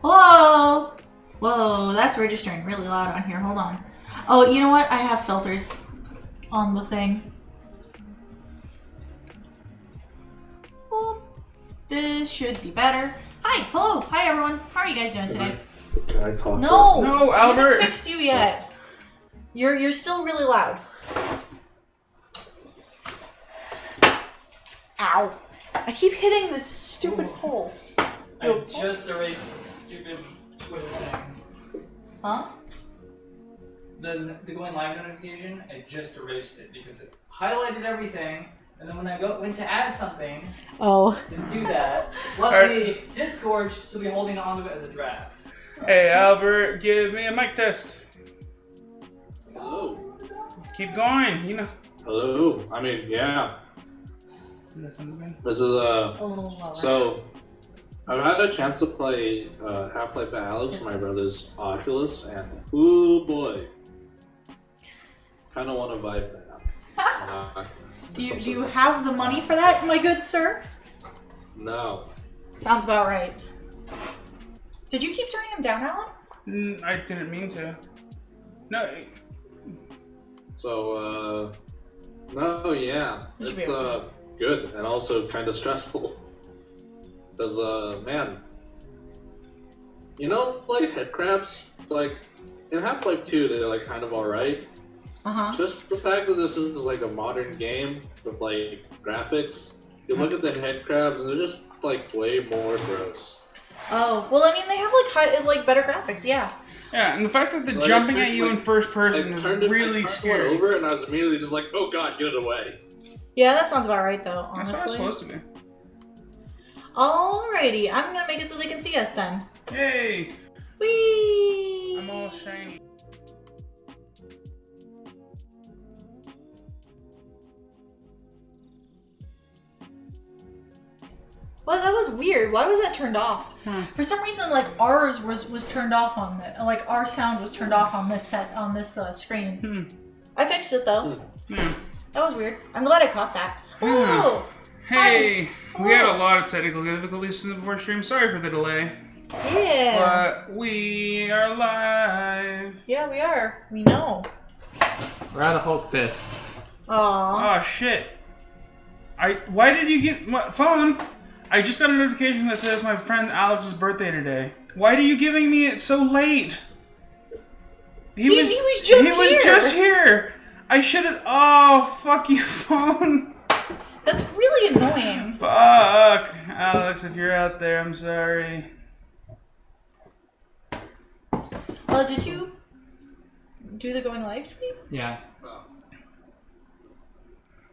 Hello? Whoa, that's registering really loud on here. Hold on. Oh, you know what? I have filters on the thing. Boop. This should be better. Hi, hello, hi everyone. How are you guys doing today? Can I talk? No, Albert. I haven't fixed you yet. You're still really loud. Ow! I keep hitting this stupid hole. I just erased the stupid Twitter thing. Huh? The going live notification, I just erased it because it highlighted everything, and then when I went to add something, didn't do that. Luckily, Discord should still be holding on to it as a draft. Hey Albert, give me a mic test. Hello. Keep going, you know. Hello. I mean, yeah. This This is A little lower. So I've had a chance to play Half-Life Alyx with my brother's Oculus, and ooh boy, kind of want to vibe that. Do you have the money for that, my good sir? No. Sounds about right. Did you keep turning him down, Alan? I didn't mean to. No. So no, yeah, You should be it's okay. good and also kind of stressful. Because man, you know, like head crabs, like in Half-Life 2, they're like kind of alright. Just the fact that this is like a modern game with like graphics, you look at the head crabs and they're just like way more gross. Oh, well, I mean, they have like better graphics, yeah. Yeah, and the fact that they're Like, jumping I at you like, in first person is really scary. Over and I was immediately just like, oh god, get it away. Yeah, that sounds about right, though, honestly. That's how it's supposed to be. Alrighty, I'm gonna make it so they can see us then. Hey! Whee! I'm all shiny. Well, that was weird. Why was that turned off? For some reason, like ours was turned off on the like our sound was turned off on this screen. I fixed it though. Yeah. That was weird. I'm glad I caught that. Oh, Hey! Hi. We had a lot of technical difficulties before stream. Sorry for the delay. yeah. But we are live. Yeah, we are. We know. We're out of Hulk this. Aww. Oh shit. Why did you get what phone? I just got a notification that says my friend Alex's birthday today. Why are you giving me it so late? He was just here. I should have. Oh, fuck you, phone. That's really annoying. Fuck, Alex, if you're out there, I'm sorry. Did you do the going live tweet? Yeah.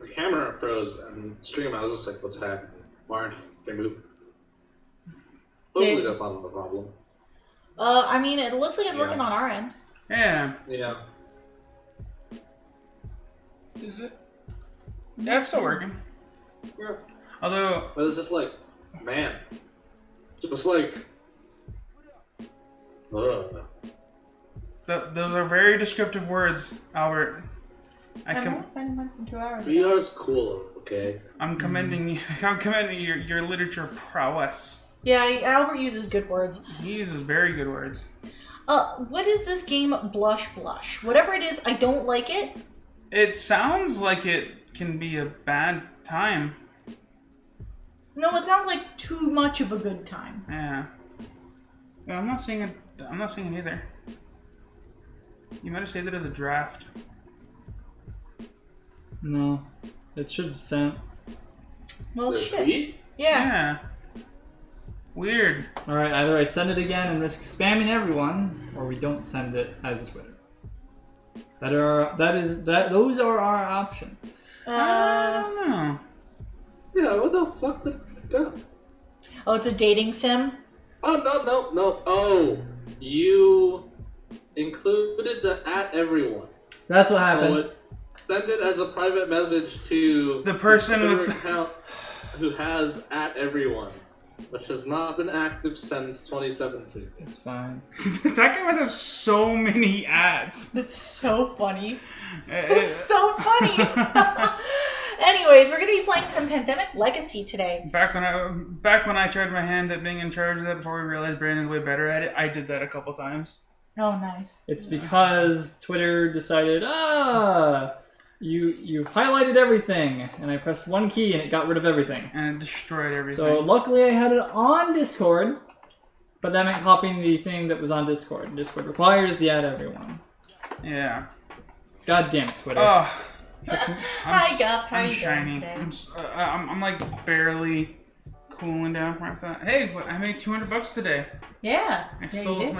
The camera froze and stream. I was just like, what's happening? Marn, can move. Hopefully that's not the problem. I mean, it looks like it's working on our end. Yeah. Yeah. Is it? Yeah, it's still working. Yeah. Although, But it's just like, man, just like, ugh. those are very descriptive words, Albert. I'm not finding mine from 2 hours ago. VR's cool, okay? I'm commending you. I'm commending your literature prowess. Yeah, Albert uses good words. He uses very good words. What is this game? Blush Blush. Whatever it is, I don't like it. It sounds like it can be a bad time. No, it sounds like too much of a good time. Yeah. I'm not seeing it. I'm not seeing it either. You might have saved it as a draft. No. It should send. Well, The shit. tweet? Yeah. Weird. Alright, either I send it again and risk spamming everyone, or we don't send it as a Twitter. Those are our options. I don't know. Yeah, what the fuck did it go? Oh, it's a dating sim? Oh, no. Oh, you included the at everyone. That's what So happened. it sent it as a private message to The person Twitter with the... account who has at everyone, which has not been active since 2017. It's fine. That guy must have so many ads. It's so funny. It's so funny. Anyways, we're gonna be playing some Pandemic Legacy today. Back when I tried my hand at being in charge of that before we realized Brandon's way better at it, I did that a couple times. Oh, nice. It's because Twitter decided, you highlighted everything, and I pressed one key and it got rid of everything. And it destroyed everything. So luckily I had it on Discord, but that meant copying the thing that was on Discord. Discord requires the add everyone. Yeah. God damn it, Twitter. Oh. Hi, Gup. How are you shiny. doing today? I'm like barely cooling down from after that. Hey, I made $200 today. Yeah. I sold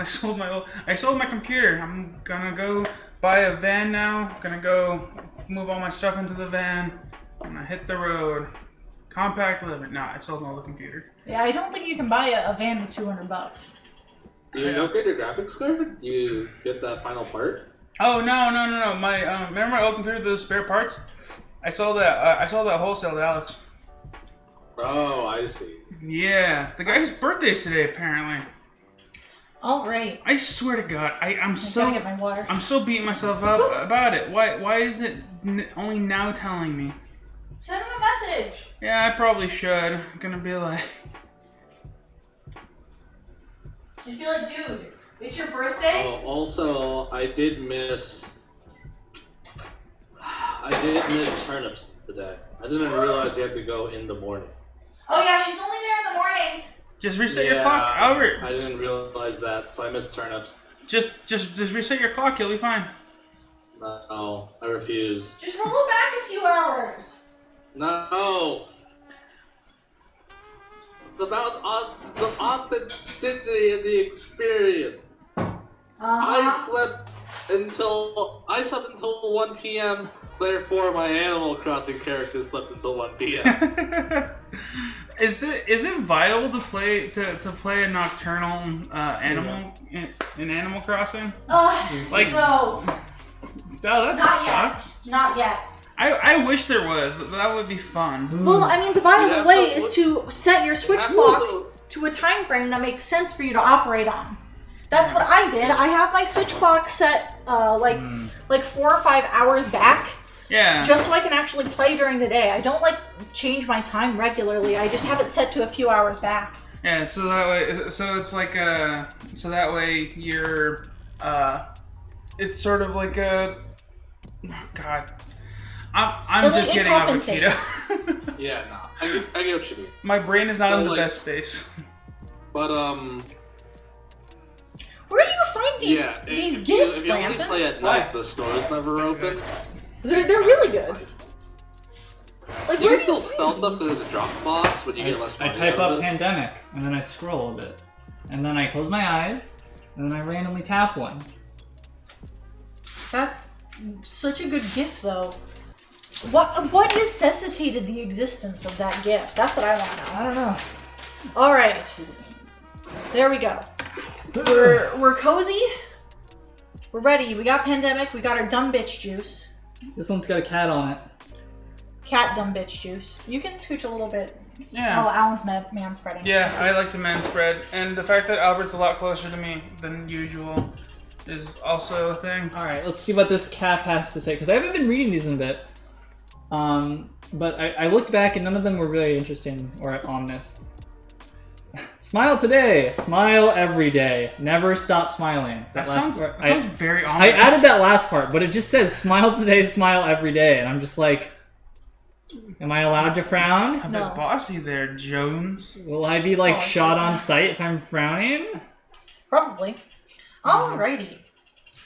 my computer. I'm gonna go buy a van now. Gonna go move all my stuff into the van. And I hit the road. Compact living. Nah, I sold all the computer. Yeah, I don't think you can buy a van with $200. Do you upgrade your graphics card? Do you get that final part? Oh no! My remember my old computer, those spare parts? I sold that wholesale to Alex. Oh, I see. Yeah, the guy's birthday's today apparently. All right. I swear to God, I'm gotta get my water. I'm still beating myself up about it. Why is it only now telling me? Send him a message. Yeah, I probably should. I'm gonna be like. You feel like, dude, it's your birthday. Oh, also, I did miss turnips today. I didn't realize you had to go in the morning. Oh yeah, she's only there in the morning. Just reset your clock, Albert. I didn't realize that, so I missed turnips. Just reset your clock. You'll be fine. No, I refuse. Just roll it back a few hours. No. It's about the authenticity of the experience. I slept until 1 p.m. Therefore, my Animal Crossing character slept until 1 p.m. Is it viable to play a nocturnal animal in Animal Crossing? Like no. Oh, that Not sucks. Yet. Not yet. I wish there was. That would be fun. Well, I mean, the viable Yeah, way but is to set your Switch clock to a time frame that makes sense for you to operate on. That's what I did. I have my Switch clock set like 4 or 5 hours back. Yeah. Just so I can actually play during the day. I don't change my time regularly. I just have it set to a few hours back. Yeah. So that way, it's like so that way you're it's sort of like a. Oh God. I'm just getting off a keto. Yeah, no, I get what you mean. My brain is not in the best space. But where do you find these gifts, if you only Brandon? play at night, the store's never open. They're really good. Like, You where can do you still spell stuff because there's a Dropbox, but you get less money. I type out up of it. pandemic, and then I scroll a bit. And then I close my eyes, and then I randomly tap one. That's such a good gift, though. What necessitated the existence of that gift? That's what I want to know. I don't know. All right, there we go. We're cozy. We're ready. We got pandemic. We got our dumb bitch juice. This one's got a cat on it. Cat dumb bitch juice. You can scooch a little bit. Yeah. Oh, Alan's man spreading. Yeah, I like to man spread, and the fact that Albert's a lot closer to me than usual is also a thing. Alright, let's see what this cap has to say, because I haven't been reading these in a bit. But I looked back and none of them were really interesting or ominous. Smile today, smile every day, never stop smiling. That sounds very ominous. I added that last part, but it just says smile today, smile every day, and I'm just like, am I allowed to frown? A No. bit bossy there, Jones. Will I be shot on sight if I'm frowning? Probably. Alrighty.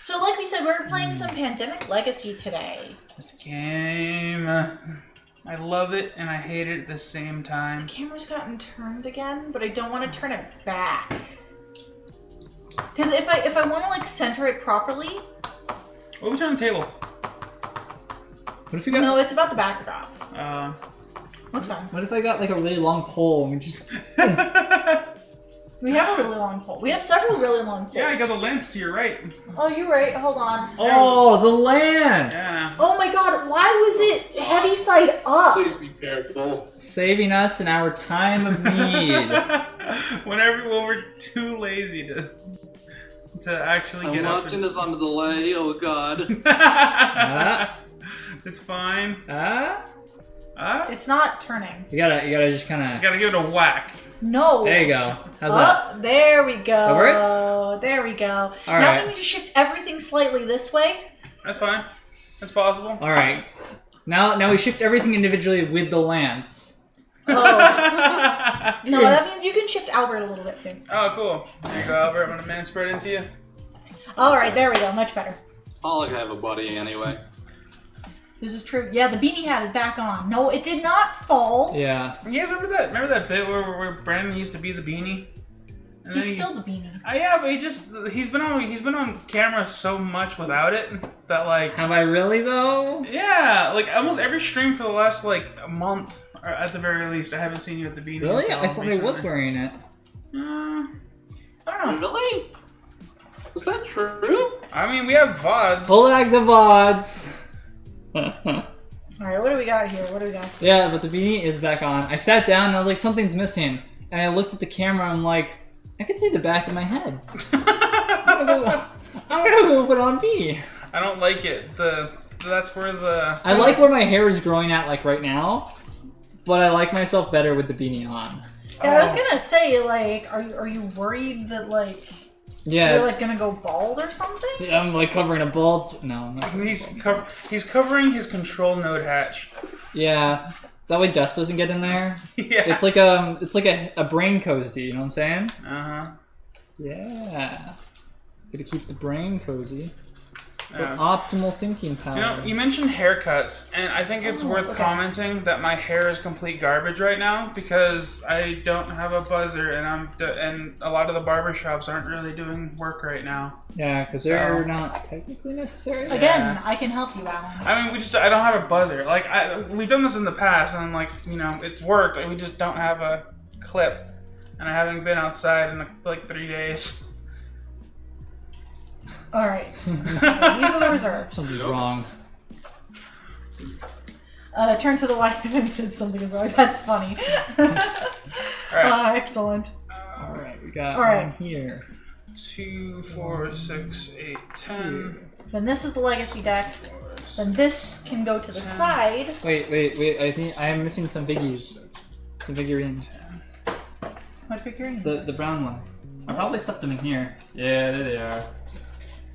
So, like we said, we're playing some Pandemic Legacy today. Just a game. I love it and I hate it at the same time. The camera's gotten turned again, but I don't want to turn it back. Because if I want to center it properly. What we on the table? What if you got? No, it's about the backdrop. That's fine. What if I got a really long pole and we just? We have a really long pole. We have several really long poles. Yeah, I got the lens to your right. Oh, you're right. Hold on. Oh, the lance! Yeah. Oh my god, why was it heavy side up? Please be careful. Saving us in our time of need. when we're too lazy to actually I'm get up. watching this on the delay. Oh god. It's fine. It's not turning. You gotta just kind of. You gotta give it a whack. No. There you go. How's that? There we go. That works? There we go. All now right. we need to shift everything slightly this way. That's fine. That's possible. All right. Now we shift everything individually with the lance. Oh. No, that means you can shift Albert a little bit too. Oh, cool. There you go, Albert. I'm gonna man spread into you. All right, there we go. Much better. I'll like have a buddy anyway. This is true. Yeah, the beanie hat is back on. No, it did not fall. Yeah. You guys remember that? Remember that bit where Brandon used to be the beanie? And He's still the beanie. Yeah, but he's been on camera so much without it that like. Have I really though? Yeah, like almost every stream for the last like a month, or at the very least, I haven't seen you with the beanie. Really? until I thought I was recently. wearing it. I don't know. Really? Is that true? I mean, we have VODs. Pull back the VODs. Alright, what do we got here? What do we got? Yeah, but the beanie is back on. I sat down and I was like, something's missing. And I looked at the camera and I'm like, I could see the back of my head. I'm gonna go put on beanie. I don't like it. That's where the. I like where my hair is growing at like right now, but I like myself better with the beanie on. Yeah, I was gonna say, like, are you worried that like Yeah. you're like gonna go bald or something? Yeah, I'm like covering a bald. No, I'm not. He's covering his control node hatch. Yeah. That way dust doesn't get in there. Yeah. It's like a brain cozy, you know what I'm saying? Uh-huh. Yeah. Gotta keep the brain cozy. For Yeah. optimal thinking power. You know, you mentioned haircuts, and I think it's worth commenting that my hair is complete garbage right now because I don't have a buzzer, and a lot of the barbershops aren't really doing work right now. Yeah, because they're not technically necessary. Again, I can help you, Alan. I mean, I don't have a buzzer. Like, we've done this in the past, and like, you know, it's worked. Like, we just don't have a clip, and I haven't been outside in like 3 days. Alright. These are the reserves. Something's wrong. Turn to the wife and said something is wrong. That's funny. Alright. Excellent. Alright, we got Alright. one here. 2, 4, 6, 8, 10. Then this is the legacy deck. 4, Then this can go to the side. Wait. I think I am missing some biggies. Some figurines. What figurines? The brown ones. I probably stuffed them in here. Yeah, there they are.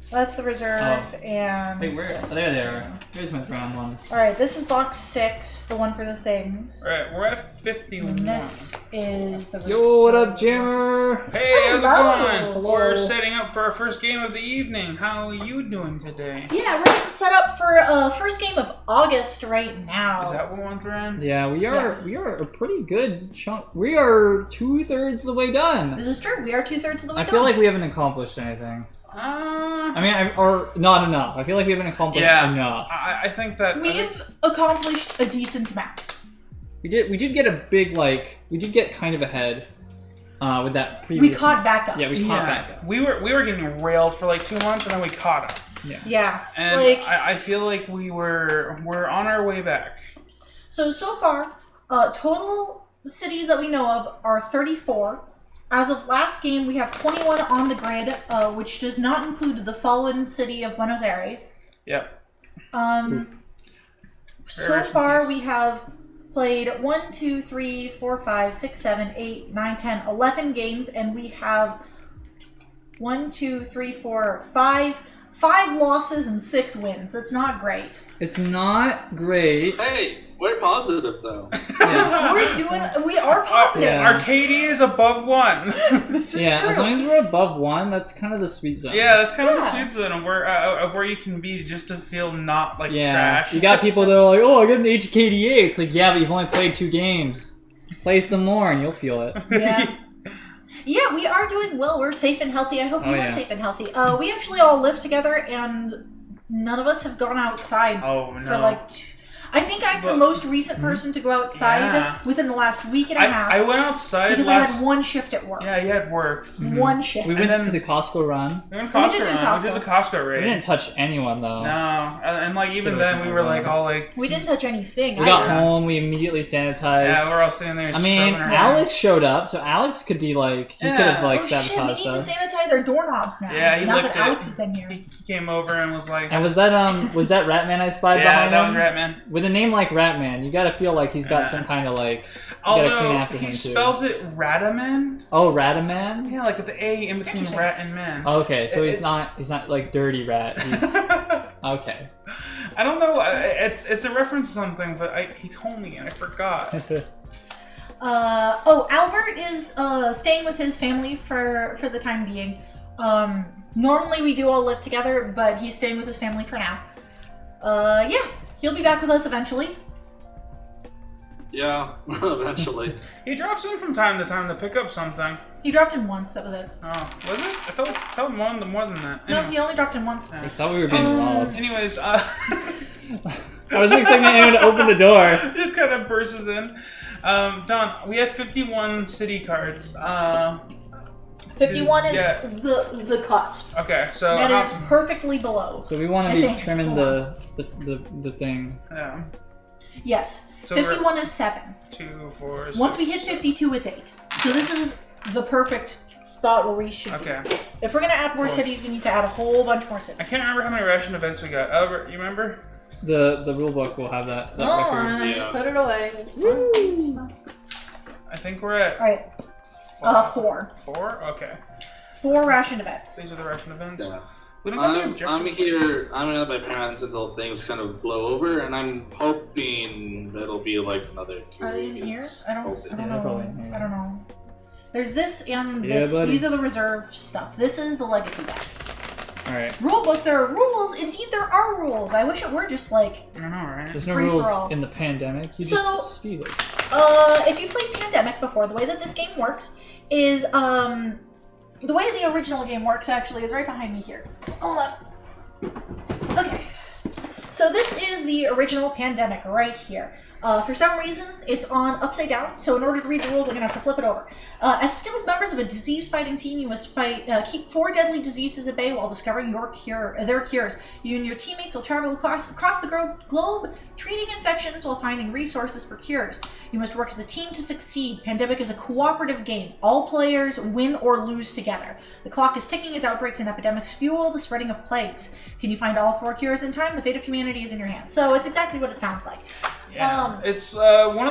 That's the reserve, and... Wait, where? Oh, there they are. Here's my brown ones. Alright, this is box 6, the one for the things. Alright, we're at 51. And this is the reserve. Yo, what up, Jammer? Hey, how's it Hello. going? Hello. We're setting up for our first game of the evening. How are you doing today? Yeah, we're getting set up for first game of August right now. Is that what we're on through? Yeah, we are a pretty good chunk. We are 2/3 of the way done. This is true. We are 2/3 of the way I done. feel like we haven't accomplished anything. I mean, or not enough. I feel like we haven't accomplished enough. I think that We've accomplished a decent amount. We did get a big we did get kind of ahead with that previous. We caught back up. Yeah, we caught back up. We were getting railed for like 2 months and then we caught up. Yeah. Yeah. And like I feel like we're on our way back. so far, total cities that we know of are 34. As of last game, we have 21 on the grid, which does not include the fallen city of Buenos Aires. Yep. So far, we have played 1, 2, 3, 4, 5, 6, 7, 8, 9, 10, 11 games, and we have 1, 2, 3, 4, 5 losses and 6 wins. That's not great. It's not great. Hey, we're positive though. Yeah. We are positive. Yeah. Arcadia is above 1. This is Yeah, true. as long as we're above 1, that's kind of the sweet zone. Yeah, that's kind of the Yeah. sweet zone of where you can be just to feel not like Yeah, trash. you got people that are like, oh, I got an HKDA. It's like, yeah, but you've only played 2 games. Play some more and you'll feel it. Yeah. Yeah, we are doing well. We're safe and healthy. I hope you are Oh, yeah. safe and healthy. We actually all live together, and none of us have gone outside Oh no. for like I think I'm the most recent person to go outside Yeah. within the last week and a half. I went outside because last. I had one shift at work. Yeah, you had work. One shift. We And went then- to the Costco run. We went We Costco did do run. We did the Costco We raid. didn't touch anyone, though. No, and like even Should've then we were like done. all like, We didn't touch anything. We got either. home, we immediately sanitized. yeah, we're all sitting there. I mean, scrubbing our Alex showed up, so Alex could be like, he Yeah. could have like Oh shit, we sabotaged need to us. sanitize our doorknobs now. Yeah, he now licked that Alex it. has been here. He came over and was like, And was that Ratman I spied yeah, behind that him? was Ratman. with a name like Ratman, you gotta feel like he's got some kind of like. You gotta clean Although after he him too. spells it Radaman. Oh, Rataman. Yeah, like with the A in between Interesting. rat and man. Okay, so he's not like Dirty Rat. He's okay. I don't know. It's a reference to something, but he told me and I forgot. Albert is staying with his family for the time being. Normally we do all live together, but he's staying with his family for now. Yeah, he'll be back with us eventually. Yeah, eventually. He drops in from time to time to pick up something. He dropped in once, that was it. Oh, was it? I felt more than that. No, Anyway. he only dropped in once. I thought we were being robbed. Anyways, I was expecting him to open the door. just kind of bursts in. Don, we have 51 city cards. 51 is yeah. the cusp. Okay, so That is perfectly below. So we want I to be think. trimming Hold the thing. Yeah. Yes. So 51 is 7. 2, 4, Once we 6, hit 52, it's 8. So this is the perfect spot where we should Okay. be. If we're going to add more Cool. cities, we need to add a whole bunch more cities. I can't remember how many ration events we got. Albert, you remember? The rule book will have that record. Yeah. Put it away. I think we're at Alright. 4. 4? Okay. 4 ration events. These are the ration events. Yeah. We don't have I'm Jeopardy. here. I'm at my parents until things kind of blow over, and I'm hoping it'll be like another 2 Are they in here? weeks. I don't We'll see. know. Yeah, probably in here. I don't know. There's this and Yeah, this. buddy. These are the reserve stuff. This is the legacy deck. Alright. Rulebook, there are rules. Indeed, there are rules. I wish it were just like, I don't know, right? There's no Free for rules all. in the pandemic. You So- just steal it. if you played Pandemic before, the way that this game works is, the way the original game works actually is right behind me here. Hold on. Okay. So this is the original Pandemic right here. For some reason, it's on upside down, so in order to read the rules, I'm going to have to flip it over. As skilled members of a disease-fighting team, you must keep 4 deadly diseases at bay while discovering their cures. You and your teammates will travel across the globe, treating infections while finding resources for cures. You must work as a team to succeed. Pandemic is a cooperative game. All players win or lose together. The clock is ticking as outbreaks and epidemics fuel the spreading of plagues. Can you find all 4 cures in time? The fate of humanity is in your hands. So it's exactly what it sounds like. Yeah, it's one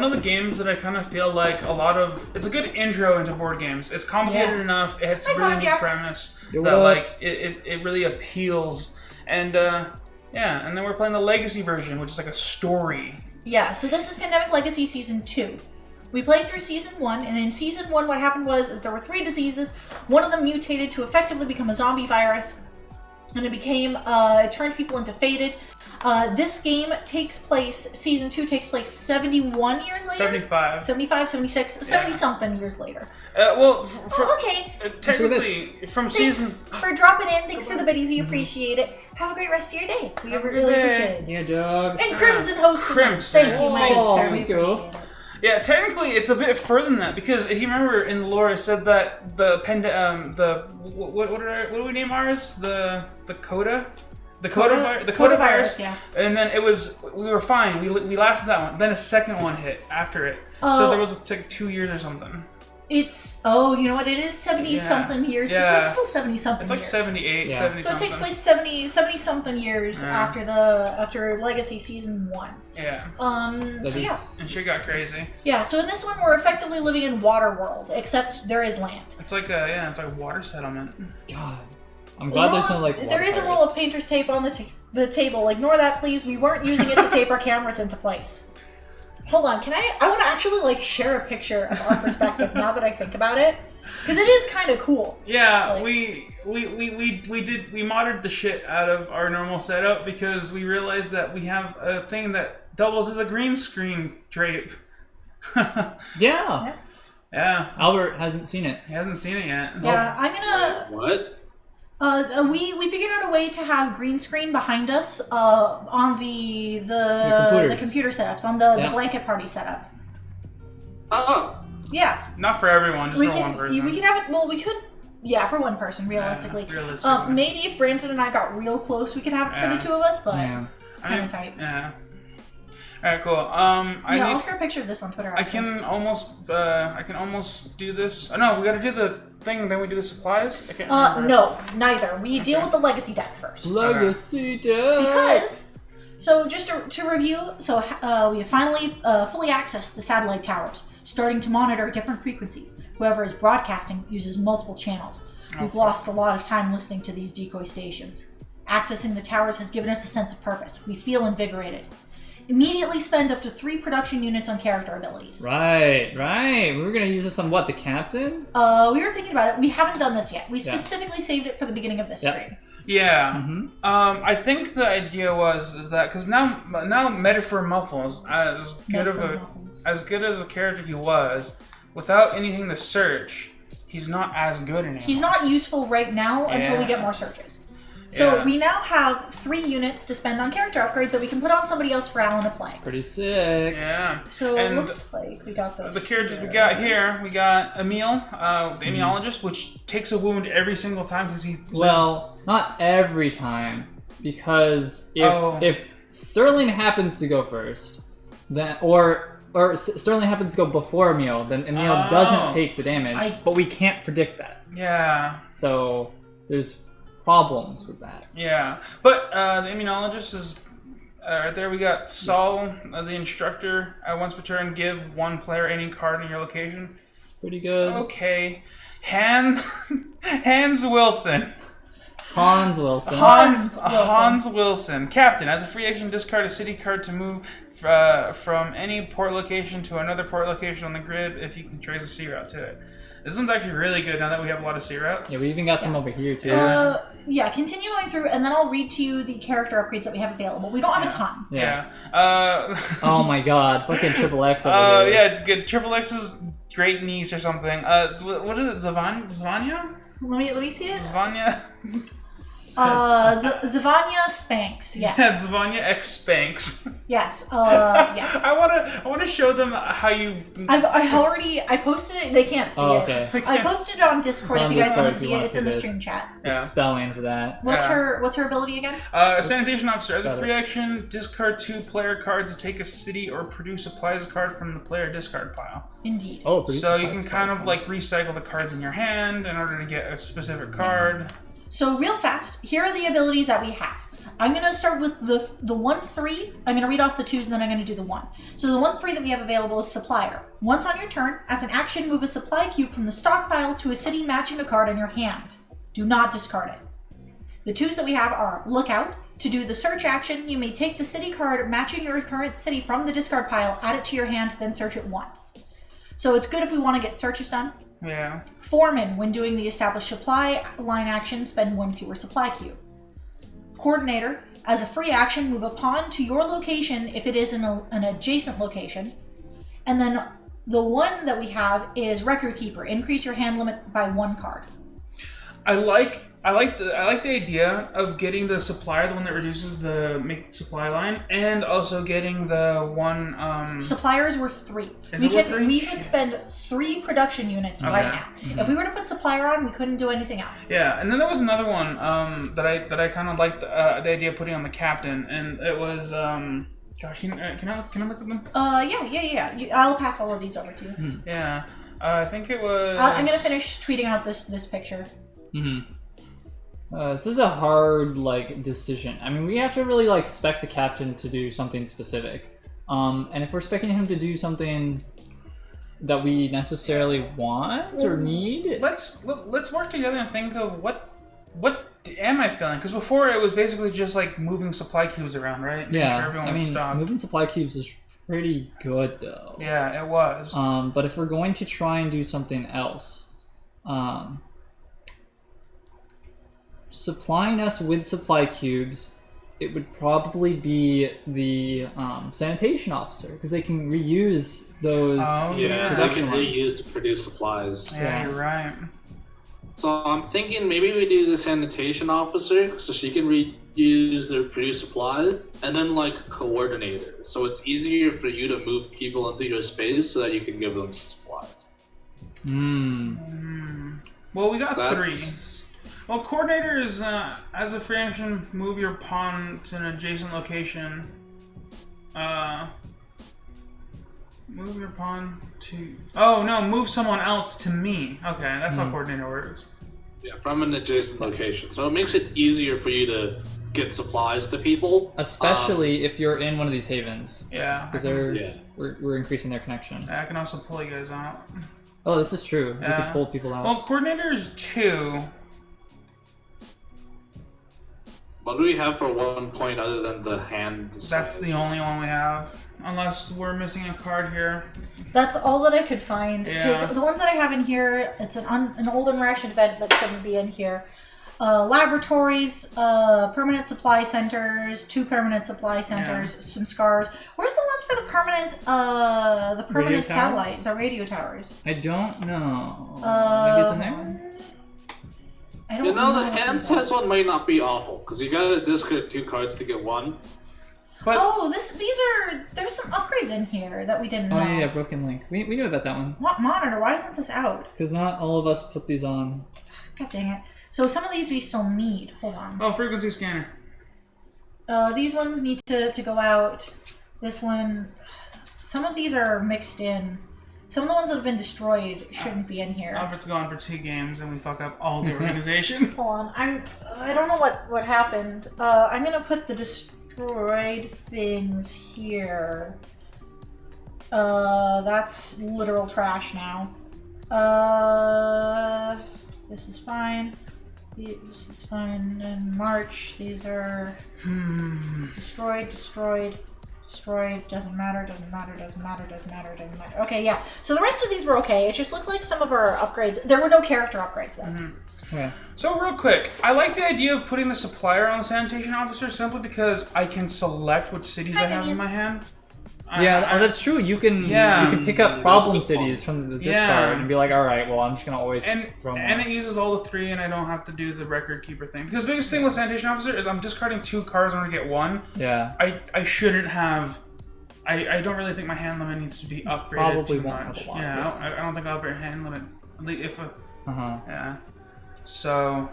of the games that I kind of feel like a lot of. It's a good intro into board games. It's complicated Yeah. enough. It has a Hi, really neat Jack. premise Yo, that what up? like it really appeals. And yeah, and then we're playing the legacy version, which is like a story. Yeah, so this is Pandemic Legacy Season 2. We played through Season 1, and in Season 1 what happened was there were 3 diseases. One of them mutated to effectively become a zombie virus, and it turned people into faded. This game takes place, Season 2 takes place 71 years later? 75. 75, 76, 70-something years later. Well, Okay. technically from Thanks season. for dropping in. Thanks for the biddies. We appreciate it. Have a great rest of your day. We Have a good really day. appreciate it. Yeah, dog. And Crimson hosting us. Crimson. Thank you, my good Oh, sir. We there you go. appreciate it. Yeah, technically it's a bit further than that because if you remember in the lore it said that what do we name ours? The Coda? The Coda virus. Yeah. And then we were fine. We lasted that one. Then a second one hit after it. So there was like 2 years or something. It's you know what? It is 70-something years. So Yeah. it's still 70-something It's like years. 78, Yeah. 70 So it something. takes place 70-something years Yeah. after Legacy Season 1. Yeah. That So yeah. is- And shit got crazy. Yeah, so in this one we're effectively living in water world, except there is land. It's like it's like a water settlement. God. I'm glad there's no like. There water is a roll pirates. of painter's tape on the table. Ignore that, please. We weren't using it to tape our cameras into place. Hold on, I want to actually like share a picture of our perspective now that I think about it, because it is kind of cool. Yeah, Like- we modded the shit out of our normal setup because we realized that we have a thing that doubles as a green screen drape. Yeah. Yeah, Albert hasn't seen it. he hasn't seen it yet. Yeah, I'm gonna. What? We figured out a way to have green screen behind us on the computers. computer setups on the Yeah. blanket party setup. Oh, Yeah, Not for everyone, just we for one can person. we can have it. Well, we could. Yeah, for one person, realistically. Yeah, realistically. Maybe if Brandon and I got real close, we could have it for Yeah. the 2 of us. But Yeah. it's kind of tight. Yeah. All right, cool. I'll share a picture of this on Twitter. I actually. can almost do this. Oh, no, we got to do the thing, then we do the supplies. I can't remember. No, neither. We deal with the legacy deck first. Legacy deck. Because So just to review, we have finally fully accessed the satellite towers, starting to monitor different frequencies. Whoever is broadcasting uses multiple channels. We've lost a lot of time listening to these decoy stations. Accessing the towers has given us a sense of purpose. We feel invigorated. Immediately spend up to 3 production units on character abilities. Right. We were going to use this on what, the captain? We were thinking about it. We haven't done this yet. We specifically saved it for the beginning of this stream. Yeah. Mm-hmm. I think the idea is that because now Metaphor Muffles, as good as a character he was, without anything to search, he's not as good anymore. He's not useful right now until we get more searches. So we now have 3 units to spend on character upgrades that we can put on somebody else for Alan to play. Pretty sick. Yeah. So it looks like we got those. The characters we got here, we got Emil, the immunologist, which takes a wound every single time because he lives. Well, not every time, because if Sterling happens to go first, then or Sterling happens to go before Emil, then Emil doesn't take the damage, but we can't predict that. Yeah. So there's problems with that. Yeah, but the immunologist is right there. We got Saul, the instructor. Once per turn, give one player any card in your location. It's pretty good. Okay, Hans Wilson. Hans Wilson. Hans Wilson. Captain. As a free action, discard a city card to move from any port location to another port location on the grid if you can trace a sea route to it. This one's actually really good now that we have a lot of sea routes. Yeah, we even got some over here too. Continue going through, and then I'll read to you the character upgrades that we have available. We don't have a ton. Yeah. Oh my god, fucking Triple X over here. Yeah, good. Triple X's great niece or something. What is it? Zvanya? Let me see it. Zvanya? Zavanya Spanks. Yes. Yeah, Zavanya X Spanks. Yes. Yes. I want to show them how you. I posted it. They can't see okay. it. I posted it on Discord. If you guys want to see it, it's in the stream chat. The spelling for that. What's her ability again? Sanitation officer. As a free action, discard 2 player cards to take a city or produce supplies card from the player discard pile. Indeed. Oh, so you can kind of like recycle the cards in your hand in order to get a specific card. So real fast, here are the abilities that we have. I'm going to start with the 1-3. I'm going to read off the 2s and then I'm going to do the 1. So the 1-3 that we have available is Supplier. Once on your turn, as an action, move a supply cube from the stockpile to a city matching a card in your hand. Do not discard it. The 2s that we have are Lookout. To do the search action, you may take the city card matching your current city from the discard pile, add it to your hand, then search it once. So it's good if we want to get searches done. Yeah. Foreman, when doing the established supply line action, spend 1 fewer supply cube. Coordinator, as a free action, move a pawn to your location if it is in an adjacent location. And then the 1 that we have is Record Keeper. Increase your hand limit by 1 card. I like the idea of getting the supplier, the one that reduces the make supply line, and also getting the one. Suppliers were 3. We could spend 3 production units right now. Mm-hmm. If we were to put supplier on, we couldn't do anything else. Yeah, and then there was another one that I kind of liked the idea of putting on the captain, and it was gosh, can I look at them? Yeah. I'll pass all of these over to you. Yeah, I think it was. I'm gonna finish tweeting out this picture. Mm-hmm. This is a hard decision. I mean, we have to really spec the captain to do something specific. And if we're specing him to do something that we necessarily want or need, let's work together and think of what am I feeling? Because before it was basically just moving supply cubes around, right? Making sure everyone was stocked. Moving supply cubes is pretty good though. Yeah, it was. But if we're going to try and do something else, supplying us with supply cubes, it would probably be the sanitation officer, because they can reuse those. They can reuse to produce supplies. Yeah, you're right. So I'm thinking maybe we do the sanitation officer, so she can reuse their produce supplies, and then coordinator, so it's easier for you to move people into your space so that you can give them supplies. Well, we got 3. Well, coordinator is, as a free action, move your pawn to an adjacent location. Move your pawn to... Oh, no, move someone else to me. Okay, that's how coordinator works. Yeah, from an adjacent location. So it makes it easier for you to get supplies to people. Especially if you're in one of these havens. Yeah. Because we're increasing their connection. I can also pull you guys out. Oh, this is true. Yeah. We can pull people out. Well, coordinator is 2. What do we have for 1 point other than the hand? That's the only one we have. Unless we're missing a card here. That's all that I could find. Because Yeah. the ones that I have in here, it's an old and rash event that shouldn't be in here. Laboratories, permanent supply centers, 2 permanent supply centers, some scars. Where's the ones for the permanent Radio satellite, towers? the radio towers? I don't know. Maybe it's in there? I don't You know, know. the hand size one might not be awful, because you gotta discard 2 cards to get 1. But there's some upgrades in here that we didn't know. Oh yeah, Broken Link. We knew about that one. What monitor? Why isn't this out? Because not all of us put these on. God dang it. So some of these we still need. Hold on. oh, frequency scanner. These ones need to go out. This one, some of these are mixed in. Some of the ones that have been destroyed shouldn't be in here. Albert's gone for 2 games and we fuck up all the organization. Hold on, I don't know what happened. I'm gonna put the destroyed things here. That's literal trash now. This is fine. This is fine. In March, these are destroyed. Doesn't matter. Okay, yeah. So the rest of these were okay. It just looked like some of our upgrades. There were no character upgrades though. Okay. So real quick, I like the idea of putting the supplier on the sanitation officer simply because I can select which cities I have in my hand. Yeah, that's true. You can pick up problem cities from the discard and be like, all right, well, I'm just gonna always throw them and out. it uses all the 3, and I don't have to do the record keeper thing. Because the biggest thing with sanitation officer is I'm discarding 2 cards in order to get 1. Yeah. I shouldn't have. I don't really think my hand limit needs to be upgraded Probably too won't much. have a lot, Yeah, I don't think I'll upgrade hand limit. If yeah. So.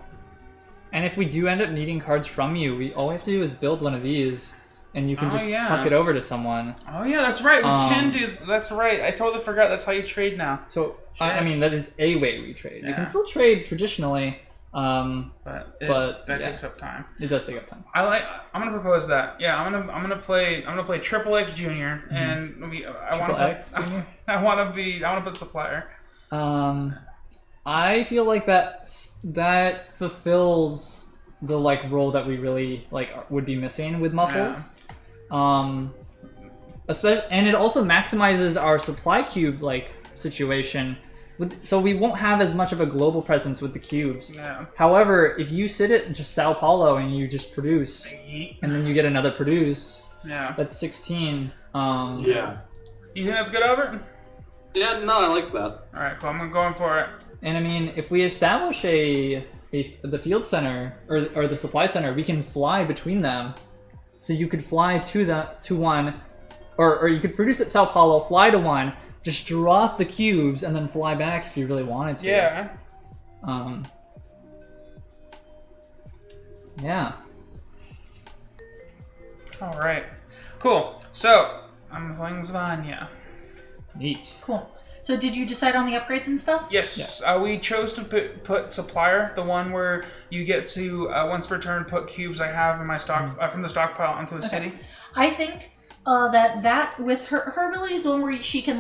And if we do end up needing cards from you, all we have to do is build one of these, and you can just huck it over to someone. Oh yeah, that's right. We can do. That's right. I totally forgot. That's how you trade now. So I mean, that is a way we trade. Yeah. You can still trade traditionally, but that takes up time. It does take up time. I'm gonna propose that. Yeah, I'm gonna play Triple X Junior, and I want to put supplier. I feel like that fulfills the role that we really would be missing with Muffles. Especially, and it also maximizes our supply cube situation. So we won't have as much of a global presence with the cubes. Yeah. However, if you sit at just Sao Paulo and you just produce, and then you get another produce, that's 16. Yeah. You think that's good, Albert? Yeah, no, I like that. All right, cool. I'm going for it. And I mean, if we establish the field center or the supply center, we can fly between them. So you could fly to one, or you could produce at Sao Paulo, fly to one, just drop the cubes, and then fly back if you really wanted to. Yeah. Yeah. All right. Cool. So I'm playing Zvanya. Neat. Cool. So did you decide on the upgrades and stuff? Yes. Yeah. We chose to put supplier, the one where you get to once per turn put cubes I have in my stock from the stockpile onto the city. I think that with her ability is the one where she can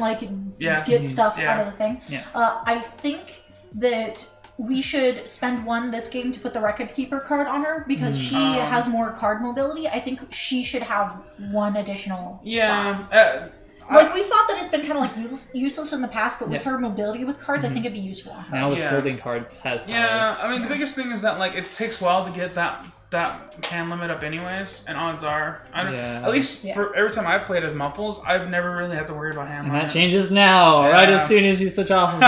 get stuff out of the thing. Yeah. I think that we should spend 1 this game to put the record keeper card on her because she has more card mobility. I think she should have 1 additional spot. We thought that it's been kind of useless in the past, but with her mobility with cards, I think it'd be useful. Now with holding cards has power. Yeah, I mean the biggest thing is that it takes a while to get that hand limit up anyways, and odds are at least for every time I've played as Muffles, I've never really had to worry about hand limit. And that changes now, right as soon as you switch off of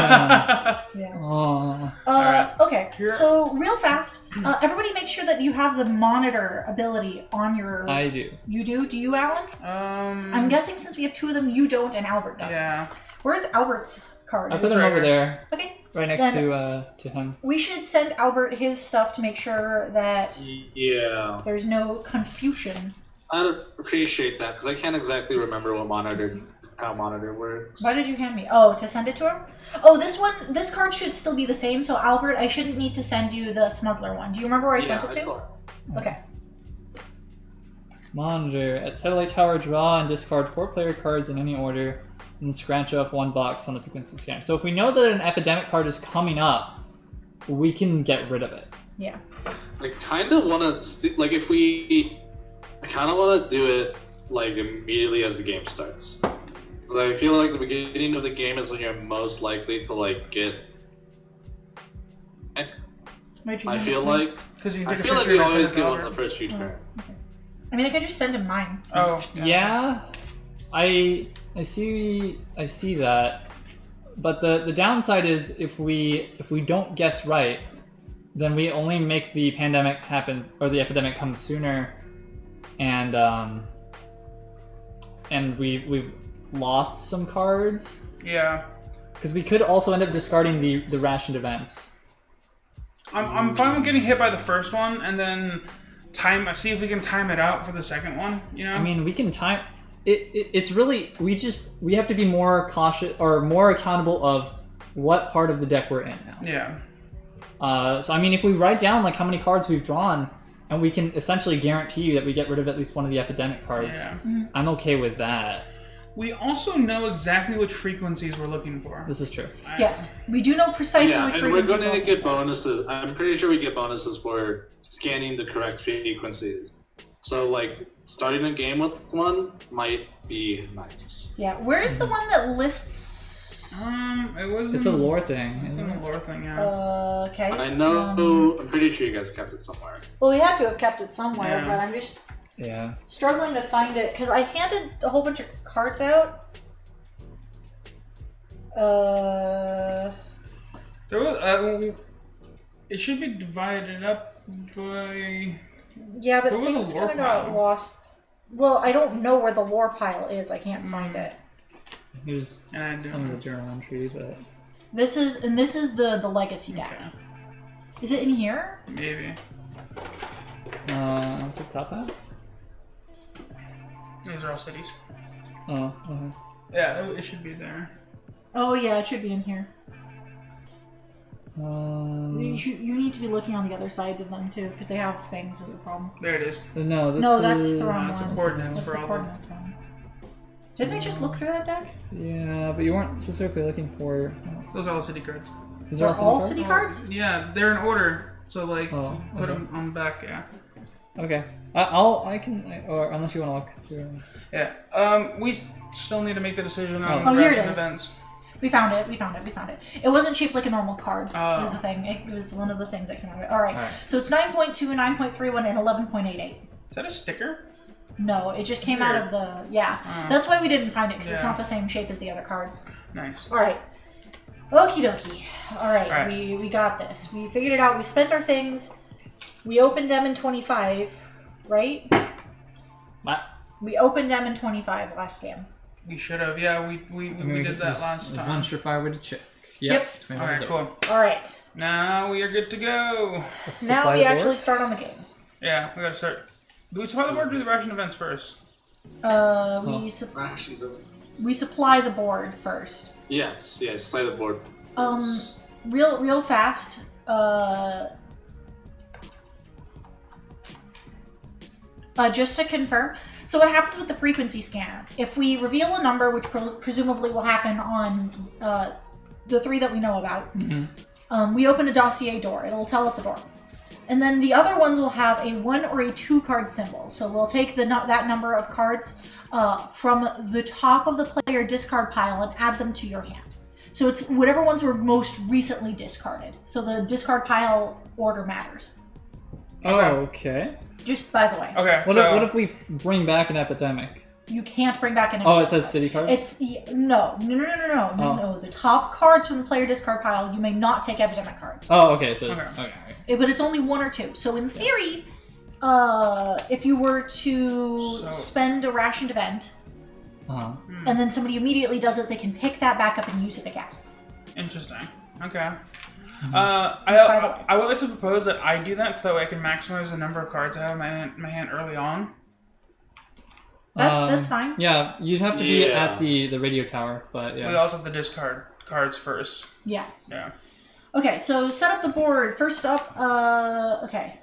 him. Right. Okay, so real fast, everybody make sure that you have the monitor ability on your... I do. You do? Do you, Alan? I'm guessing since we have 2 of them, you don't and Albert doesn't. Yeah. Where's Albert's card? I put them over there. Okay. Right next to him. We should send Albert his stuff to make sure that there's no confusion. I'd appreciate that, because I can't exactly remember what monitor how Monitor works. Why did you hand me? Oh, to send it to him? Oh, this card should still be the same, so Albert, I shouldn't need to send you the smuggler one. Do you remember where I sent it to? saw it. Okay. Monitor. At Satellite Tower, draw and discard 4 player cards in any order, and scratch off 1 box on the frequency scanner. So if we know that an epidemic card is coming up, we can get rid of it. Yeah. I kind of want to see, like, I kind of want to do it, like, immediately as the game starts. Because I feel like the beginning of the game is when you're most likely to, like, get... I feel like we always get one of the first few turns. Okay. I mean, I could just send him mine. Oh, Yeah, I see that, but the downside is if we don't guess right, then we only make the pandemic happen or the epidemic come sooner, and we've lost some cards. Yeah. Because we could also end up discarding the rationed events. I'm fine with getting hit by the first one and then see if we can time it out for the second one, you know? I mean, we can time it's really we have to be more cautious or more accountable of what part of the deck we're in now. Yeah. So I mean, if we write down like how many cards we've drawn, and we can essentially guarantee you that we get rid of at least one of the epidemic cards, I'm okay with that. We also know exactly which frequencies we're looking for. This is true. Yes, we do know precisely which and we're frequencies. going to get bonuses. I'm pretty sure we get bonuses for scanning the correct frequencies. So, like, starting a game with one might be nice. Yeah, where's the one that lists? It's a lore thing. It's Isn't a it? lore thing, yeah. Okay. I know. I'm pretty sure you guys kept it somewhere. Well, we had to have kept it somewhere, Yeah. but I'm just Yeah. struggling to find it because I handed a whole bunch of cards out. There was, it should be divided up by... Yeah, but There was a things lore kind of got pile. lost. Well, I don't know where the lore pile is. I can't find it. Here's And I some of the journal entries, but This is the legacy deck. Okay. Is it in here? Maybe. what's the top hat? These are all cities. Oh, okay. Yeah, it should be there. Oh yeah, it should be in here. Um, You need to be looking on the other sides of them too, because they have things. Is the problem? There it is. no, this No, that's is... the wrong That's the one. coordinates That's for the all of them. coordinates one. Didn't I just look through that deck? Yeah, but you weren't specifically looking for... Those are all city cards. Is They're there all city city cards? cards? Yeah, they're in order. So, like, Oh, put okay. them on the back, yeah. Okay. Or unless you want to walk through... Yeah. We still need to make the decision on Oh, here it ration is. events. We found it. We found it. We found it. It wasn't shaped like a normal card. Oh. Was the thing. It was one of the things that came out of it. All right. All right. So it's 9.2, 9.31, and 11.88. Is that a sticker? No, it just came out Weird. of the yeah. Oh. That's why we didn't find it because it's Yeah. not the same shape as the other cards. Nice. All right. Okie dokie. All right. All right. We got this. We figured it out. We spent our things. We opened them in 25, right? What? We opened them in 25 last game. We should have. Yeah, we did that last One time. surefire way to check. Yep. Alright, cool. All right. Now we are good to go. Let's Now supply we the board. actually start on the game. Yeah, we gotta start. Do we supply the board or do the ration events first? Actually, We supply the board first. yes, play the board. Real fast. Just to confirm. So what happens with the frequency scanner? If we reveal a number, which presumably will happen on the 3 that we know about, we open a dossier door. It'll tell us a door. And then the other ones will have a 1 or a 2 card symbol. So we'll take that number of cards from the top of the player discard pile and add them to your hand. So it's whatever ones were most recently discarded. So the discard pile order matters. Oh, okay. Just by the way. Okay, What if we bring back an epidemic? You can't bring back an Oh, it epidemic says card. city cards? It's no. Oh. No. The top cards from the player discard pile, you may not take epidemic cards. Oh, okay. So it's, Okay. okay. But it's only 1 or 2. So in theory, if you were to spend a rationed event, Uh-huh. and then somebody immediately does it, they can pick that back up and use it again. Interesting. Okay. by the way. I would like to propose that I do that so that way I can maximize the number of cards I have in my hand early on. That's fine. Yeah, you'd have to be Yeah. at the radio tower, but We yeah. also have to discard cards first. Yeah. Yeah. Okay, so set up the board. First up, okay.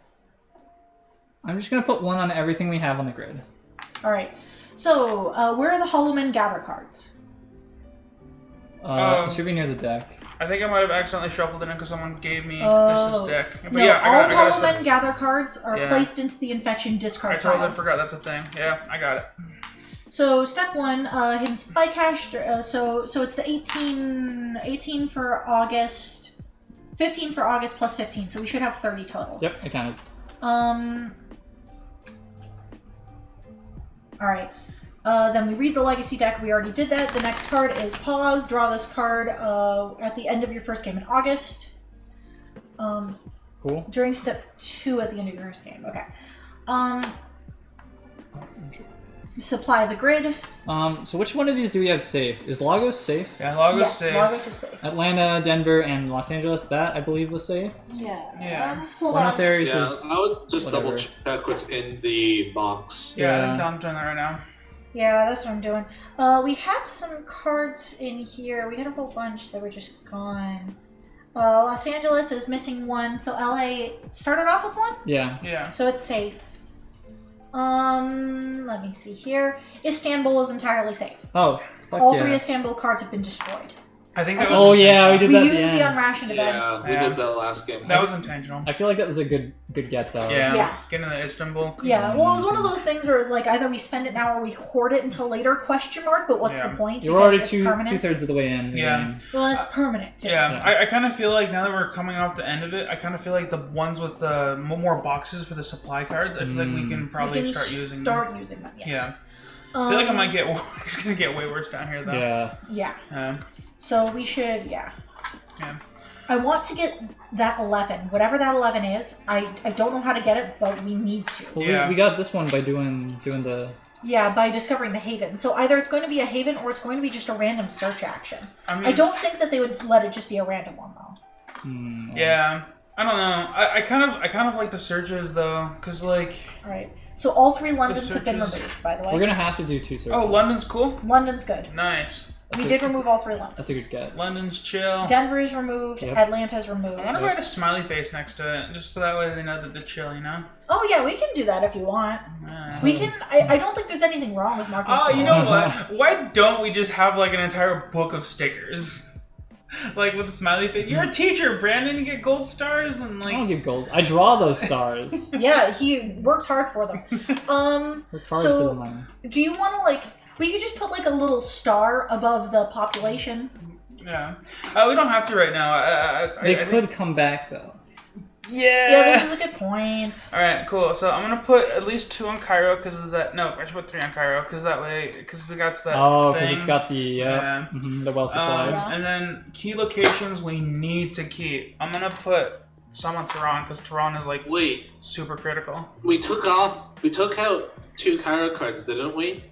I'm just gonna put 1 on everything we have on the grid. All right. So, where are the Hollow Men gather cards? It should be near the deck. I think I might have accidentally shuffled it in because someone gave me Oh. this deck. But No, yeah, all I got Hollow stuff. Men gather cards are Yeah. placed into the infection discard I totally pile. forgot that's a thing. Yeah, I got it. So step 1, hidden supply cache. So it's the 18 for August, 15 for August plus 15. So we should have 30 total. Yep, I counted. All right. Then we read the legacy deck. We already did that. The next card is pause. Draw this card at the end of your first game in August. Cool. During step 2 at the end of your first game. Okay. Supply the grid. So which one of these do we have safe? Is Lagos safe? Yeah, Lagos Yes, safe. Lagos is safe. Atlanta, Denver, and Los Angeles, that I believe was safe. Yeah. Yeah. Hold on. Buenos Aires Yeah, is... I would just whatever. double check what's in the box. Yeah, Yeah. I'm doing that right now. Yeah, that's what I'm doing. We had some cards in here. We had a whole bunch that were just gone. Los Angeles is missing 1, so LA started off with 1, Yeah. Yeah. so it's safe. Let me see here. Istanbul is entirely safe. Oh, fuck All yeah. 3 Istanbul cards have been destroyed. I think I that think- was Oh yeah, we intentional. did We that at used the the end. unrationed event. Yeah, we Yeah. did that last game. That was intentional. I feel like that was a good get though. Yeah. Yeah. Getting the Istanbul. Yeah, well, it was one of those things where it's like either we spend it now or we hoard it until later, question mark, but what's Yeah. the point? You're Because already it's two permanent. thirds of the way in. The Yeah. game. Well, and it's permanent, too. Yeah, Yeah. I kind of feel like now that we're coming off the end of it, I kind of feel like the ones with the more boxes for the supply cards, I feel like we can probably we can start using them. start using them, yes. Yeah. I feel like it might get it's gonna get way worse down here though. Yeah. Yeah. So we should, yeah. Yeah. I want to get that 11. Whatever that 11 is, I don't know how to get it, but we need to. Well, Yeah. we got this one by doing the. Yeah, by discovering the Haven. So either it's going to be a Haven or it's going to be just a random search action. I mean, I don't think that they would let it just be a random one, though. Yeah, I don't know. I kind of like the searches though, cause like. All right. So all 3 Londons have been searches- removed, by the way. We're gonna have to do 2 searches. Oh, London's cool. London's good. Nice. We did remove all 3 Londons. That's a good get. London's chill. Denver is removed. Yep. Atlanta's removed. I wonder if I had a smiley face next to it, just so that way they know that they're chill, you know? Oh yeah, we can do that if you want. We can. I don't think there's anything wrong with marking. Oh, you know what? Why don't we just have like an entire book of stickers? Like with a smiley face. You're a teacher, Brandon. You get gold stars and I don't like. get gold. I draw those stars. Yeah, he works hard for them. Work hard So- for the money. Do you want to like? We could just put like a little star above the population. Yeah. We don't have to right now. They I could think- come back though. Yeah. Yeah, this is a good point. All right, cool. So I'm gonna put at least 2 on Cairo because of that. No, I should put 3 on Cairo because that way, because it got that. Oh, because thing. it's got the Yeah. the well supplied. Yeah. And then key locations we need to keep. I'm gonna put some on Tehran because Tehran is like Wait, super critical. we took out 2 Cairo cards, didn't we?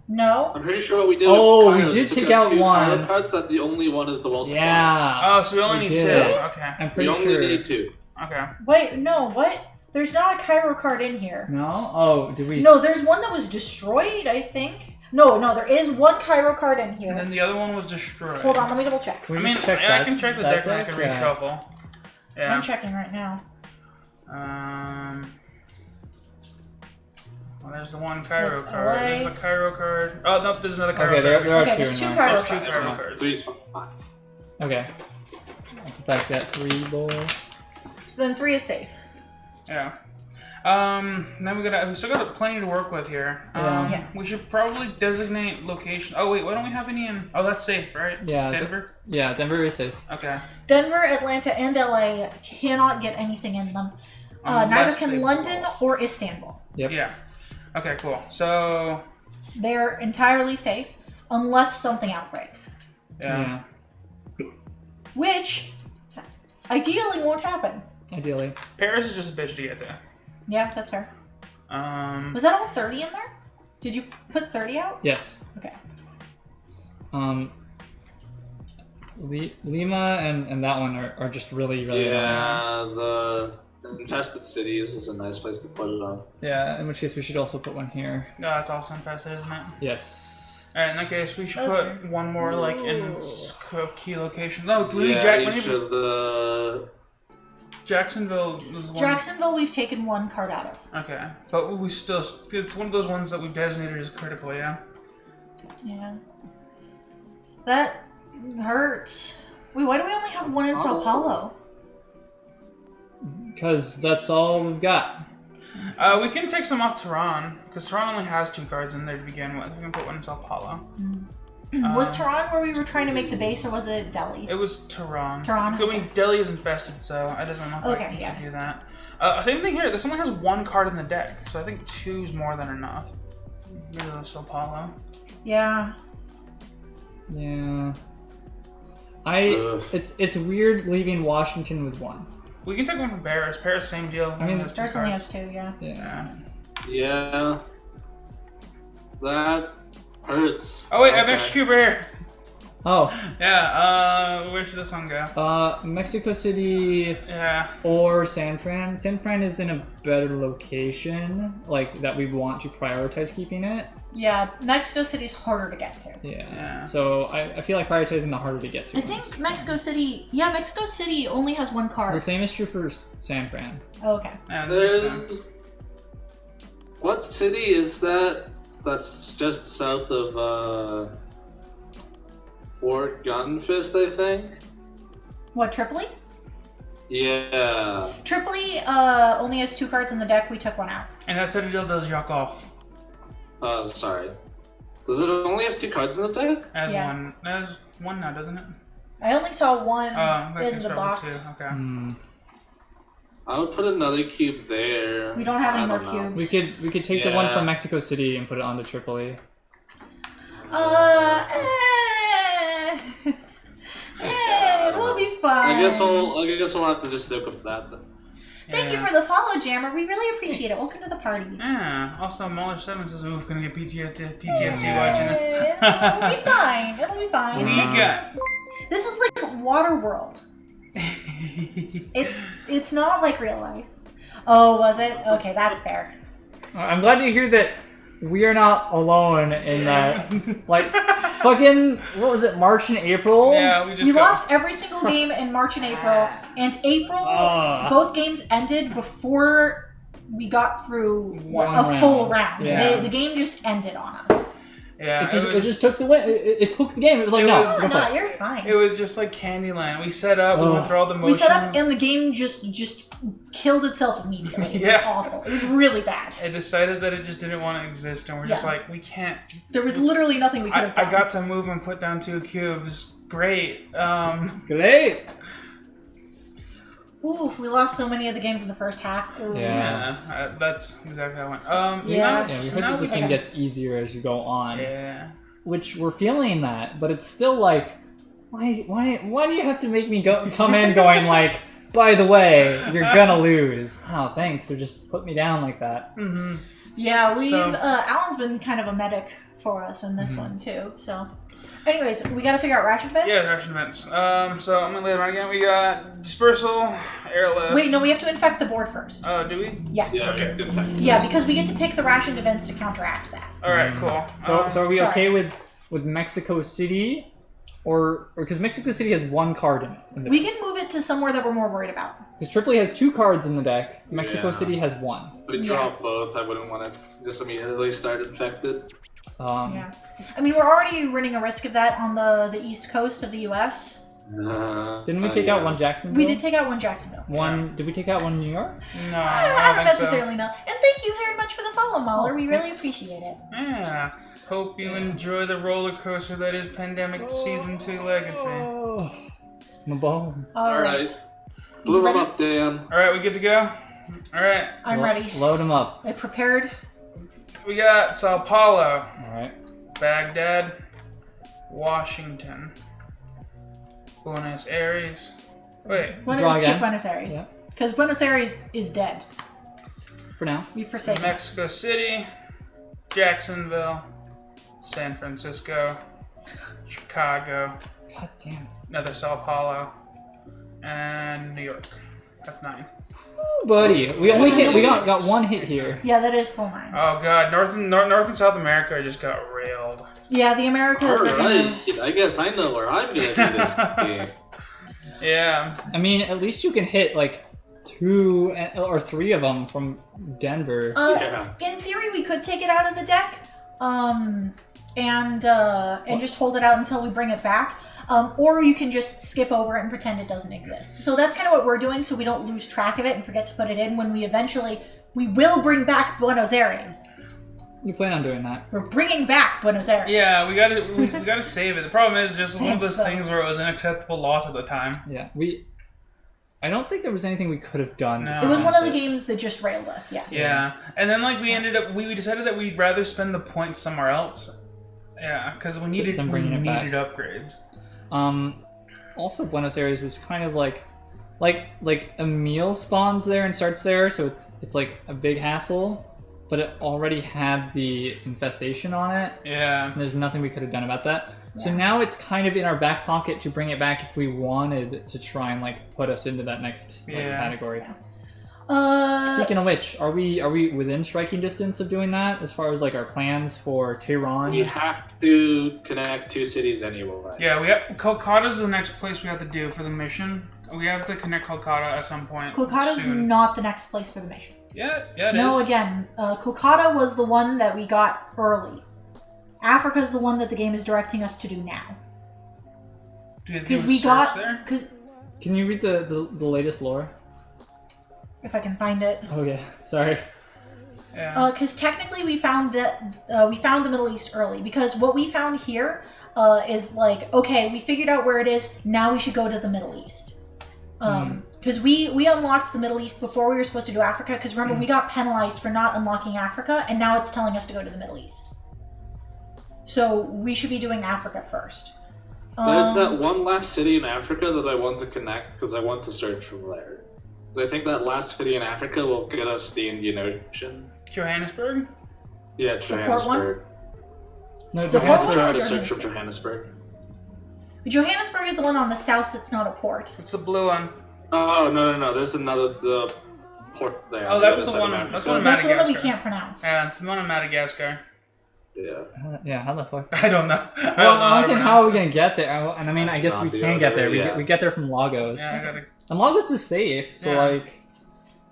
No. I'm pretty sure what we did. Oh, with we Cairo is did took take out 2 Cairo one. cards. That the only one is the well supply. Yeah. Oh, so we only We need did. 2. Okay. I'm We pretty only sure. need 2. Okay. Wait, no. What? There's not a Cairo card in here. No. Oh, do we? No, there's one that was destroyed. I think. No, there is 1 Cairo card in And here. then the other one was destroyed. Hold on, let me double check. Can we I mean, just check yeah, that? I can check the that deck and I can Yeah. reshuffle. Yeah. I'm checking right now. Well, there's the 1 Cairo That's card. LA. There's a Cairo card. Oh, no, there's another Cairo Okay, there card. are Okay, 2 there's in 2 there. Cairo There's 2 cards. Cairo Yeah. cards. 3's fine. Okay. I'll put back that 3 bowl. So then 3 is safe. Yeah. Then we still got plenty to work with here. Yeah. We should probably designate location. Oh wait, why don't we have any in? Oh, that's safe, right? Yeah. Denver. Yeah, Denver is safe. Okay. Denver, Atlanta, and LA cannot get anything in them. Neither Unless can they London fall. or Istanbul. Yep. Yeah. Okay, cool. So They're entirely safe unless something outbreaks, yeah. which ideally won't happen. Ideally. Paris is just a bitch to get to. Yeah, that's her. Um. Was that all 30 in there? Did you put 30 out? Yes. Okay. Lima and that one are just really annoying. Yeah, Infested cities is a nice place to put it on. Yeah, in which case we should also put one here. No, that's also infested, isn't it? Yes. Alright, in that case, we should That's put one more, like, in key location. No, do we need Each of the... Jacksonville was one. Jacksonville, we've taken one card out of. Okay, but we still... It's one of those ones that we've designated as critical, yeah? Yeah. That hurts. Wait, why do we only have one in Sao Paulo? Because that's all we've got. We can take some off Tehran, because Tehran only has 2 cards in there to begin with. We can put one in Sao Paulo. Was Tehran where we were trying to make the base, or was it Delhi? It was Tehran. Tehran, I mean, Delhi is infested, so I doesn't know if we should do that. Same thing here. This only has 1 card in the deck, so I think 2's more than enough. Maybe Sao Paulo. Yeah. Yeah. It's weird leaving Washington with 1. We can take one from Paris. Paris, same deal. I mean, Paris only has 2, yeah. Yeah. Yeah. That hurts. Oh wait, I have an extra cube right here. Oh. Yeah, where should this one go? Mexico City Yeah. or San Fran. San Fran is in a better location, like, that we want to prioritize keeping it. Yeah, Mexico City's harder to get to. Yeah. So I feel like prioritizing the harder to get to. I think Mexico City... Yeah, Mexico City only has 1 card. The same is true for San Fran. Oh, okay. Yeah, that makes sense. There's... What city is that? That's just south of, Fort Gunfist, I think? What, Tripoli? Yeah. Tripoli only has 2 cards in the deck. We took 1 out. And that Citadel does Jacques off. Sorry. Does it only have 2 cards in the deck? As Yeah. one. As one now, doesn't it? I only saw 1 that in can the start box. with 2. Okay. I would put another cube there. We don't have any I more don't know. cubes. We could take the one Yeah. from Mexico City and put it onto Tripoli. We'll be fine. I guess we'll have to just stick with that then. Thank you for the follow, Jammer. We really appreciate it. Welcome to the party. Yeah. Also, Muller 7 says, "Oof, gonna get PTSD watching this." It'll be fine. It'll be fine. We got. This is like Waterworld. It's not like real life. Oh, was it? Okay, that's fair. I'm glad to hear that we are not alone in that. Like, fucking, what was it, March and April? Yeah, We lost every single game in March and April. And April, both games ended before we got through a full round. Yeah. The game just ended on us. Yeah, It just took the win. It took the game. It was like, no, Oh, don't no, play. you're fine. It was just like Candyland. We set up, we went through all the We motions. set up and the game just killed itself immediately. It was Yeah. awful. It was really bad. It decided that it just didn't want to exist, and we're just Yeah. like, we can't. There was literally nothing we could have done. I got to move and put down 2 cubes. Great. Great. Oof, we lost so many of the games in the first half. Ooh. Yeah, that's exactly how it went. Yeah. Yeah, we so hope now that this we game gets easier as you go on. Yeah. Which we're feeling that, but it's still like, why do you have to make me come in going like, by the way, you're gonna lose. Oh, thanks. So just put me down like that. Mm-hmm. Yeah, Alan's been kind of a medic for us in this one too. So, anyways, we got to figure out ration events. Yeah, ration events. So I'm gonna lay it around again. We got dispersal, airlift. Wait, no, we have to infect the board first. Oh, do we? Yes. Yeah, Okay. good fact. Yeah, because we get to pick the ration events to counteract that. All right, cool. So are we sorry. okay with Mexico City, or because Mexico City has 1 card in it? We can move it to somewhere that we're more worried about. Because Tripoli has 2 cards in the deck. Mexico Yeah. City has 1. We draw both. I wouldn't want to just immediately start infected. Yeah. I mean, we're already running a risk of that on the east coast of the U.S. Didn't we take out 1 Jacksonville? We did take out 1 Jacksonville. Did we take out 1 New York? No, I I don't don't necessarily know. And thank you very much for the follow, Mahler. We really appreciate it. Yeah. Hope you enjoy the roller coaster that is Pandemic Season 2 Legacy. My bone. Alright. Blew them up, Dan. Alright, we good to go? Alright. I'm ready. Load them up. I prepared. We got Sao Paulo, Alright. Baghdad, Washington, Buenos Aires. Wait. When Draw we skip again. Buenos Aires. Yeah. Because Buenos Aires is dead. For now. We've forsaken. Mexico City, Jacksonville, San Francisco, Chicago, God damn. another Sao Paulo, and New York. F9. Ooh, buddy, we got one hit here. Yeah, that is full 9. Oh god, North and South America just got railed. Yeah, the Americas are gonna... I guess I know where I'm gonna do this game. Yeah. I mean, at least you can hit like 2 or 3 of them from Denver. Yeah. In theory, we could take it out of the deck, and just hold it out until we bring it back. Or you can just skip over it and pretend it doesn't exist. So that's kind of what we're doing, so we don't lose track of it and forget to put it in when we will bring back Buenos Aires. You plan on doing that? We're bringing back Buenos Aires. Yeah, we gotta save it. The problem is just one of those things where it was an acceptable loss at the time. Yeah, I don't think there was anything we could have done. No. It was one of the games that just railed us, yes. Yeah, and then like we decided that we'd rather spend the points somewhere else. Yeah, because we needed upgrades. Also Buenos Aires was kind of like Emil spawns there and starts there, so it's like a big hassle. But it already had the infestation on it. Yeah. And there's nothing we could have done about that. Yeah. So now it's kind of in our back pocket to bring it back if we wanted to try and like put us into that next category. Yeah. Speaking of which, are we within striking distance of doing that as far as like our plans for Tehran? We have to connect 2 cities anyway. Yeah, Kolkata's the next place we have to do for the mission. We have to connect Kolkata at some point. Kolkata's soon. not the next place for the mission. Yeah, it No, is. again, Kolkata was the one that we got early. Africa's the one that the game is directing us to do now. Because we got... Can you read the latest lore? If I can find it. Okay, sorry. Yeah. Because technically we found we found the Middle East early. Because what we found here is like, okay, we figured out where it is, now we should go to the Middle East. Because we unlocked the Middle East before we were supposed to do Africa, because remember, we got penalized for not unlocking Africa, and now it's telling us to go to the Middle East. So we should be doing Africa first. There's that one last city in Africa that I want to connect, because I want to search from there. I think that last city in Africa will get us the Indian Ocean. Johannesburg? Yeah, Johannesburg. No, The I'm port gonna one? try to search from Johannesburg. Johannesburg is the one on the south that's not a port. It's the blue one. Oh, no. There's the port there. Oh, that's the other one. side of That's one of That's the one that we Madagascar. can't pronounce. Yeah, it's the one in Madagascar. Yeah. Yeah, how the fuck? I don't know. Well, I'm saying, how are we gonna get there? And I mean, I guess we not the can get there. other, We get there from Lagos. Yeah, I gotta... And Lagos is safe, so Yeah. like,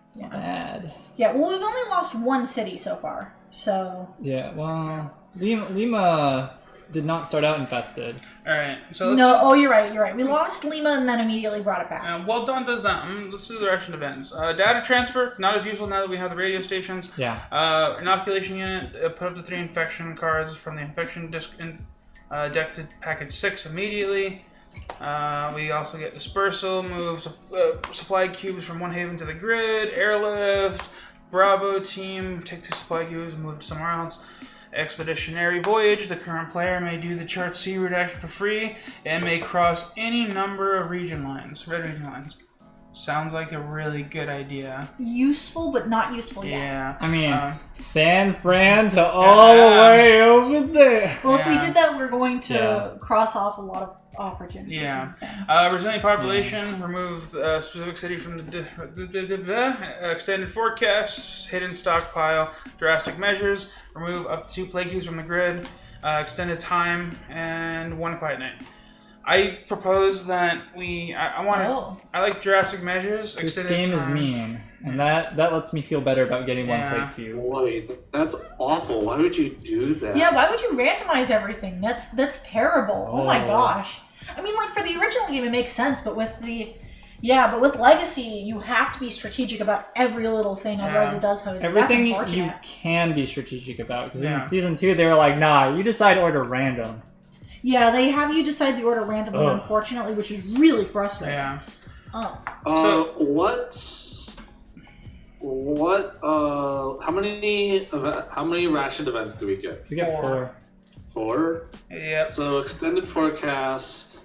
it's Yeah. not bad. Yeah, well, we've only lost one city so far, so... Yeah, well, Lima did not start out infested. Alright, so let's... No, you're right. We lost Lima and then immediately brought it back. Well done does that. Let's do the direction events. Data transfer, not as useful now that we have the radio stations. Yeah. Inoculation unit, put up to 3 infection cards from the infection deck to package 6 immediately. We also get dispersal, move supply cubes from one haven to the grid, airlift, Bravo team, take 2 supply cubes and move to somewhere else. Expeditionary voyage, the current player may do the chart C route action for free and may cross any number of region lines, red region lines. Sounds like a really good idea. Useful, but not useful yet. Yeah. I mean, San Fran to all the way over there. Well, if we Yeah. did that, we're going to cross off a lot of opportunities. Yeah. is the thing. Resilient population, removed specific city from the extended forecast, hidden stockpile, drastic measures, remove up to 2 plague cubes from the grid, extended time, and 1 quiet night. I propose that I like drastic measures. This extended game is time. mean, and that lets me feel better about getting Yeah. 1 plague cube. Boy, that's awful. Why would you do that? Yeah, why would you randomize everything? That's terrible. Oh my Oh. gosh. I mean, like, for the original game, it makes sense, but with with Legacy, you have to be strategic about every little thing, otherwise it does hose you. Everything That's you unfortunate. can be strategic about, because Yeah. in season 2 they were like, nah, you decide order random. Yeah, they have you decide the order randomly, Ugh. unfortunately, which is really frustrating. Yeah. Oh. How many ration events do we get? We get 4. 4? Yep. So extended forecast.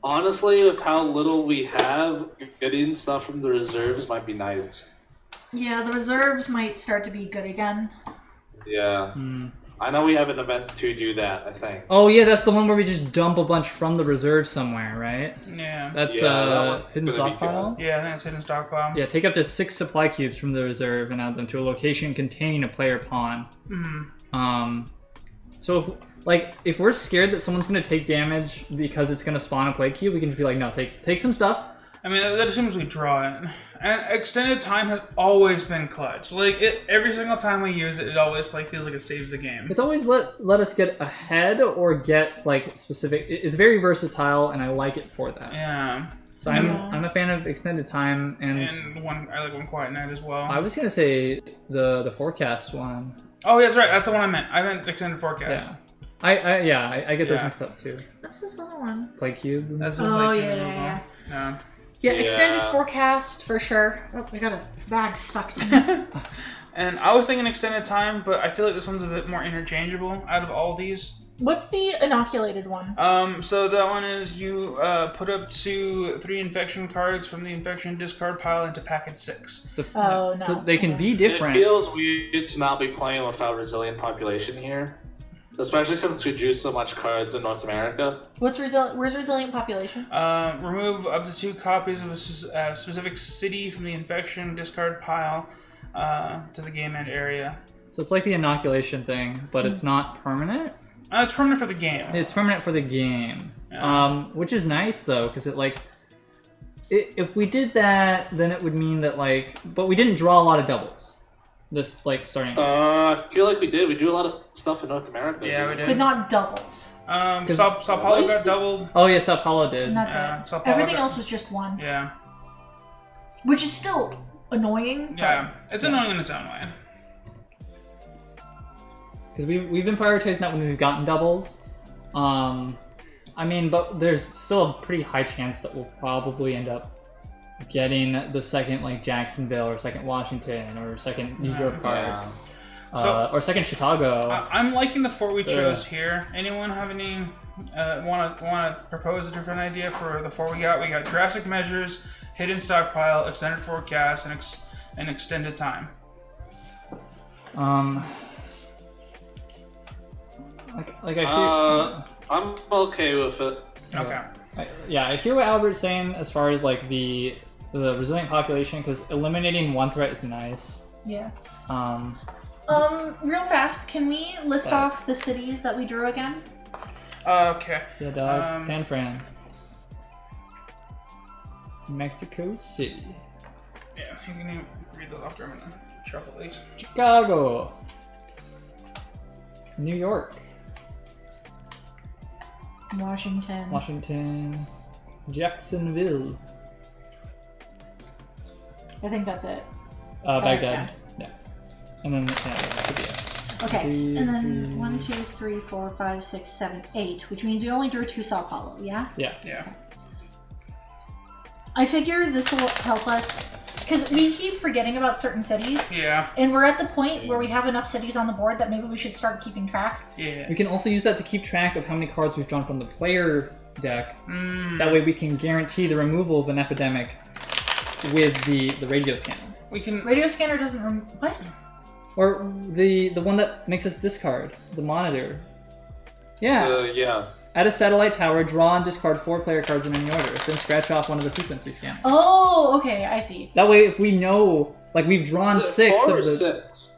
Honestly, with how little we have, getting stuff from the reserves might be nice. Yeah, the reserves might start to be good again. Yeah. I know we have an event to do that, I think. Oh yeah, that's the one where we just dump a bunch from the reserve somewhere, right? Yeah. That's that hidden one's gonna be stockpile. Yeah, I think it's hidden stockpile. Yeah, take up to 6 supply cubes from the reserve and add them to a location containing a player pawn. So if we're scared that someone's gonna take damage because it's gonna spawn a play cube, we can just be like, no, take some stuff. I mean, that assumes we draw it. And extended time has always been clutch. Like, every single time we use it, it always feels like it saves the game. It's always let us get ahead or get specific. It's very versatile, and I like it for that. Yeah. So I'm a fan of extended time, and I like One Quiet Night as well. I was gonna say the forecast one. Oh, yeah, that's right. That's the one I meant. I meant extended forecast. Yeah. I get those mixed up too. What's this other one? Play cube. That's the Oh, play yeah, cube yeah. Yeah. Yeah, extended forecast for sure. Oh, I got a bag stuck to me. And I was thinking extended time, but I feel like this one's a bit more interchangeable out of all these. What's the inoculated one? So that one is you put up to 3 infection cards from the infection discard pile into packet 6. No. So they can be different. It feels weird to not be playing without resilient population here. Especially since we drew so much cards in North America. Where's resilient population? Remove up to 2 copies of a specific city from the infection discard pile to the game end area. So it's like the inoculation thing, but it's not permanent. It's permanent for the game. It's permanent for the game, which is nice though, because if we did that, then it would mean that but we didn't draw a lot of doubles. This starting. I feel like we did. We drew a lot of stuff in North America. Yeah, we did. But not doubles. Sao Paulo got doubled. Oh yeah, Sao Paulo did. And that's it. Sao Paulo Everything else was just 1. Yeah. Which is still annoying. Yeah, it's annoying in its own way. Because we've been prioritizing that when we've gotten doubles. But there's still a pretty high chance that we'll probably end up getting the second Jacksonville or second Washington or second New York card. Or second Chicago. I'm liking the 4 we chose here. Anyone have any want to propose a different idea for the 4 we got? We got drastic measures, hidden stockpile, extended forecast, and extended time. I hear. I'm okay with it. Okay. I hear what Albert's saying as far as the resilient population, because eliminating 1 threat is nice. Yeah. Real fast, can we list off the cities that we drew again? Okay. Yeah, dog. San Fran. Mexico City. Yeah, you can read those after I'm gonna shuffle these. Chicago. New York. Washington. Jacksonville. I think that's it. Baghdad. Yeah. And then that should be it. Okay. 3, and then 3. 1, 2, 3, 4, 5, 6, 7, 8, which means we only drew 2 Sao Paulo, yeah? Yeah. Yeah. I figure this will help us because we keep forgetting about certain cities. Yeah. And we're at the point where we have enough cities on the board that maybe we should start keeping track. Yeah. We can also use that to keep track of how many cards we've drawn from the player deck. That way we can guarantee the removal of an epidemic with the radio scanner. We can. Radio scanner doesn't what? Or the one that makes us discard the monitor. Yeah. Yeah. Add a satellite tower, draw and discard 4 player cards in any order, then scratch off one of the frequency scanners. Oh, okay, I see. That way, if we know, we've drawn 6 4 of the. 6?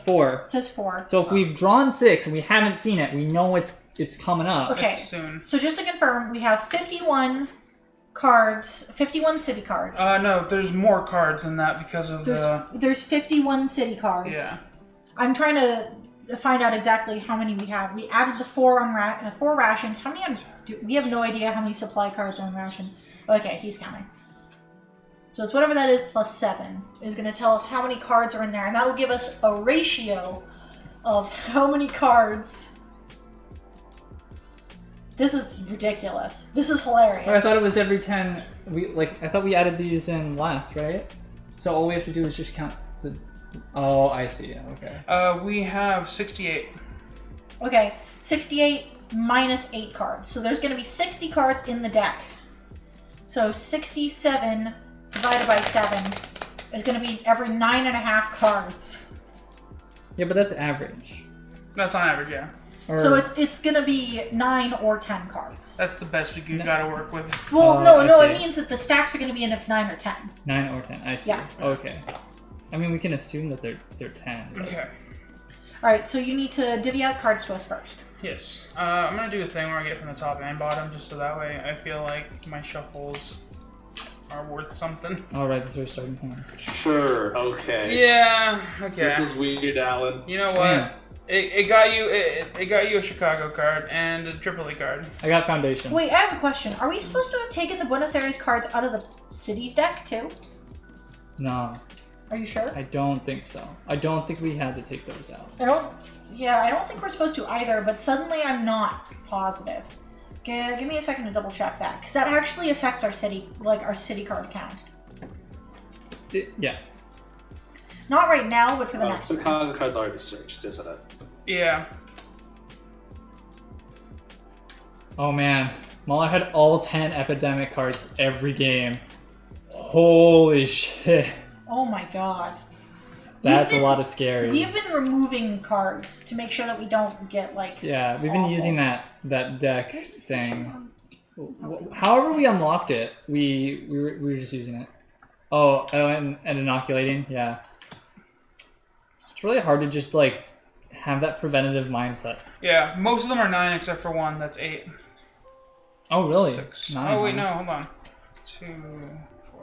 4. It says 4. So if we've drawn 6 and we haven't seen it, we know it's coming up. Okay. It's soon. So just to confirm, we have 51 cards, 51 city cards. No, there's more cards than that because of There's 51 city cards. Yeah. I'm trying to find out exactly how many we have. We added the 4 on 4 rationed. How many we have no idea how many supply cards are on ration. Okay, he's counting. So it's whatever that is plus 7 is going to tell us how many cards are in there, and that'll give us a ratio of how many cards. This is ridiculous. This is hilarious. I thought it was every 10. I thought we added these in last, right? So all we have to do is just count the. Oh, I see. Okay. We have 68. Okay, 68 minus 8 cards. So there's going to be 60 cards in the deck. So 67 divided by 7 is going to be every 9.5 cards. Yeah, but that's average. That's on average, yeah. So it's gonna be 9 or 10 cards. That's the best we gotta work with. Well, I no, see. it means that the stacks are gonna be in if 9 or 10. 9 or 10. I see. Yeah. Okay. I mean, we can assume that they're 10. but- Okay. All right, so you need to divvy out cards to us first. Yes. I'm gonna do a thing where I get from the top and bottom, just so that way I feel like my shuffles are worth something. All right, these are starting hands. Sure. Okay. Yeah. Okay. This is weird, Alan. You know what? Man. It got you a Chicago card and a Tripoli card. I got Foundation. Wait, I have a question. Are we supposed to have taken the Buenos Aires cards out of the cities deck too? No, Are you sure? I don't think so. I don't think we had to take those out. I don't think we're supposed to either, but suddenly I'm not positive. Give me a second to double check that, because that actually affects our city card count. Yeah. Not right now, but for the next one. Chicago card's already searched, isn't it? Yeah. Oh man, Mahler had all 10 epidemic cards every game. Holy shit. Oh my god. That's We've a lot of scary. We've been removing cards to make sure that we don't get like. Yeah, we've been awful. using that deck thing. However we unlocked it, we were just using it. Oh, and inoculating, yeah. It's really hard to just like have that preventative mindset. Yeah. Most of them are 9 except for one that's 8. Oh really? 6. 9, Oh wait, huh? no, hold on. 2,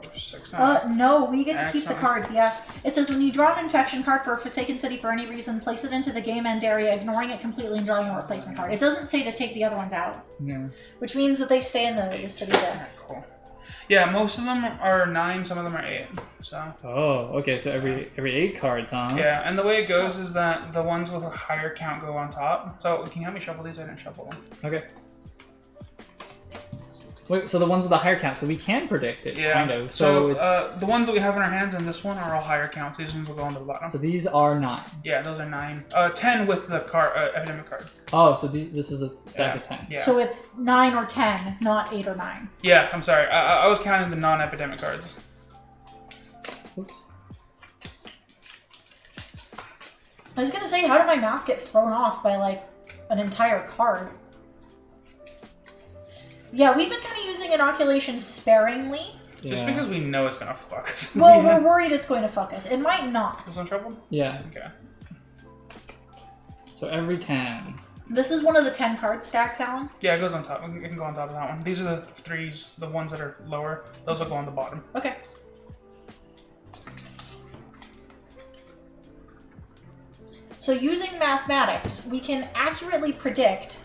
4, 6, 9. No, we get to keep the Excellent. cards, yeah. It says when you draw an infection card for a Forsaken City for any reason, place it into the game end area, ignoring it completely and drawing a replacement card. It doesn't say to take the other ones out, Yeah. which means that they stay in the city deck. Alright, cool. Yeah, most of them are 9, some of them are 8. So Oh, okay, so every 8 cards, huh? yeah, and the way it goes is that the ones with a higher count go on top. So can you help me shuffle these? I didn't shuffle them. Okay. Wait, so the ones with the higher count, so we can predict it, Yeah. kind of. So it's the ones that we have in our hands and this one are all higher counts. These ones will go on the bottom. so these are 9. Yeah, those are 9. 10 with the epidemic card. Oh, so this is a stack of 10. Yeah. So it's 9 or 10, not 8 or 9. Yeah, I'm sorry. I was counting the non-epidemic cards. Oops. I was gonna say, how did my math get thrown off by like an entire card? Yeah, we've been kind of using inoculation sparingly. Just Yeah. because we know it's gonna fuck us. Well, we're worried it's going to fuck us. It might not. This one shuffled? Yeah. Okay. So every 10. This is one of the 10 card stacks, Alan. Yeah, it goes on top. It can go on top of that one. These are the 3s, the ones that are lower. Those will go on the bottom. Okay. So using mathematics, we can accurately predict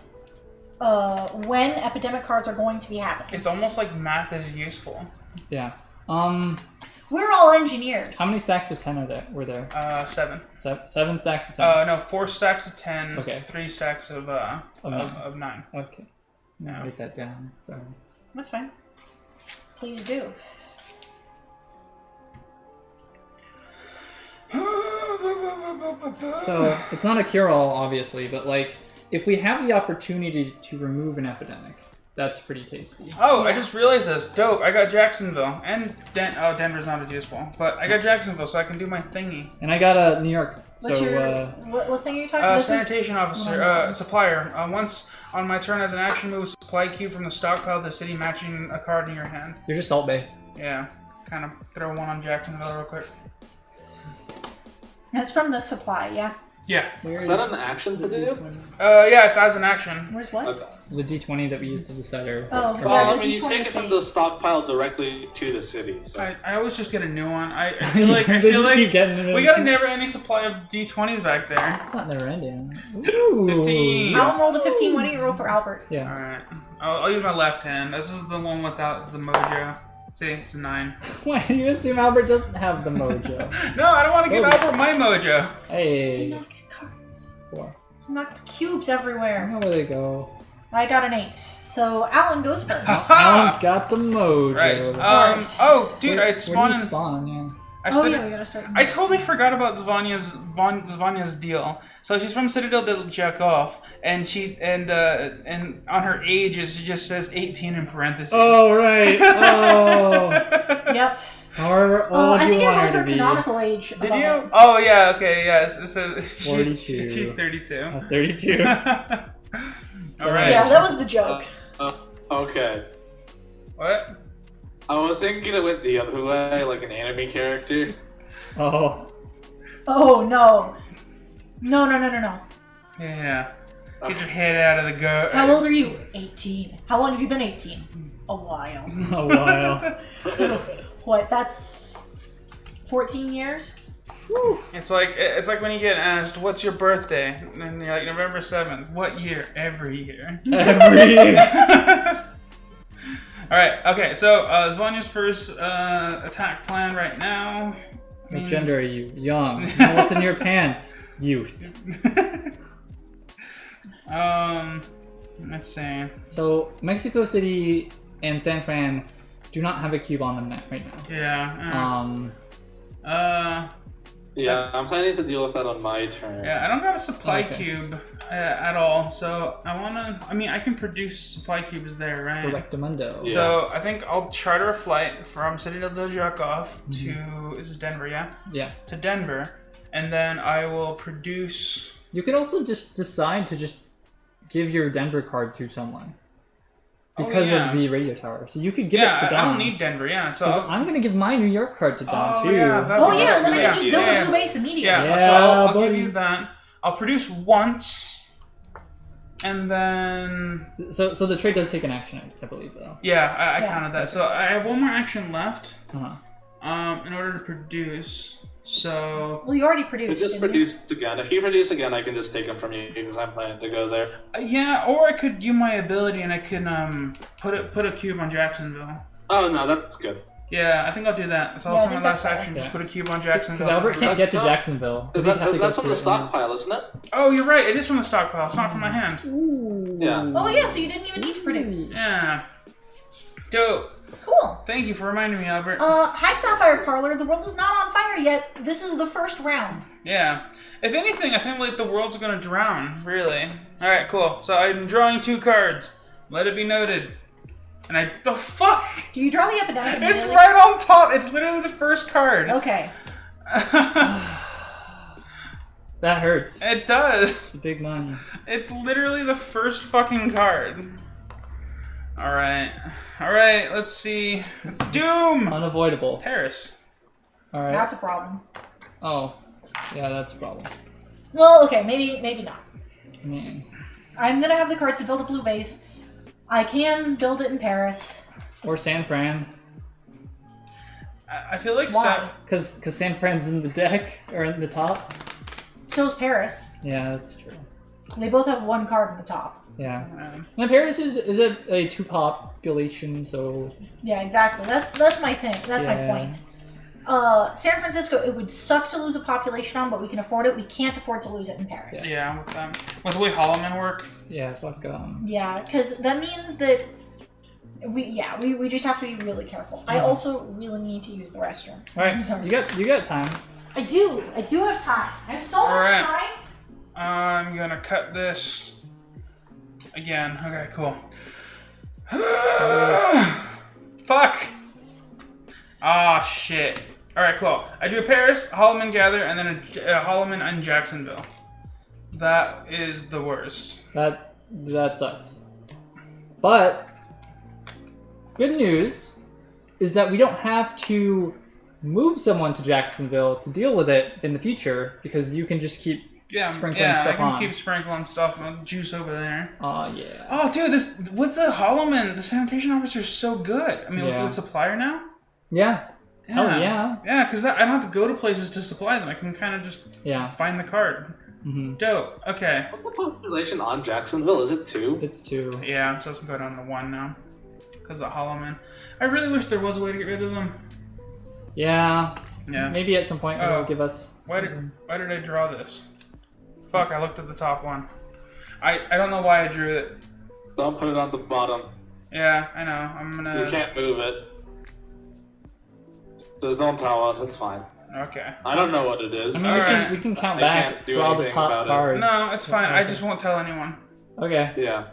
when epidemic cards are going to be happening. It's almost like math is useful. Yeah. We're all engineers. How many stacks of 10 were there? 7. 7 stacks of 10. No, 4 stacks of 10. Okay. 3 stacks of 9. Okay. No. Write that down. Sorry. That's fine. Please do. So it's not a cure-all, obviously, but like if we have the opportunity to remove an epidemic, that's pretty tasty. Oh, I just realized this. Dope. I got Jacksonville. And Denver's not as useful. But I got Jacksonville, so I can do my thingy. And I got a New York. What's So what thing are you talking about? Sanitation officer, supplier. Once on my turn as an action move, supply a cube from the stockpile of the city matching a card in your hand. you're just Salt Bay. Yeah. Kind of throw one on Jacksonville real quick. That's from the supply, yeah. Yeah. Where Is that an action to do? Yeah, it's as an action. Where's what? Okay. The D20 that we used to decide our. Oh, our- yeah. Well, I the mean, you D20 take it from fee. the stockpile directly to the city. So. I always just get a new one. I feel like They just keep getting it. we got a never-ending supply of D20s back there. It's not never ending. Ooh. 15. Alan rolled a 15. What do you roll for Albert? Yeah. All right. I'll use my left hand. This is the one without the mojo. See, it's a 9. Why do you assume Albert doesn't have the mojo? No, I don't want to give Oh. Albert my mojo. He Hey. knocked cards. 4. He knocked cubes I everywhere. don't know where they go. I got an 8. So Alan goes first. Alan's got the mojo. Right. Alright. Oh, dude, Where I do spawned you in. spawn? Yeah. I Oh spent yeah, it- we gotta start. I totally forgot about Zvonya's deal. So she's from Citadel that'll jack off, and and on her age it just says 18 in parentheses. Oh right. Oh. Yep. However old I you think I want wrote her her to be. canonical age. Did above you? it. Oh yeah. Okay. Yes. It says 42. she's 32. 32. All right. Yeah, that was the joke. Okay. What? I was thinking it went the other way, like an anime character. Oh. Oh no. No. Yeah. Get your head out of the go. How old are you? 18. How long have you been 18? A while. A while. What? That's 14 years? It's like when you get asked, "What's your birthday?" and then you're like, "November 7th." What year? Every year. Every year. All right. Okay. So Zvonya's first attack plan right now. What gender are you? Young. Now what's in your pants? Youth. Let's see. So Mexico City and San Fran do not have a cube on them right now. Yeah. Yeah, I'm planning to deal with that on my turn. Yeah, I don't got a supply cube at all, so I can produce supply cubes there, right? Correctamundo. Yeah. So I think I'll charter a flight from Citadel del Zhukov to, this is Denver, yeah? Yeah. To Denver, and then I will produce... You could also just decide to just give your Denver card to someone. Because of the radio tower. So you could give it to Don. I don't need Denver, yeah. So I'm going to give my New York card to Don, too. Yeah, And then I can just build a blue base immediately. Yeah, so I'll give you that. I'll produce once, and then... So the trade does take an action, I believe, though. Yeah, I counted that. So I have one more action left Uh-huh. in order to produce, so... Well, you already You produced. just didn't you? produce again. If you produce again, I can just take them from you because I'm planning to go there. Yeah, or I could use my ability and I can put a cube on Jacksonville. Oh no, that's good. Yeah, I think I'll do that. That's Yeah, also I my think last that's action. fair. Just put a cube on Jacksonville. Because Albert can't get to No. Jacksonville. Is He'd have to that's go from the through it. stockpile, isn't it? Oh, you're right. It is from the stockpile. It's not from my hand. Yeah. Oh, yeah, so you didn't even need to produce. Yeah. Dope. Cool. Thank you for reminding me, Albert. Hi, Sapphire Parlor. The world is not on fire yet. This is the first round. Yeah. If anything, I think like the world's gonna drown. Really. All right. Cool. So I'm drawing 2 cards. Let it be noted. And the fuck. Do you draw the epidemic It's immediately? right on top. It's literally the first card. Okay. That hurts. It does. It's big money. It's literally the first fucking card. Alright. Alright, let's see. Doom! Unavoidable. Paris. Alright. That's a problem. Oh. Yeah, that's a problem. Well, okay, maybe not. Man. I'm gonna have the cards to build a blue base. I can build it in Paris. Or San Fran. I feel like Why? Because San Fran's in the deck, or in the top. So is Paris. Yeah, that's true. They both have 1 card in the top. Yeah. And Paris is a 2 population, so... Yeah, exactly. That's my thing. That's my point. San Francisco, it would suck to lose a population on, but we can afford it. We can't afford to lose it in Paris. Yeah, with the way Hollow work. Yeah, fuck. Yeah, because that means that we just have to be really careful. I also really need to use the restroom. All right, I'm sorry. you got time. I do have time. I have so much Alright. time. I'm gonna cut this again. Okay, cool. Fuck! Ah, shit. Alright, cool. I drew Paris, Holloman Gather, and then a Holloman and Jacksonville. That is the worst. That sucks. But good news is that we don't have to move someone to Jacksonville to deal with it in the future because you can just keep sprinkling I stuff can on. keep sprinkling stuff and juice over there. Yeah. Oh, dude, this with the Holloman, the sanitation officer is so good. I mean, with the supplier now. Yeah. Oh yeah. Yeah, because I don't have to go to places to supply them. I can kind of just find the card. Mm-hmm. Dope. Okay. What's the population on Jacksonville? Is it 2? It's 2. Yeah, so it's go down to 1 now. Because of the Hollow Man. I really wish there was a way to get rid of them. Yeah. Yeah. Maybe at some point it'll give us. Why did I draw this? Fuck, I looked at the top one. I don't know why I drew it. Don't put it on the bottom. Yeah, I know. I'm gonna... You can't move it. Just don't tell us, it's fine. Okay. I don't know what it is. I mean, we can count I back, can't do draw the anything top about it. cards. No, it's fine. I just won't tell anyone. Okay. Yeah.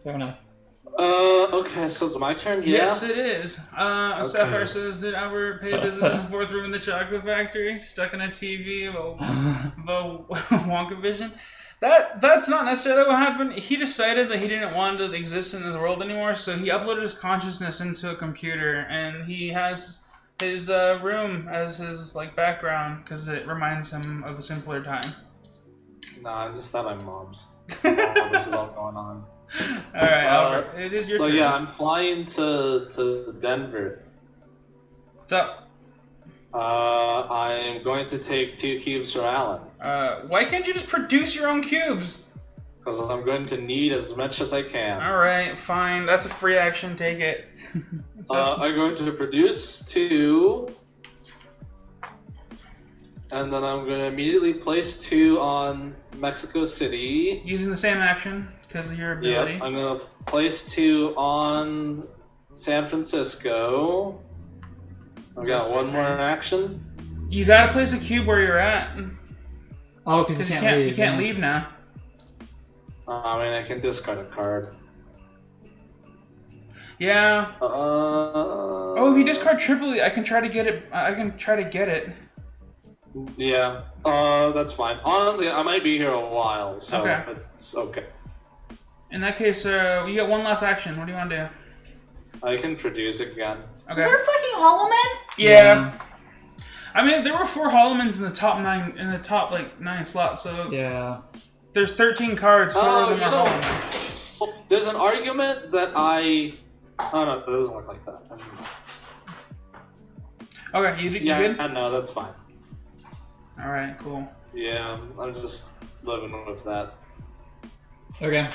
Fair enough. Okay, so it's my turn? Yeah? Yes, it is. Sapphire says that Albert paid a visit to the fourth room in the chocolate factory, stuck in a TV of a Wonka vision. That's not necessarily what happened. He decided that he didn't want to exist in this world anymore, so he uploaded his consciousness into a computer, and he has his room as his background because it reminds him of a simpler time. Nah, I'm just at my mom's. While this is all going on. All right, Albert, it is your turn. Yeah, I'm flying to Denver. What's up? I'm going to take 2 cubes from Alan. Why can't you just produce your own cubes? Because I'm going to need as much as I can. Alright, fine. That's a free action. Take it. I'm going to produce 2. And then I'm going to immediately place 2 on Mexico City. Using the same action because of your ability. Yep, I'm going to place 2 on San Francisco. I've got one more action. You gotta place a cube where you're at. Oh, because you can't leave. You can't leave now. I mean, I can discard a card. Yeah. Oh, if you discard Tripoli, I can try to get it. Yeah. That's fine. Honestly, I might be here a while, so it's okay. In that case, you get one last action. What do you want to do? I can produce again. Okay. Is there a fucking Hollow Man? Yeah. I mean, there were 4 Hollowmans in the top 9 9 slots, so yeah. There's 13 cards. 4 of them are Hollowmen. There's an argument that oh no, it doesn't work like that. Okay, you good? No, that's fine. All right, cool. Yeah, I'm just living with that. Okay.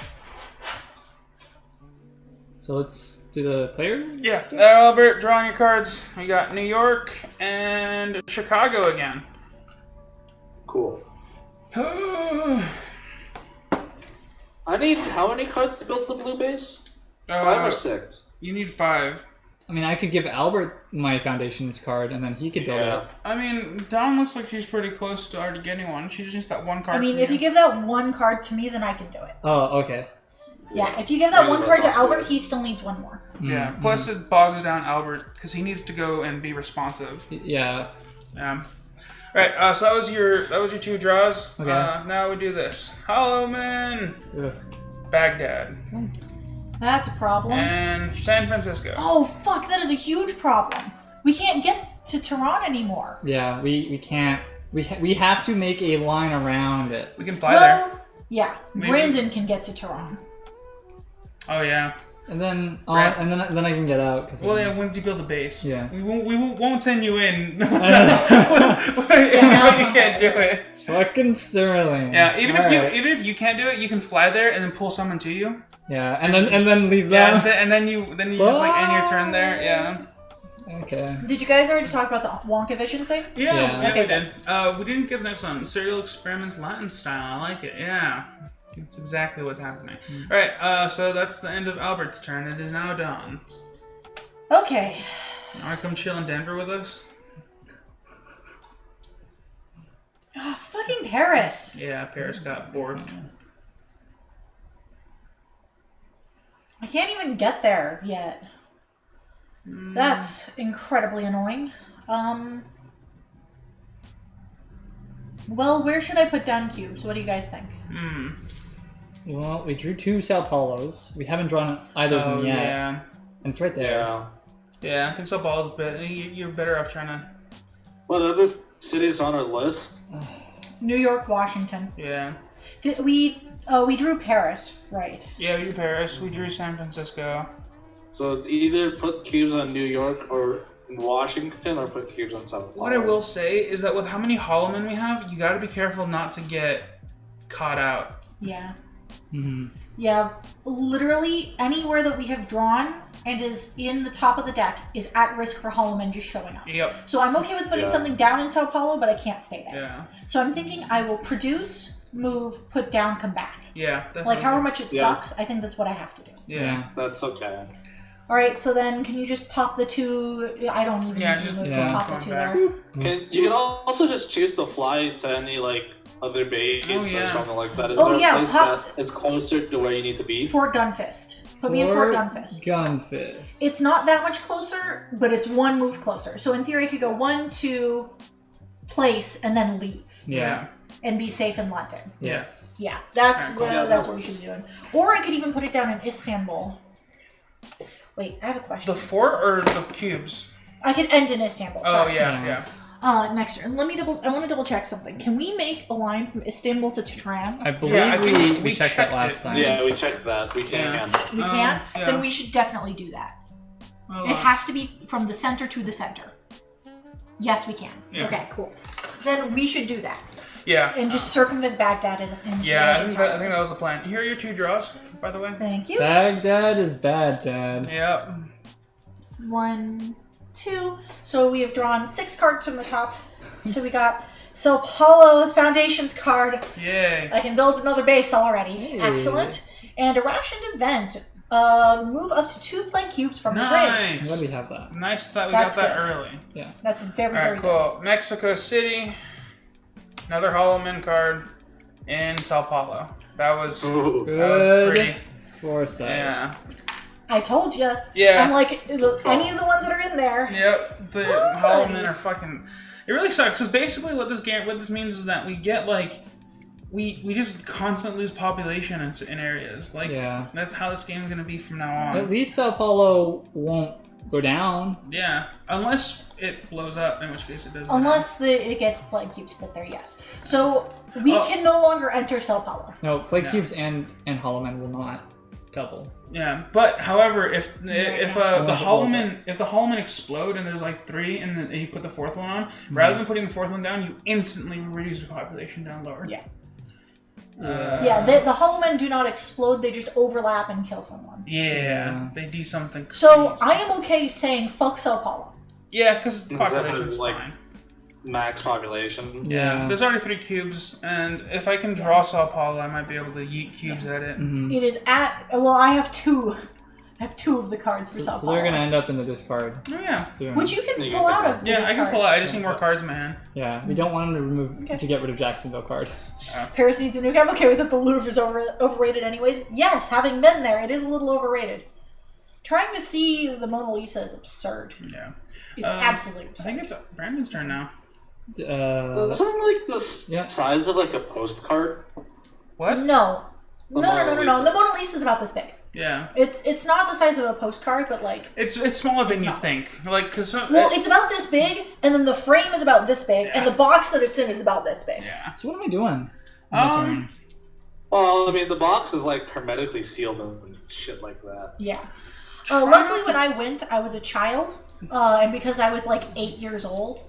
So let's do the player? Yeah. Albert, drawing your cards. We got New York and Chicago again. Cool. I need how many cards to build the blue base? 5 or 6? You need 5. I mean, I could give Albert my Foundations card, and then he could build it. I mean, Dawn looks like she's pretty close to already getting one. She just needs that one card. I mean, if you give that one card to me, then I can do it. Oh, okay. Yeah, if you give that one card to Albert, he still needs one more. Yeah, plus it bogs down Albert, because he needs to go and be responsive. Yeah. Yeah. Alright, so that was your 2 draws. Okay. Now we do this. Hollowman! Baghdad. That's a problem. And San Francisco. Oh, fuck, that is a huge problem. We can't get to Tehran anymore. Yeah, we can't. We have to make a line around it. We can fly there. Yeah, Maybe. Brandon can get to Tehran. Oh, yeah. And then, and then I can get out. Well, yeah, once you build a base. Yeah. We won't send you in. You Yeah, can't do it. Fucking Sterling. Yeah, even if you can't do it, you can fly there and then pull someone to you. Yeah, and then leave them. Yeah, and then you just end your turn there. Yeah. Okay. Did you guys already talk about the Wonka Vision thing? Yeah, okay, we did. We didn't get the next one. Serial Experiments Latin Style. I like it. Yeah. That's exactly what's happening. Alright, so that's the end of Albert's turn. It is now Dawn's. Okay. You wanna come chill in Denver with us? Oh, fucking Paris. Yeah, Paris got bored. I can't even get there yet. That's incredibly annoying. Well, where should I put down cubes? What do you guys think? Well, we drew 2 Sao Paulos. We haven't drawn either of them yet. Yeah. And it's right there. Yeah, I think Sao Paulo's you're better off trying to... What other cities on our list? New York, Washington. Yeah. We drew Paris, right? Yeah, we drew Paris. We drew San Francisco. So it's either put cubes on New York or in Washington, or put cubes on South. What I will say is that with how many Hollowmen we have, you gotta be careful not to get caught out. Yeah. Mm-hmm. Yeah, literally anywhere that we have drawn and is in the top of the deck is at risk for Hollowmen just showing up. Yep. So I'm okay with putting something down in Sao Paulo, but I can't stay there. Yeah. So I'm thinking I will produce, move, put down, come back. Yeah. That's Like however much it sucks, I think that's what I have to do. Yeah. That's okay. Alright, so then can you just pop the 2... I don't even need to move, just pop the 2 there. You can also just choose to fly to any, other base or something like that. Is there a place that is closer to where you need to be? Fort Gunfist. Put me in Fort Gunfist. Gunfist. It's not that much closer, but it's one move closer. So in theory, I could go 1, 2, place, and then leave. Yeah. And be safe in London. Yes. Yeah, that's Yeah, that's what we should be doing. Or I could even put it down in Istanbul. Wait, I have a question. The fort or the cubes? I can end in Istanbul. Oh Sorry. yeah. Next turn. I want to double check something. Can we make a line from Istanbul to Tehran? I believe Yeah, I think we checked that last time. Yeah, we checked that. We can. We can? yeah. Then we should definitely do that. Hold It on. has to be from the center to the center. Yes, we can. Yeah. Okay, cool. Then we should do that. Yeah. And just circumvent Baghdad and Yeah, I think that was the plan. Here are your 2 draws, by the way. Thank you. Baghdad is bad, Dad. Yep. 1, 2. So we have drawn 6 cards from the top. So we got Sao Paulo Foundation's card. Yay. I can build another base already. Hey. Excellent. And a rationed event. Move up to 2 blank cubes from the grid. I'm Nice. glad we have that. Nice that we That's got that good. early. That's very, Alright, very cool. Mexico City. Another Hollow Man card. And Sao Paulo. That was Ooh. Good pretty. foresight. Yeah. good. I told you. Yeah. I'm like, any of the ones that are in there. Yep. The Good. Hollow Men are fucking. It really sucks because basically what this means is that we get like we just constantly lose population in areas. Like Yeah. that's how this game is gonna be from now on. At least Sao Paulo won't go down. Yeah. Unless it blows up, in which case it doesn't. Unless it gets blank cubes put there, yes. So we can no longer enter Sao Paulo. No, Plague Yeah. Cubes and Hollow Men will not double. Yeah, but however, if the Unless it Hollow blows Men explode and there's like 3 and then you put the 4th one on, rather than putting the 4th one down, you instantly reduce the population down lower. Yeah. Uh, Yeah, the Hollow Men do not explode, they just overlap and kill someone. Yeah, they do something. So crazy. I am okay saying fuck Sao Paulo. Yeah, because the Because that population's has, like, fine. Max population. Yeah. There's already 3 cubes, and if I can draw Sao Paulo, I might be able to yeet cubes at it. Mhm. It is at, well, I have 2. I have 2 of the cards for Sao So Paulo. they're gonna end up in the discard Oh, yeah. soon. Which you can You pull can out pick of the Yeah, I can discard. pull out. I just need more cards in my hand. Yeah, we don't want them to get rid of Jacksonville card. Paris needs a nuke. I'm okay with it. The Louvre is overrated anyways. Yes, having been there, it is a little overrated. Trying to see the Mona Lisa is absurd. Yeah. It's absolutely I absurd. think it's Brandon's turn now. Isn't like the Yeah. size of like a postcard? What? No. The No. Mona The Lisa. Mona Lisa is about this big. Yeah. It's not the size of a postcard, but like, It's smaller than It's you not. think. Like, cause well, it's about this big, and then the frame is about this big, and Yeah. the box that it's in is about this big. yeah. So what am I doing? My turn. Well, I mean, the box is like hermetically sealed and shit like that. Yeah. Luckily, when I went, I was a child, and because I was like 8 years old,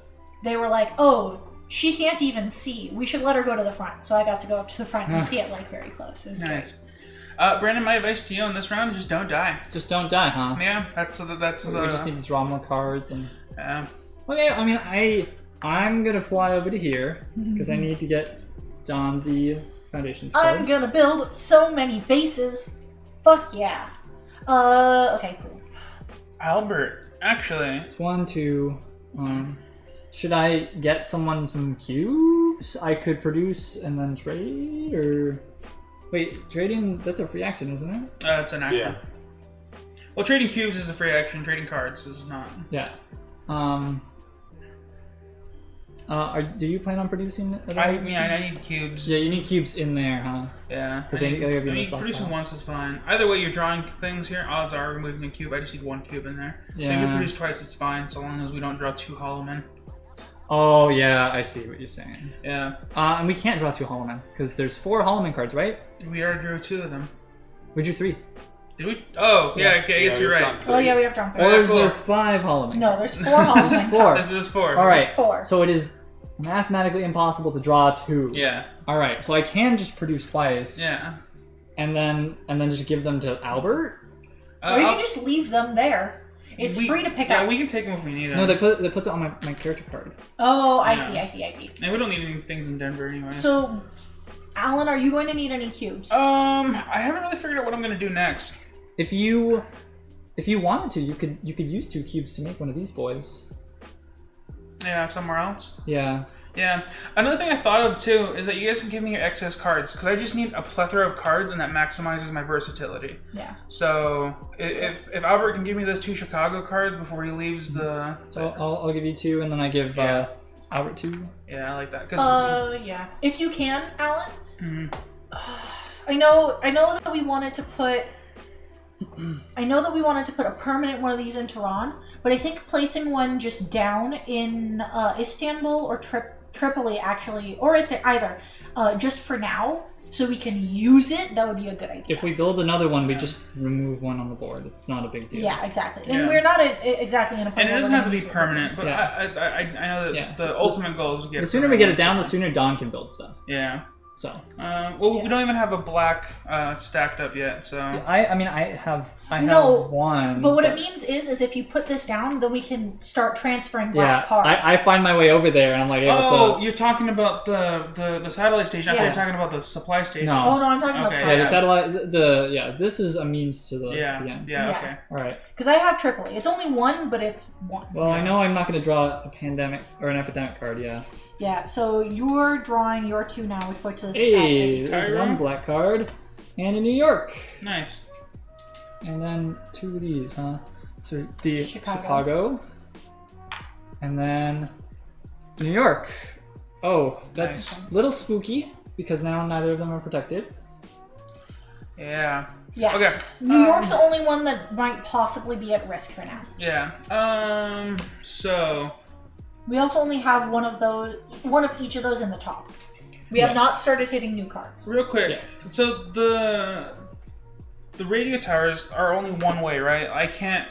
they were like, "Oh, she can't even see. We should let her go to the front." So I got to go up to the front and see it like very close. It was Nice. great. Brandon, my advice to you on this round is just don't die. Just don't die, huh? Yeah, that's We the. just need to draw more cards and. Yeah. Okay, I mean, I'm gonna fly over to here because I need to get John the Foundations card. I'm gonna build so many bases. Fuck yeah. Okay, cool. Albert, actually, It's 1, 2. Should I get someone some cubes I could produce and then trade, or wait, trading? That's a free action, isn't it? it's an action. Yeah. Well, trading cubes is a free action. Trading cards is not. Yeah. Do you plan on producing it? I need cubes. Yeah, you need cubes in there, huh? Yeah. 'Cause they gotta be in the soft producing file. once is fine. Either way, you're drawing things here. Odds are removing a cube. I just need 1 cube in there. So if you Yeah. produce twice, it's fine, so long as we don't draw 2 Hollow Men. Oh yeah, I see what you're saying. Yeah. And we can't draw 2 Hollow Men because there's 4 Hollow Men cards, right? We already drew 2 of them. We drew 3. Did we? Oh, yeah. Okay, I guess you're we've right. done 3. Oh yeah, we have drawn 3. Or is cool. there 5 Hollow Men? No, there's 4 Hollow There's Men 4. cards. This is 4. All right. There's 4. So it is mathematically impossible to draw 2. Yeah. All right. So I can just produce twice. Yeah. And then just give them to Albert. Or you I'll- can just leave them there. It's free to pick Yeah, up. we can take them if we need them. No, they puts it on my character card. Oh, I Yeah. see. And we don't need any things in Denver anyway. So, Alan, are you going to need any cubes? I haven't really figured out what I'm gonna do next. If you wanted to, you could use 2 cubes to make one of these boys. Yeah, somewhere else. Yeah. Yeah. Another thing I thought of too is that you guys can give me your excess cards because I just need a plethora of cards and that maximizes my versatility. Yeah. So if Albert can give me those 2 Chicago cards before he leaves the. So I'll give you 2, and then I give Albert 2. Yeah, I like that. Yeah. If you can, Alan. Mhm. I know that we wanted to put. I know that we wanted to put a permanent one of these in Tehran, but I think placing one just down in Istanbul or Tripoli, actually, or is there either, just for now, so we can use it, that would be a good idea. If we build another one, we just remove one on the board. It's not a big deal. Yeah, exactly. And we're not exactly in a point And it where doesn't we're have to be gonna permanent, but yeah. I know that the ultimate goal is to get The sooner we get it down, the sooner Don can build stuff. Yeah. So. We don't even have a black stacked up yet, so. I mean, I have one. But what it means is if you put this down, then we can start transferring black yeah, cards. I find my way over there, and I'm like, hey, what's up? You're talking about the satellite station. I thought you were talking about the supply station. No. Oh, no, I'm talking about Yeah, the satellite. This is a means to the end. Yeah, okay. All right. Because I have Tripoli. It's only 1, but it's 1. Well, I know I'm not going to draw a pandemic or an epidemic card. Yeah. Yeah. So you're drawing your 2 now, which puts us. Hey, at there's one black card, and in New York. Nice. And then 2 of these, huh? So the Chicago. And then New York. Oh, that's a little spooky because now neither of them are protected. Yeah. Yeah. Okay. New York's the only one that might possibly be at risk for now. Yeah. So. We also only have one of each of those in the top. We have not started hitting new cards. Real quick. Yes. So the radio towers are only one way, right? I can't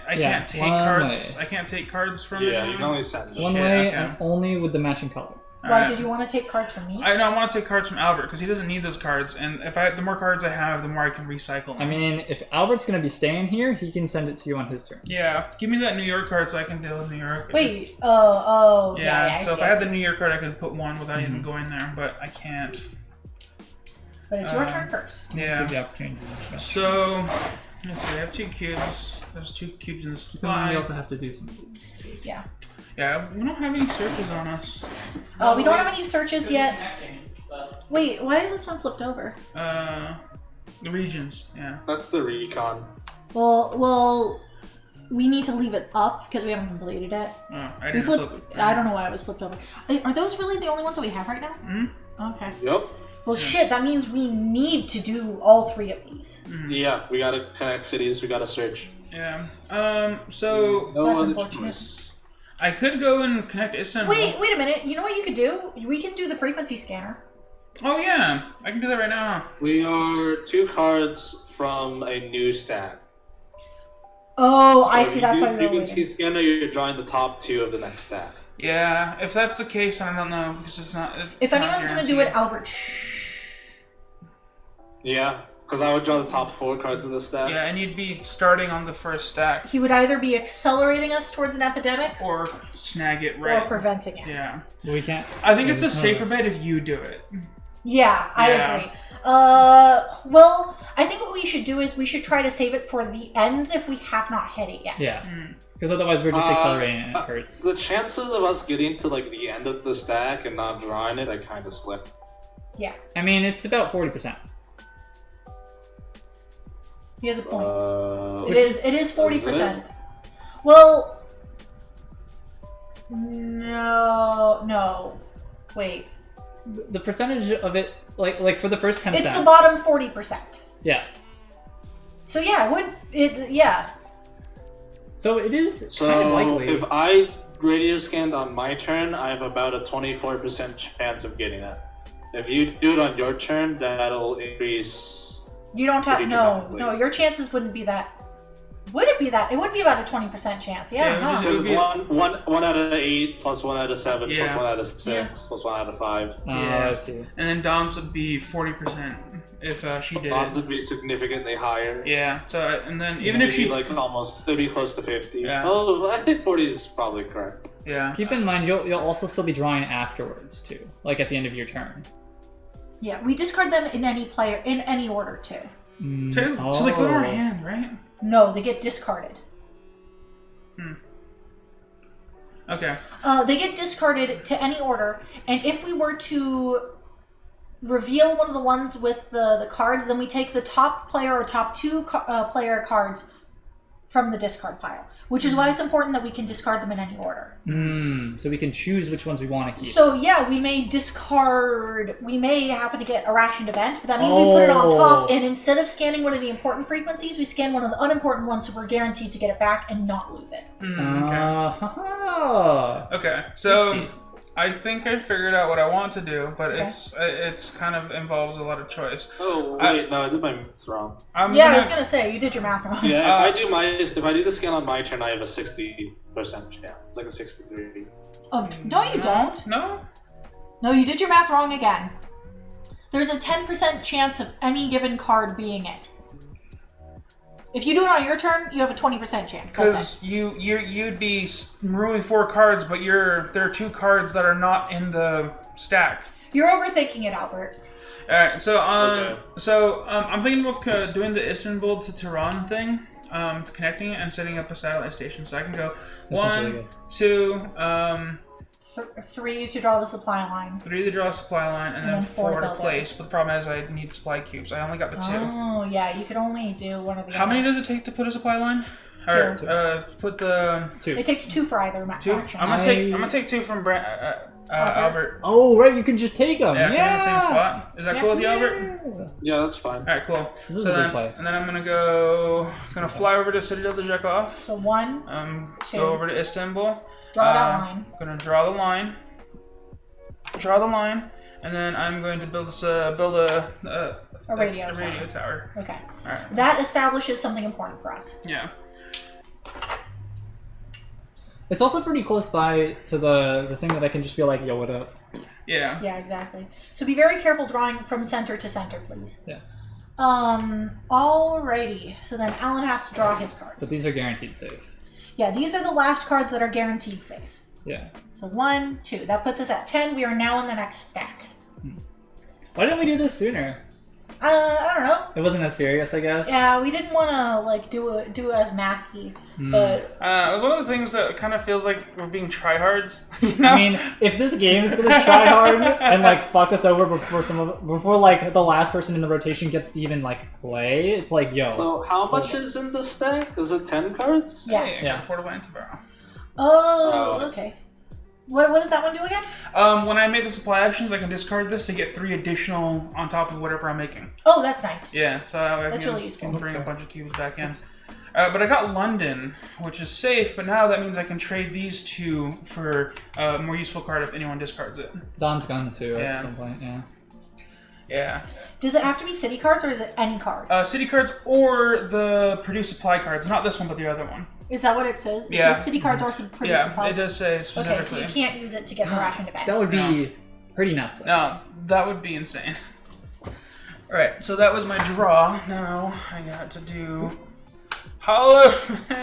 take cards. Way. I can't take cards from Yeah, it. you can only send One way and only with the matching color. Why did you want to take cards from me? I want to take cards from Albert because he doesn't need those cards, and the more cards I have, the more I can recycle them. I mean, if Albert's gonna be staying here, he can send it to you on his turn. Yeah, give me that New York card so I can deal with New York. Wait. Oh. Yeah. Yeah. So if I had the New York card, I could put one without even going there, but I can't. But it's your turn first. Yeah. Take the opportunity. So let's see. I have 2 cubes. There's 2 cubes in the supply. We also have to do some. Yeah. Yeah, we don't have any searches on us. We don't have any searches yet. Wait, why is this one flipped over? The regions. Yeah. That's the recon. Well, we need to leave it up because we haven't completed it. Oh, I didn't flip it. I don't know why it was flipped over. Are those really the only ones that we have right now? Mm-hmm. Okay. Yep. Well, shit, that means we need to do all 3 of these. Mm-hmm. Yeah, we gotta connect cities. We gotta search. Yeah. So No That's other unfortunate. choice. I could go and connect Istanbul. Wait a minute. You know what you could do? We can do the frequency scanner. Oh yeah, I can do that right now. We are 2 cards from a new stack. Oh, So I see. That's why we were frequency waiting. scanner, you're drawing the top 2 of the next stack. Yeah, if that's the case, I don't know because it's not. If anyone's gonna do it, Albert, Yeah, because I would draw the top 4 cards of the stack. Yeah, and you'd be starting on the first stack. He would either be accelerating us towards an epidemic Or snag it right. or preventing it. Yeah. We can't. I think it's a safer bet if you do it. Yeah, I Yeah. agree. Well, I think what we should do is we should try to save it for the ends if we have not hit it yet. Yeah. Because otherwise we're just accelerating and it hurts. The chances of us getting to like the end of the stack and not drawing it, I kind of slim. Yeah, I mean, it's about 40%. he has a point. It It is 40%. Well, no. Wait. The percentage of it, like for the first 10 It's stacks. the bottom 40%. Yeah. So yeah, yeah. So it is So kind of likely. if I radio scanned on my turn, I have about a 24% chance of getting it. If you do it on your turn, that'll increase. You don't have Pretty no. dramatically. Your chances wouldn't be that. Would it be that? It would be about a 20% chance. Yeah. Yeah, huh. it would Because it's one out of 8 plus 1 out of 7 plus Yeah. 1 out of 6 plus 1 out of 5. Oh, Yeah. I see. And then Dom's would be 40% if she did Odds it. would be significantly higher. Yeah. So and then even It'd if be she like almost, it'd be close to 50. Yeah. Oh, I think 40 is probably correct. yeah. Keep in mind, you'll also still be drawing afterwards too, like at the end of your turn. Yeah, we discard them in any order too. So they go to our hand, right? No, they get discarded. Okay. They get discarded to any order, and if we were to reveal one of the ones with the cards, then we take the top player or top 2 player cards from the discard pile, which is why it's important that we can discard them in any order. So we can choose which ones we want to keep. So yeah, we may happen to get a rationed event, but that means we put it on top, and instead of scanning one of the important frequencies, we scan one of the unimportant ones, so we're guaranteed to get it back and not lose it. Okay, so I think I figured out what I want to do, but it's kind of involves a lot of choice. Oh wait, no, I did my math wrong. I was gonna say you did your math wrong. Yeah, if I do the scan on my turn, I have a 60% chance. It's like a 63. Oh no, you don't. No, you did your math wrong again. There's a 10% chance of any given card being it. If you do it on your turn, you have a 20% chance. Because you'd be removing 4 cards, but there are 2 cards that are not in the stack. You're overthinking it, Albert. All right, so I'm thinking about doing the Istanbul to Tehran thing, connecting it and setting up a satellite station, so I can go 1, 2, 3 to draw the supply line. 3 to draw a supply line, and then 4 to place. But the problem is I need supply cubes. I only got the 2. Oh, yeah, you could only do one of the How many does it take to put a supply line? 2. Alright, put the 2. It takes 2 for either 2. action. I'm gonna take 2 from Albert. Oh, right, you can just take them. Yeah, in the same spot. Is that cool with you, Albert? Yeah, that's fine. Alright, cool. This is a good play. And then I'm gonna fly over to Citadel de Zhekov. So 1, 2. Go over to Istanbul. Draw that line. Gonna draw the line. And then I'm going to build a radio tower. Okay. All right. That establishes something important for us. Yeah. It's also pretty close by to the thing that I can just be like, yo, what up? Yeah. Yeah, exactly. So be very careful drawing from center to center, please. Yeah. Alrighty. So then Alan has to draw his cards. But these are guaranteed safe. Yeah, these are the last cards that are guaranteed safe. Yeah. So 1, 2. That puts us at 10. We are now in the next stack. Why didn't we do this sooner? I don't know. It wasn't as serious, I guess. Yeah, we didn't want to do it as mathy, but it was one of the things that kind of feels like we're being tryhards. You know? I mean, if this game is gonna try hard and fuck us over before the last person in the rotation gets to even play, it's like, yo. So how much is in the stack? Is it 10 cards? yes. Yeah. Portable antiviral. Oh, okay. What does that one do again? When I make the supply actions, I can discard this to get 3 additional on top of whatever I'm making. Oh, that's nice. Yeah, so I That's really useful. can bring a bunch of cubes back in. But I got London, which is safe, but now that means I can trade these 2 for a more useful card if anyone discards it. Don's gun too Yeah. at some point, yeah. Yeah. Does it have to be city cards or is it any card? City cards or the produce supply cards. Not this one, but the other one. Is that what it says? It Yeah. says city cards or some pretty Yeah, supplies. it does say specifically. Okay, so you can't use it to get the ration event. That would be pretty nuts. No, that would be insane. Alright, so that was my draw. Now I got to do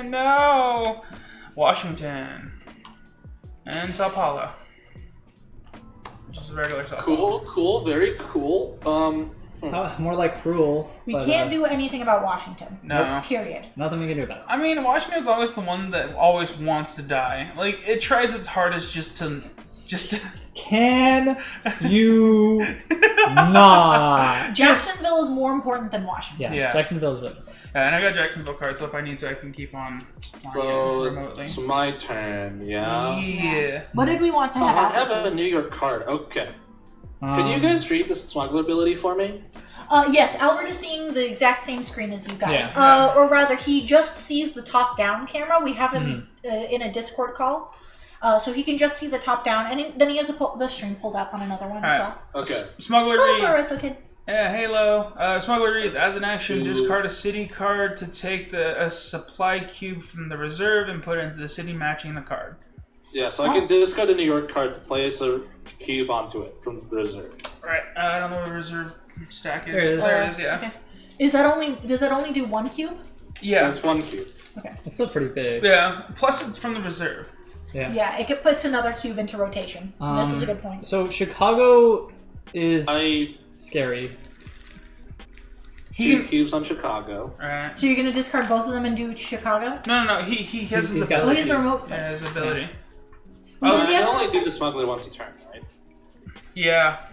no! Washington. And Sao Paulo. Which is a regular Sao Paulo. Cool, very cool. More like cruel. We but, can't do anything about Washington. No. Period. Nothing we can do about it. I mean, Washington's always the one that always wants to die. It tries its hardest just to Can you not? Jacksonville is more important than Washington. Yeah. Jacksonville is really good. and I got Jacksonville cards, so if I need to, I can keep on supplying So it remotely. it's my turn, yeah? Yeah. What did we want to Oh, have? I have a New York card. Okay. Can you guys read the smuggler ability for me? Yes, Albert is seeing the exact same screen as you guys. Yeah. Or rather, he just sees the top-down camera. We have him in a Discord call. So he can just see the top-down, and then he has the string pulled up on another one as well. Okay. Smuggler Oh, read. Larissa kid. Yeah, Halo. Smuggler reads, as an action, Ooh. discard a city card to take a supply cube from the reserve and put it into the city matching the card. Yeah, so I can discard a New York card to place a cube onto it from the reserve. Right, I don't know what a reserve stack is. There it is. There it is, yeah. Okay. Does that only do 1 cube? Yeah, Yeah. it's 1 cube. Okay. It's still pretty big. Yeah, plus it's from the reserve. Yeah. Yeah, it puts another cube into rotation. This is a good point. So Chicago is I scary. 2 cubes on Chicago. Right. So you're going to discard both of them and do Chicago? No, he has his He's got ability. What is the remote? Yeah, his ability. Wait, does I he can have only a do the smuggler once a turn, right? Yeah.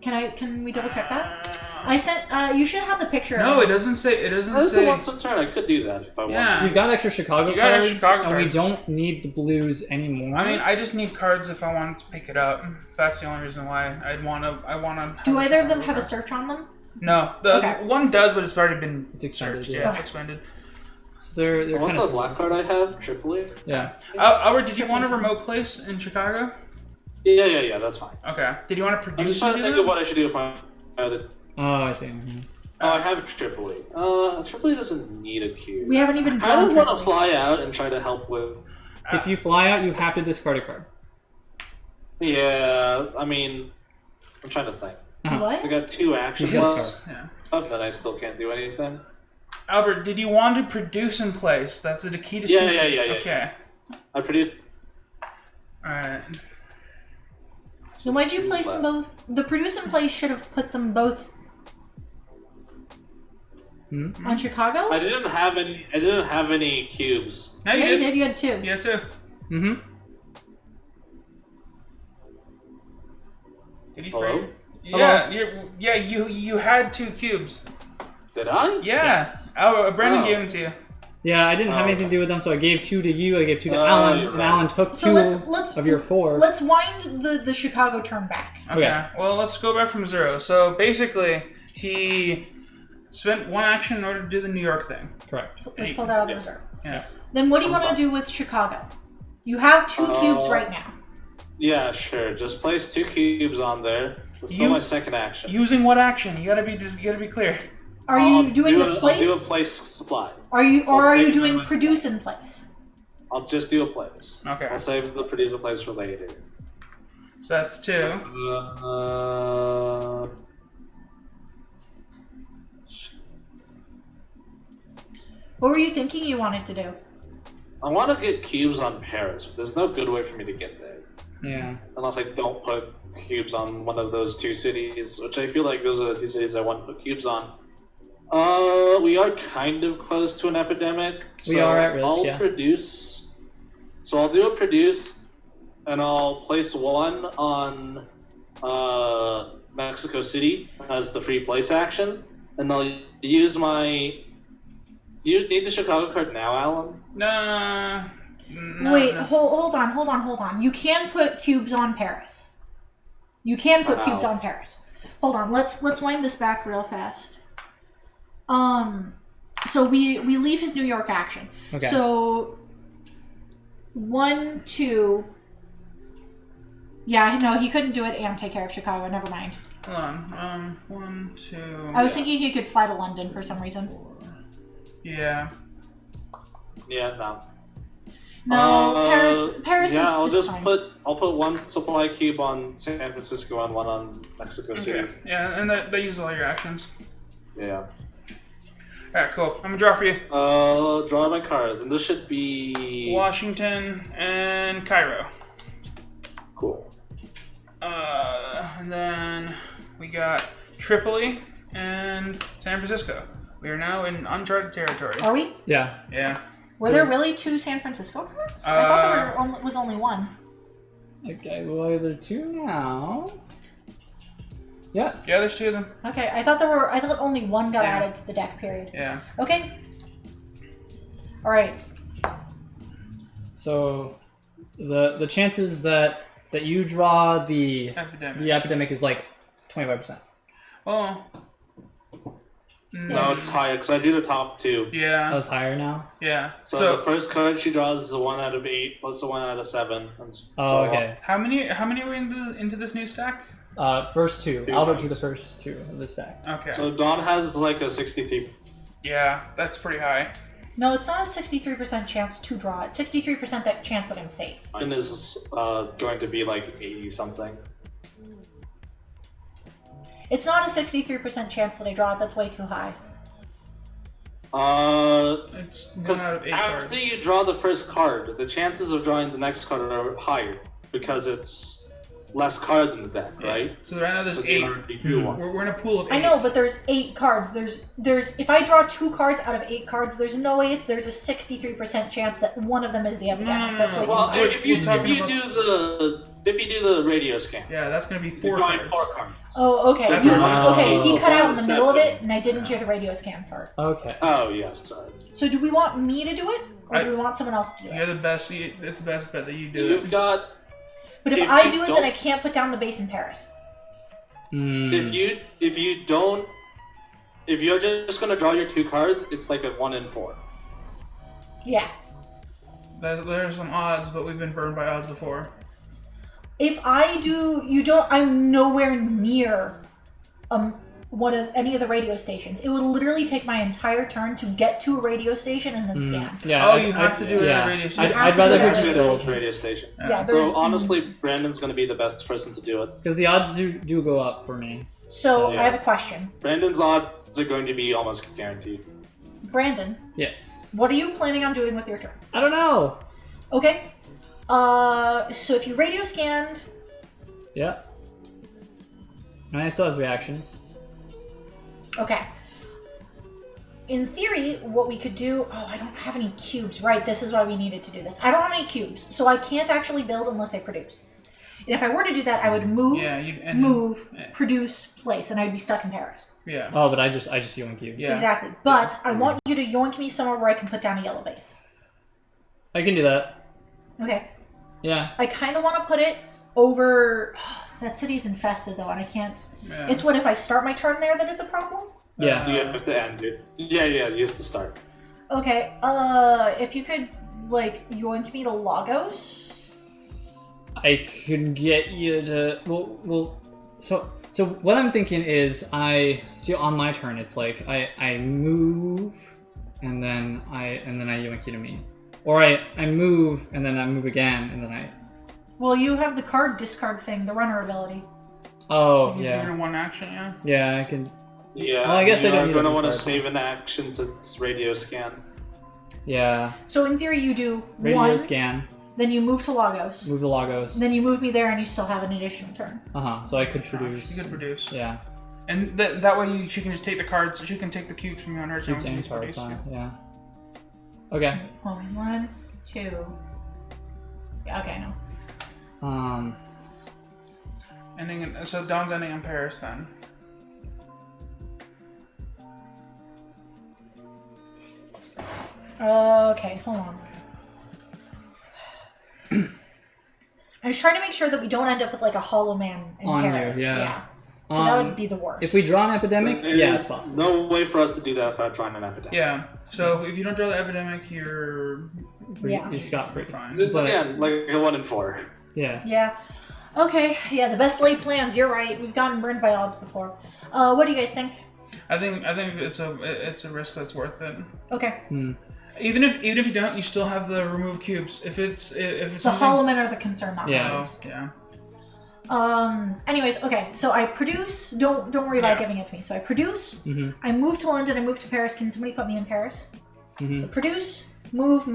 Can we double check that? I sent. You should have the picture. No, of it doesn't say. It doesn't This is say. once a turn. I could do that if I Yeah. wanted. We've got extra Chicago You got cards, extra Chicago and we cards. don't need the blues anymore. I mean, I just need cards if I want to pick it up. That's the only reason why I'd wanna. I wanna. Do either of them have a search on them? No, the Okay. one does, but it's already been It's expanded, searched. yeah. Yeah, it's Okay. expanded. So they're What's kind the of black card I have? Tripoli? yeah. Albert, did you want a remote place in Chicago? Yeah, that's fine. Okay. Did you want to I'm produce just trying to any of think of them? what I should do if I had it. Oh, I see. Mhm. Oh, I have Tripoli. Tripoli doesn't need a cube. We haven't even I drawn. don't want to Tripoli. fly out and try to help with. If you fly out, you have to discard a card. Yeah, I mean, I'm trying to think. I What? got 2 actions Yes. left, Yeah. but I still can't do anything. Albert, did you want to produce in place? That's the key to. Yeah. Okay. I produced. All right. Then why'd you place them both? The produce in place should have put them both on Chicago. I didn't have any. I didn't have any cubes. No, you Yeah, did. you did. You had 2. You had 2. Mm-hmm. Did you Hello? frame? Yeah, you had 2 cubes. Did I? Yeah. Yes. Brandon Oh. gave them to you. Yeah, I didn't have Oh, anything to do with them, so I gave 2 to you. I gave 2 to Oh, Alan, you're and right. Alan took 2 So let's of your 4. Let's wind the Chicago turn back. Okay. Well, let's go back from 0. So basically, he spent 1 action in order to do the New York thing. Correct. Let's pull that out of the reserve. Yeah. Then what do you I'm want to fine. do with Chicago? You have 2 cubes right now. Yeah, sure. Just place 2 cubes on there. That's still You- my second action. Using what action? You gotta be clear. Are you I'll doing do the I'll place? do a place supply. Are you I'll or are you take doing my- produce in place? I'll just do a place. Okay. I'll save the producer place for later. So that's 2. What were you thinking you wanted to do? I want to get cubes on Paris, but there's no good way for me to get there. Yeah. Unless I don't put cubes on one of those 2 cities, which I feel like those are the 2 cities I want to put cubes on. We are kind of close to an epidemic. We so are at risk, I'll yeah. produce. So I'll do a produce, and I'll place 1 on Mexico City as the free place action, and I'll use my. Do you need the Chicago card now, Alan? No, Wait, no. hold on. You can put cubes on Paris. You can put Wow. cubes on Paris. Hold on. Let's wind this back real fast. So we leave his New York action. Okay. So 1, 2. Yeah, no, he couldn't do it and take care of Chicago. Never mind. Hold on. 1, 2. I was thinking he could fly to London for some reason. Yeah. Yeah, no. No, Paris yeah, I'll is just fine. I'll put 1 supply cube on San Francisco and 1 on Mexico City. Okay. Yeah, and that uses all your actions. Yeah. Alright, cool. I'm gonna draw for you. Draw my cards, and this should be Washington and Cairo. cool. And then we got Tripoli and San Francisco. We are now in uncharted territory. Are we? Yeah. Yeah. Were there really 2 San Francisco cards? I thought there was only 1. Okay, well, either 2 now. Yeah. Yeah, there's 2 of them. Okay, I thought only 1 got Yeah. added to the deck. Period. Yeah. Okay. All right. So, the chances that you draw the epidemic is like 25%. Oh. No, it's higher because I do the top 2. That Yeah. was higher now. Yeah. So, the first card she draws is a 1 out of 8 plus a 1 out of 7. And so Oh, okay. how many were into this new stack? First 2. 2 Albert rounds. drew the first 2 of the stack. Okay. So Dawn has like a 63. Yeah, that's pretty high. No, it's not a 63% chance to draw. It's 63% that chance that I'm safe. Mine is going to be like 80 something. It's not a 63% chance that I draw it. That's way too high. It's 1 Because out of 8 after cards. you draw the first card, the chances of drawing the next card are higher because it's less cards in the deck, right? So right now there's Because you 8. already drew one. We're in a pool of 8. I know, but there's 8 cards. There's if I draw 2 cards out of 8 cards, there's no way. There's a 63% chance that one of them is the epidemic. That's way too Well, much. if you do the radio scan, Yeah, that's gonna be you're 4 drawing cards. 4 cards. Oh, okay. That's You- right. okay, he cut out in the middle of 7. it, and I didn't hear the radio scan part. Okay. Oh yeah, sorry. So do we want me to do it, or do we want someone else to do it? You're the best. It's the best bet that you do You've it. got But if if I you do it, don't- then I can't put down the base in Paris. if you're just gonna draw your 2 cards, it's like a 1 in 4. Yeah. There's some odds, but we've been burned by odds before. If I do, I'm nowhere near any of the radio stations. It would literally take my entire turn to get to a radio station and then scan. Yeah. Oh, you have to do it at a radio station. I'd rather do it he at just a build radio station. Yeah, there's, So honestly, Brandon's gonna be the best person to do it. because the odds do go up for me. So Yeah. I have a question. Brandon's odds are going to be almost guaranteed. Brandon, Yes. what are you planning on doing with your turn? I don't know. Okay. So if you radio scanned, Yeah. And I still have reactions. okay. In theory, what we could do... Oh, I don't have any cubes. Right, this is why we needed to do this. I don't have any cubes, so I can't actually build unless I produce. And if I were to do that, I would move, produce, place, and I'd be stuck in Paris. Yeah. Oh, but I just yoink you. Yeah. Exactly. But I want you to yoink me somewhere where I can put down a yellow base. I can do that. Okay. Yeah. I kind of want to put it over... that city's infested, though, and I can't... Yeah. It's what if I start my turn there that it's a problem? Yeah. You have to end it. Yeah, you have to start. Okay, if you could, like, yoink me to Lagos? I could get you to so what I'm thinking is on my turn it's like I move and then I yoink you to me. Or I move and then I move again and then I Well, you have the card discard thing, the runner ability. Oh He's yeah. doing one action, yeah. Yeah, I can Yeah, Well, I guess I don't need you're gonna a want to card. save an action to radio scan. yeah. So in theory, you do Radio one, scan, then you move to Lagos, move to Lagos. then you move me there, and you still have an additional turn. So I could produce. You could produce. Yeah. And that way she can just take the cards. She can take the cubes from you on her turn. Cubes when and she's cards, produced. yeah. Okay. Hold on, 1, 2. Yeah, okay, no. So Dawn's ending on Paris then. Okay, hold on. I was trying to make sure that we don't end up with like a hollow man in On you, Paris. yeah. 'Cause that would be the worst. If we draw an epidemic, There's yeah, it's possible. no way for us to do that without drawing an epidemic. Yeah. So if you don't draw the epidemic, you're Yeah. You scot free. fine. This is But- again like a 1 in 4. Yeah. Yeah. Okay, yeah, the best laid plans, you're right. We've gotten burned by odds before. What do you guys think? I think it's a risk that's worth it. Okay. Even if you don't, you still have the remove cubes. If it's The something- hollow men are the concern, not Yeah. the Oh, cubes. yeah. Anyways, okay, so I produce, don't worry about Yeah. giving it to me. So I produce, Mhm. I move to London, I move to Paris. Can somebody put me in Paris? Mhm. So produce, move,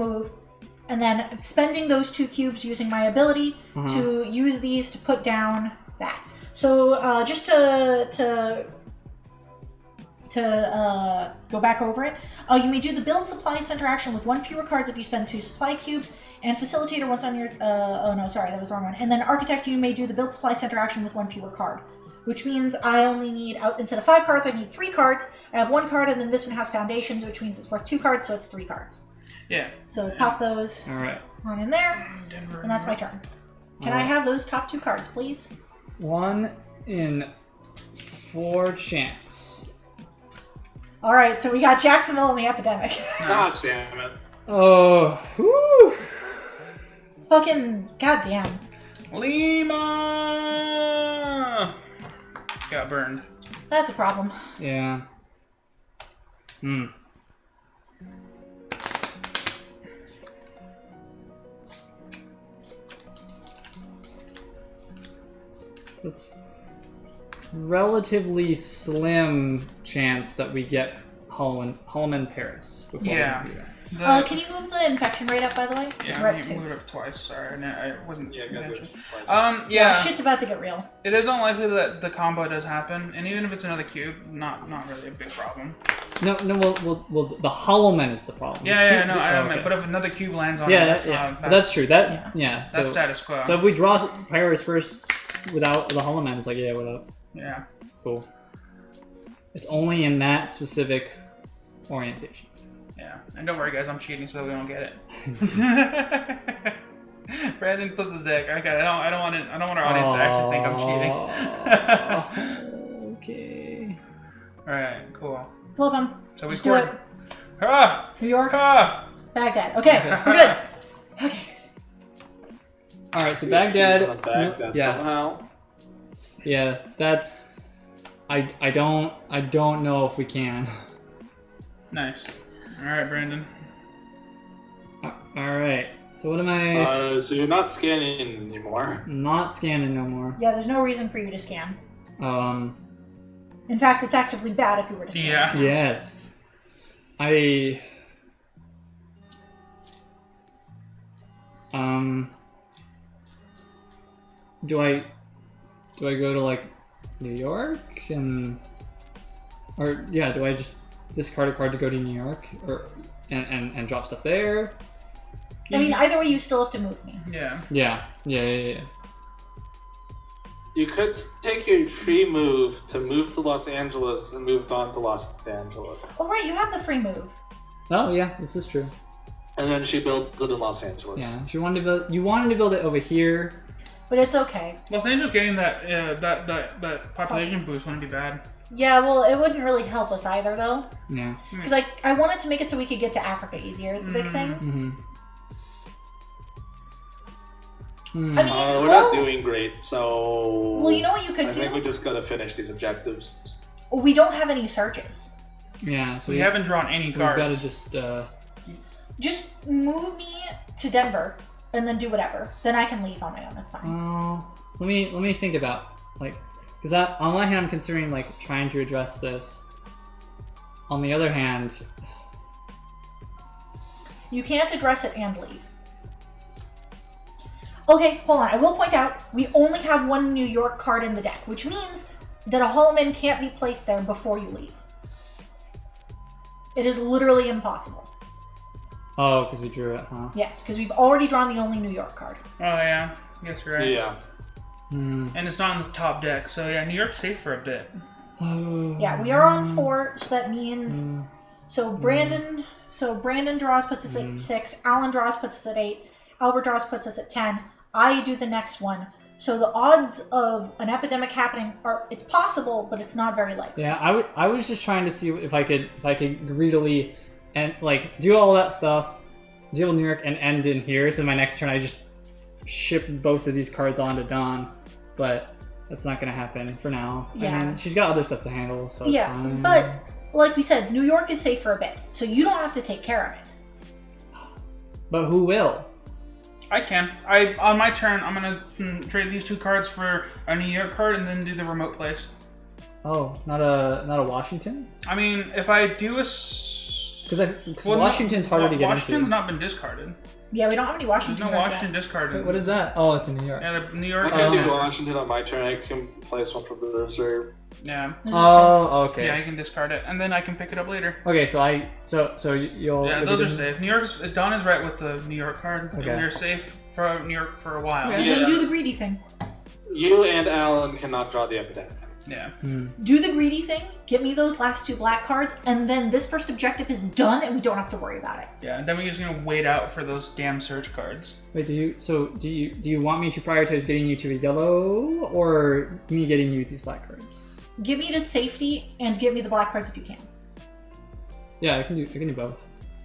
and then spending those 2 cubes using my ability to use these to put down that. So just to go back over it, you may do the build supply center action with 1 fewer cards if you spend 2 supply cubes, and facilitator once on your oh no, sorry, that was the wrong one. And then architect, you may do the build supply center action with 1 fewer card, which means I only need instead of 5 cards, I need 3 cards. I have 1 card, and then this one has foundations, which means it's worth 2 cards, so it's 3 cards. Yeah. So pop those All right. on in there, Denver. and that's my turn. Can I have those top 2 cards, please? 1 in 4 chance. All right, so we got Jacksonville and the epidemic. God damn it. Oh. Whew. Fucking goddamn. Lima got burned. That's a problem. Yeah. It's relatively slim chance that we get Holloman Paris. before Yeah. we do that. Can you move the infection rate up, by the way? Yeah, We're at you 2. moved it up twice. Sorry, I wasn't. Yeah, gotta do it mentioned. twice. Yeah. Shit's about to get real. It is unlikely that the combo does happen, and even if it's another cube, not really a big problem. No. Well, the Holloman is the problem. Yeah, no, I oh, don't. okay. But if another cube lands on it, Yeah, that's that's true. That's So status quo. if we draw Paris first without the Holloman, it's like what up? Yeah. Cool. It's only in that specific orientation. Yeah, and don't worry, guys. I'm cheating so that we don't get it. Brandon flipped his deck. Okay, I don't want our audience to actually think I'm cheating. Okay. All right, cool. Flip them. So we Let's do scored. it. Ah! New York, Ah! Baghdad. Okay, we're good. Okay. All right. So Baghdad. Baghdad somehow. Yeah. That's. I don't know if we can. Nice. All right, Brandon. All right. So what am I? So you're not scanning anymore. Not scanning no more. Yeah, there's no reason for you to scan. In fact, it's actively bad if you were to scan. Yeah. Yes. Do I go to like New York do I just discard a card to go to New York and drop stuff there? I mean, either way, you still have to move me. Yeah. Yeah. You could take your free move to Los Angeles and move on to Los Angeles. Oh, right, you have the free move. Oh yeah, this is true. And then she builds it in Los Angeles. Yeah, you wanted to build it over here. But it's okay. Los Angeles getting that population boost wouldn't be bad. Yeah, well, it wouldn't really help us either, though. Yeah. Because I wanted to make it so we could get to Africa easier is the big thing. Mm-hmm. I mean, we're not doing great, so... Well, you know what you could I think we do? just gotta finish these objectives. We don't have any searches. Yeah, so We haven't drawn any cards. We've got to just... Just move me to Denver, and then do whatever. Then I can leave on my own, that's fine. let me think about, because on one hand I'm considering, trying to address this. On the other hand... You can't address it and leave. Okay, hold on. I will point out, we only have one New York card in the deck, which means that a Holloman can't be placed there before you leave. It is literally impossible. Oh, because we drew it, huh? Yes, because we've already drawn the only New York card. Oh yeah, yes, you're right. Yeah. And it's not on the top deck, so yeah, New York's safe for a bit. Yeah, we are on 4, so that means... So Brandon draws, puts us at 6. Alan draws, puts us at 8. Albert draws, puts us at 10. I do the next one. So the odds of an epidemic happening it's possible, but it's not very likely. Yeah, I was just trying to see if I could greedily and do all that stuff, deal with New York, and end in here. So my next turn I just ship both of these cards onto Dawn, but that's not going to happen for now. Yeah. I mean, she's got other stuff to handle, so it's fine. But like we said, New York is safe for a bit, so you don't have to take care of it. But who will? I can. On my turn, I'm gonna trade these 2 cards for a New York card and then do the remote place. Oh, not a Washington? I mean, if I do a... Because Washington's harder to get Washington's into. not been discarded. Yeah, we don't have any Washington There's no cards Washington yet. discarded. Wait, what is that? Oh, it's in New York. Yeah, the New York. I can do Okay. Washington on my turn. I can place one from the reserve. Yeah. Oh, okay. Yeah, I can discard it, and then I can pick it up later. Okay, so you'll... Yeah, those are safe. New York's... Don is right with the New York card. Okay. And you're safe for New York for a while. And Yeah. then do the greedy thing. You and Alan cannot draw the epidemic. Yeah. Do the greedy thing, get me those last 2 black cards, and then this first objective is done and we don't have to worry about it. Yeah, and then we're just gonna wait out for those damn search cards. Wait, do you want me to prioritize getting you to a yellow, or me getting you these black cards? Give me to safety and give me the black cards if you can. Yeah, I can do both.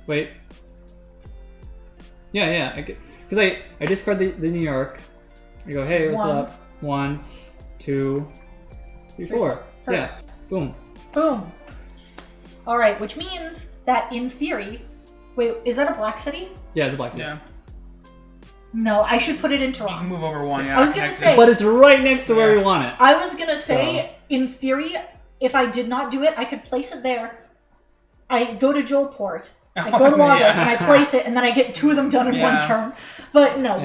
Wait. Yeah, because I discard the New York. I go, hey, what's 1. up? 1, 2, 3, 4. Yeah, boom. Boom. Alright, which means that in theory... Wait, is that a black city? Yeah, it's a black city. Yeah. No, I should put it in You can Toronto. move over 1, yeah. I was gonna connect say- it. But it's right next to where Yeah. we want it. I was gonna say, in theory, if I did not do it, I could place it there, I go to Joelport, I go to Lagos, and I place it, and then I get 2 of them done in one turn. But no,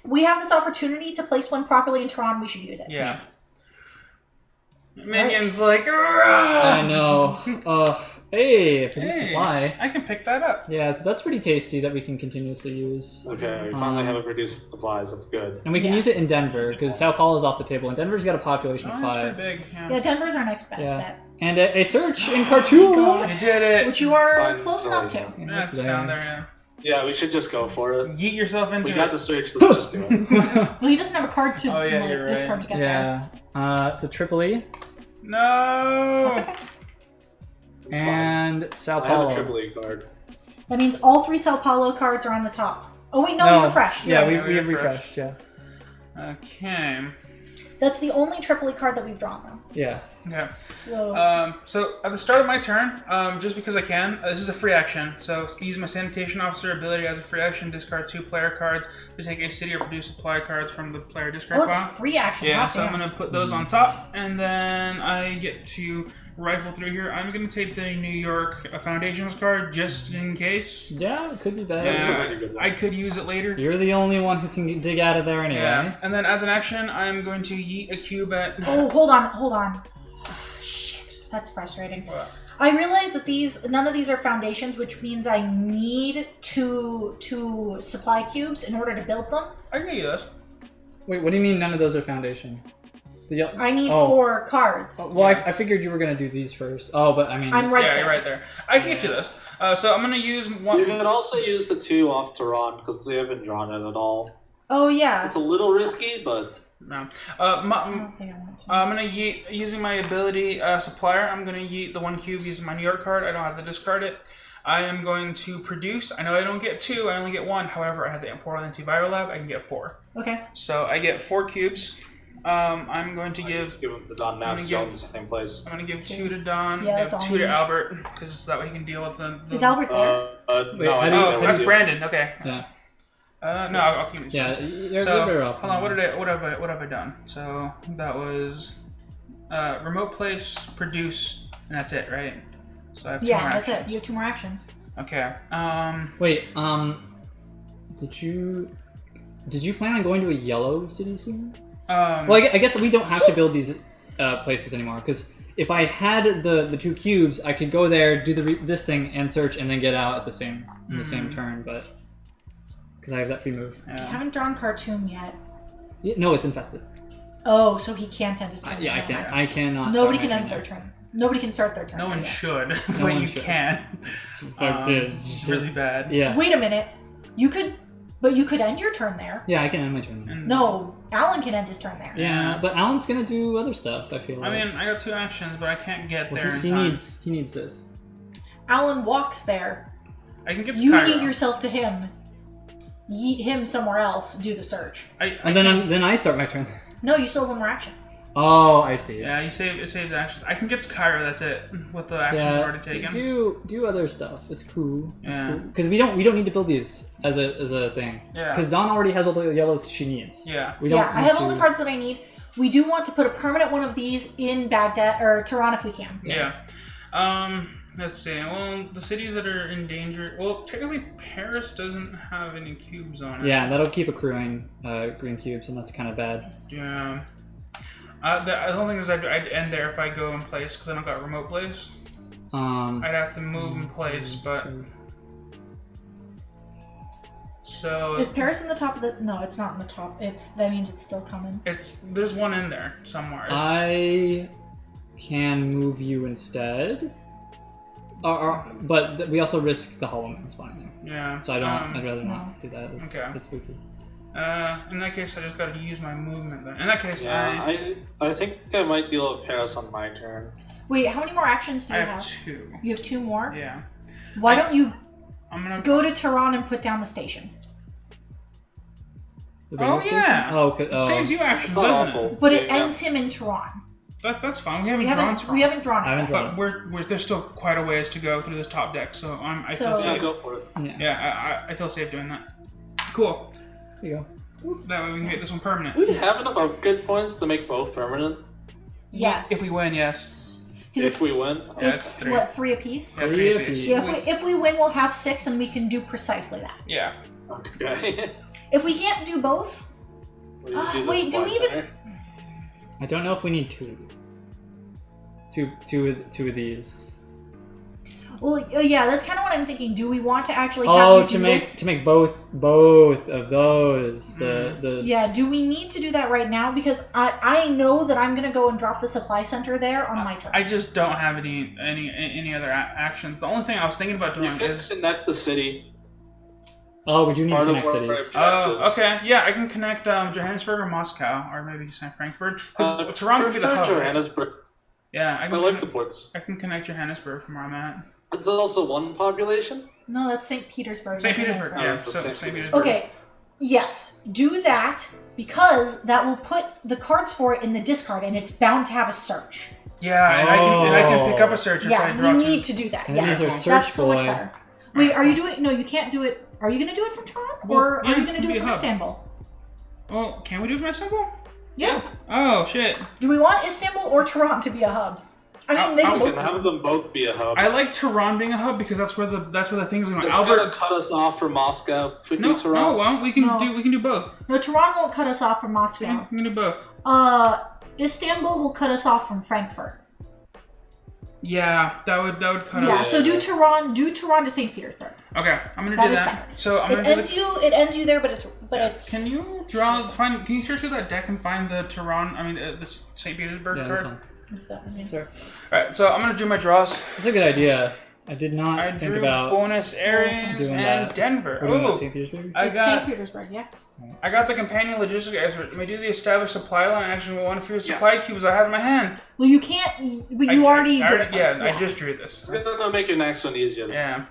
we have this opportunity to place one properly in Tehran. We should use it. Yeah. Minions like. Argh! I know. Hey, produce supply. I can pick that up. Yeah, so that's pretty tasty that we can continuously use. Okay, we finally have it produced supplies. That's good. And we can use it in Denver because Sao Paulo's off the table, and Denver's got a population of 5. That's pretty big. Yeah, Denver's our next best bet. And a search in Khartoum. You did it. Which you are close enough to. That's down there. Yeah, we should just go for it. Yeet yourself into it. We got the search. Let's just do it. Well, he doesn't have a card to you're discard to get there. Yeah. So Tripoli. No. That's okay. And Sao I Paulo. have a Tripoli card. That means all 3 Sao Paulo cards are on the top. Oh wait, no, we refreshed. Yeah, Right. we have refreshed. Yeah. Okay. That's the only Tripoli card that we've drawn, though. Yeah. Okay. So, So at the start of my turn, just because I can, this is a free action. So use my Sanitation Officer ability as a free action. Discard 2 player cards to take a city or produce supply cards from the player discard it's a pile. free action. Yeah, Hot so I'm damn. gonna put those on top, and then I get to rifle through here. I'm gonna take the New York Foundations card just in case. Yeah, it could be bad. Yeah, I could use it later. You're the only one who can dig out of there anyway. Yeah, and then as an action, I'm going to yeet a cube at. Oh, hold on. Shit, that's frustrating. What? I realize that none of these are foundations, which means I need two supply cubes in order to build them. I can get you this. Wait, what do you mean none of those are foundation? I need 4 cards. Well, I figured you were going to do these first. Oh, but I mean... I'm right Yeah, there. you're right there. I can get you this. So I'm going to use one... You can also use the 2 off Tehran because they haven't drawn it at all. Oh, yeah. It's a little risky, but... No. I don't think I want to. I'm going to yeet, using my ability supplier, I'm going to yeet the 1 cube using my New York card. I don't have to discard it. I am going to produce. I know I don't get 2, I only get 1. However, I have the Portal Antiviral Lab. I can get 4. Okay. So I get 4 cubes. I'm going to Just give him the Don now because you're in the same place. I'm going to give 2 to Don, Yeah, that's all 2 I to need. Albert, because that way he can deal with the... Is Albert there? Wait, No, how do you- Oh, that's you. Brandon. Okay. Yeah. No, I'll keep it. Yeah, you're So, better off. hold on. What have I done? So that was remote place, produce, and that's it, right? So I have 2 more Yeah, that's it. actions. You have 2 more actions. Okay. Wait, did you plan on going to a yellow city soon? Well, I guess we don't have to build these places anymore, because if I had the 2 cubes, I could go there, do this thing, and search, and then get out at the same turn, but... Because I have that free move. I haven't drawn Khartoum yet. Yeah, no, it's infested. Oh, so he can't end his turn. Yeah, I can't. I cannot. Nobody start can my end their turn turn. Nobody can start their turn. no one yes. should, No but one you should. can. there. It's really bad. Yeah. Wait a minute. You could end your turn there. Yeah, I can end my turn. There. No, Alan can end his turn there. Yeah, but Alan's gonna do other stuff. I feel. I like. mean, I got 2 actions, but I can't get Well, there in he time. needs this. Alan walks there. I can get to You Cairo. yeet yourself to him. Yeet him somewhere else. Do the search. And then I start my turn. No, you still have 1 more action. Oh, I see. Yeah, it saves actions. I can get to Cairo. That's it. With the actions already taken. Do other stuff. It's cool. Yeah. Because we don't need to build these as a thing. Yeah. Because Dawn already has all the yellows she needs. Yeah. We don't. Yeah, I need have to... all the cards that I need. We do want to put a permanent one of these in Baghdad or Tehran if we can. Yeah. Let's see. Well, the cities that are in danger. Well, technically, Paris doesn't have any cubes on it. Yeah, that'll keep accruing green cubes, and that's kind of bad. Yeah. The only thing is I'd end there if I go in place because I don't got remote place. I'd have to move in place, but so Is Paris in the top of the? No, it's not in the top. That means it's still coming. there's one in there somewhere. I can move you instead. But we also risk the Hollow Man spawning there. Yeah. So I'd rather no. not do that. It's spooky. In that case, I just got to use my movement then. In that case, Yeah, I think I might deal with Paris on my turn. Wait, how many more actions do I you have have? 2. You have 2 more? Yeah. Why don't you I'm gonna go to Tehran and put down the station? The radio station? yeah. Oh, okay. It saves you actions, It's not doesn't awful. it? But it Yeah. ends him in Tehran. That's fine. We haven't We drawn haven't drawn it. I haven't yet. drawn But we're there's still quite a ways to go through this top deck, so I feel So- Yeah, safe. go for it. Yeah. Yeah, I feel safe doing that. Cool. There you go. That way we can make this one permanent. We have enough good points to make both permanent. Yes. If we win, yes. If we win, Yeah, it's three. what, 3 apiece? Yeah, Three apiece. apiece. Yeah, if we win, we'll have 6, and we can do precisely that. Yeah. okay. If we can't do both, wait, do we even? I don't know if we need two of these. Well, yeah, that's kind of what I'm thinking. Do we want to actually? Oh, have to make both of those. The Yeah, do we need to do that right now? Because I know that I'm gonna go and drop the supply center there on my turn. I just don't have any other actions. The only thing I was thinking about You doing can is. connect the city. Oh, we do need to Part of connect what cities. our Okay. Yeah, I can connect Johannesburg or Moscow, or maybe St. Frankfurt. Because Toronto would be the hub. Johannesburg. Yeah, I like the ports. I can connect Johannesburg from where I'm at. It's also one population. No, that's St. Petersburg. St. not Petersburg. Johannesburg. Yeah, Oh, so St. St. Petersburg. Okay. Yes, do that because that will put the cards for it in the discard, and it's bound to have a search. Yeah, and I can pick up a search if I Yeah, draw we two. need to do that. And Yes, these are search that's so much boy. better. Wait, are you doing? No, you can't do it. Are you going to do it from Toronto, Well, or yeah, are you it's going to gonna do be it a from hub. Istanbul? Well, can we do it from Istanbul? Yeah. Oh shit! Do we want Istanbul or Toronto to be a hub? I mean, they can We both. can have them both be a hub. I like Tehran being a hub because that's where the things are going. It's Albert. gonna cut us off from Moscow. If we No, do Toronto. no, well, we can No. do both. No, Toronto won't cut us off from We Moscow. can do both. Istanbul will cut us off from Frankfurt. Yeah, that would cut Yeah, us. so do Tehran to St. Petersburg. Okay, I'm gonna That do is that. better. So I'm It gonna do ends you there, but it's. Can you Can you search through that deck and find the Tehran? I mean, the St. Petersburg Yeah, this card. one. What's that one? Sorry. All right, so I'm gonna do my draws. That's a good idea. I did not I think drew about Buenos Aires doing and that. Denver. We're doing that Ooh, St. Petersburg. I It's got St. Petersburg, yeah. I got the companion logistics expert. May do the established supply line action with one of your supply cubes I have in my hand. Well, you can't. But you already did it Yeah, first. I just drew this. It's gonna make your next one easier. Yeah.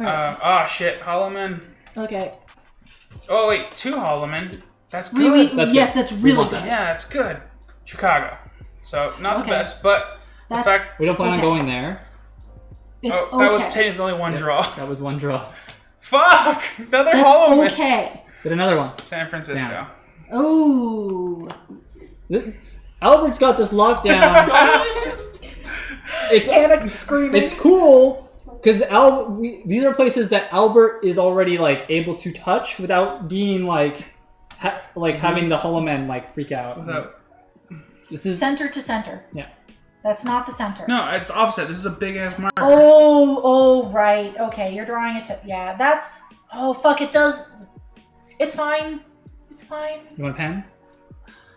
Alright. Shit, Holloman. Okay. Oh wait, 2 Holloman. That's good. That's yes, good. that's We really want good. that. Yeah, it's good. Chicago. So not Okay. the best, but the That's- fact. We don't plan on Okay. going there. It's Oh, that was okay. technically only one Yep, draw. That was one draw. Fuck! Another That's Holloman. okay. But another one. San Francisco. Damn. Oh. Albert's got this lockdown. Panic and screaming. It's cool because these are places that Albert is already like able to touch without being like having the Hollow Men like freak out. Without- This is Center to center. Yeah. That's not the center. No, it's offset. This is a big ass marker. Oh, right. Okay, you're drawing it to. Yeah, that's. Oh, fuck, it does. It's fine. It's fine. You want a pen?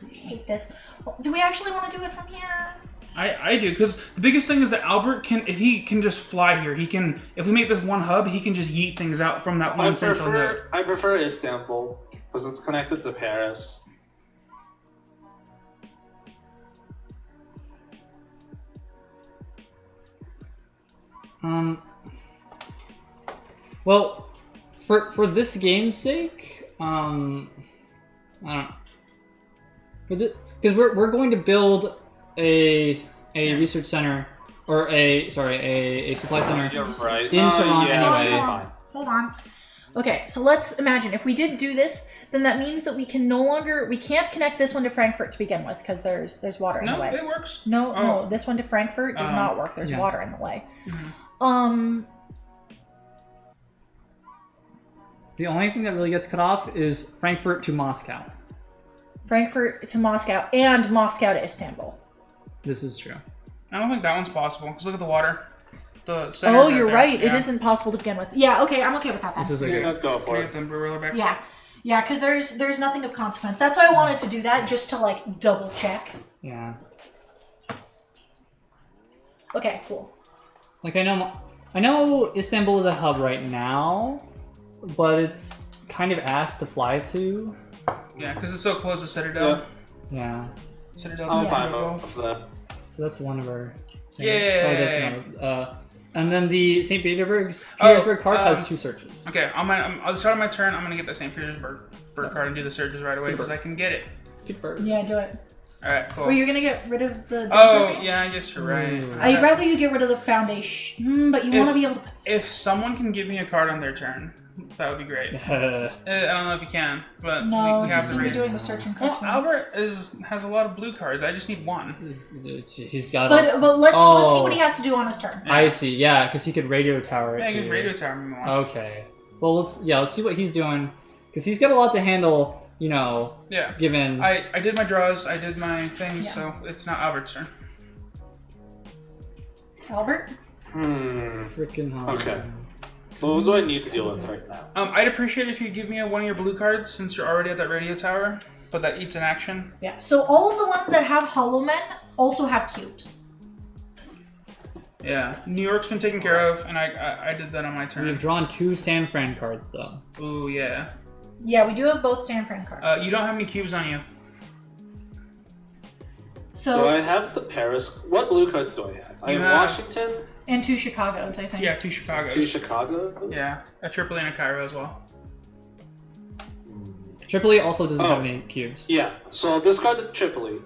I hate this. Do we actually want to do it from here? I do, because the biggest thing is that Albert can, if he can just fly here, he can, if we make this one hub, he can just yeet things out from that one central node. I prefer Istanbul because it's connected to Paris. Well, for this game's sake, I don't know. Because we're going to build a research center or a supply center You're right. in Toronto yeah, anyway. fine. Hold on. Okay, so let's imagine if we did do this, then that means that we can't connect this one to Frankfurt to begin with because there's water in the No, way. it works. No, Oh. no, this one to Frankfurt does not work. There's Yeah. water in the way. Mhm. The only thing that really gets cut off is Frankfurt to Moscow. Frankfurt to Moscow and Moscow to Istanbul. This is true. I don't think that one's possible, because look at the water. The center's Oh, right you're there. right. It Yeah. isn't possible to begin with. Yeah, okay, I'm okay with that then. This is Yeah, okay. go Can for we it. get the ruler back? Yeah, because there's nothing of consequence. That's why I wanted to do that, just to like double check. Yeah. Okay, cool. Like I know Istanbul is a hub right now, but it's kind of ass to fly to. Yeah, because it's so close to Citadel. Yeah. Citadel. I'm Yeah. fine with that. So that's one of our. Yay! And then the St. Petersburg Oh, card has 2 searches. Okay, on the start of my turn, I'm gonna get the St. Petersburg card and do the searches right away because I can get it. Petersburg. Yeah, do it. All right, cool. Or you're gonna get rid of the. Oh, Denver? yeah, I guess you're right. Ooh. I'd rather you get rid of the foundation, but you want to be able to put. If someone can give me a card on their turn, that would be great. I don't know if you can, but No, we have he's the gonna be radio. doing the search and Well, cartoon. Albert has a lot of blue cards. I just need one. He's got. But let's see Oh. what he has to do on his turn. I see. Yeah, because he could radio tower it. Yeah, he can too. radio tower me more. Okay. Well, let's see what he's doing, because he's got a lot to handle. You know. Yeah. Given. I did my draws. I did my things. Yeah. So it's now Albert's turn. Albert? Freaking hard. Okay. So what do I need to deal with right now? I'd appreciate if you give me one of your blue cards since you're already at that radio tower, but that eats an action. Yeah. So all of the ones that have Hollow Men also have cubes. Yeah. New York's been taken care of, and I did that on my We've turn. drawn 2 San Fran cards though. Ooh, yeah. Yeah, we do have both San Fran cards. You don't have any cubes on you. So Do I have the Paris? What blue cards do I have? I You have have- Washington, and 2 Chicago's, I think. Yeah, 2 Chicago's. 2 Chicago. Yeah, a Tripoli and a Cairo as well. Tripoli also doesn't have Oh. any cubes. Yeah, so I'll discard the Tripoli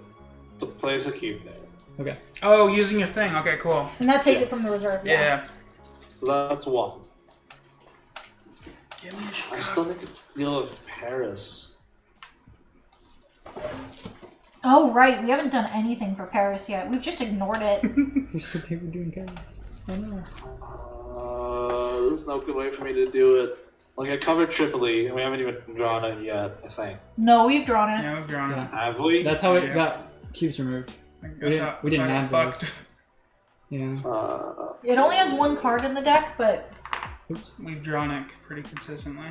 to place a cube there. Okay. Oh, using your thing. Okay, cool. And that takes Yeah. it from the reserve. Yeah. So that's one. Give me a I Chicago. still need to deal with Paris. Oh, right. We haven't done anything for Paris yet. We've just ignored it. You said they were doing cards. Oh no. There's no good way for me to do it. Like, I covered Tripoli, and we haven't even drawn it yet, I think. No, we've drawn it. Yeah, we've drawn it. Yeah. Have we? That's how it Yeah. got cubes removed. That's how- we didn't that's how add it those. fucked. Yeah. It only has 1 card in the deck, but Oops. We've drawn it pretty consistently.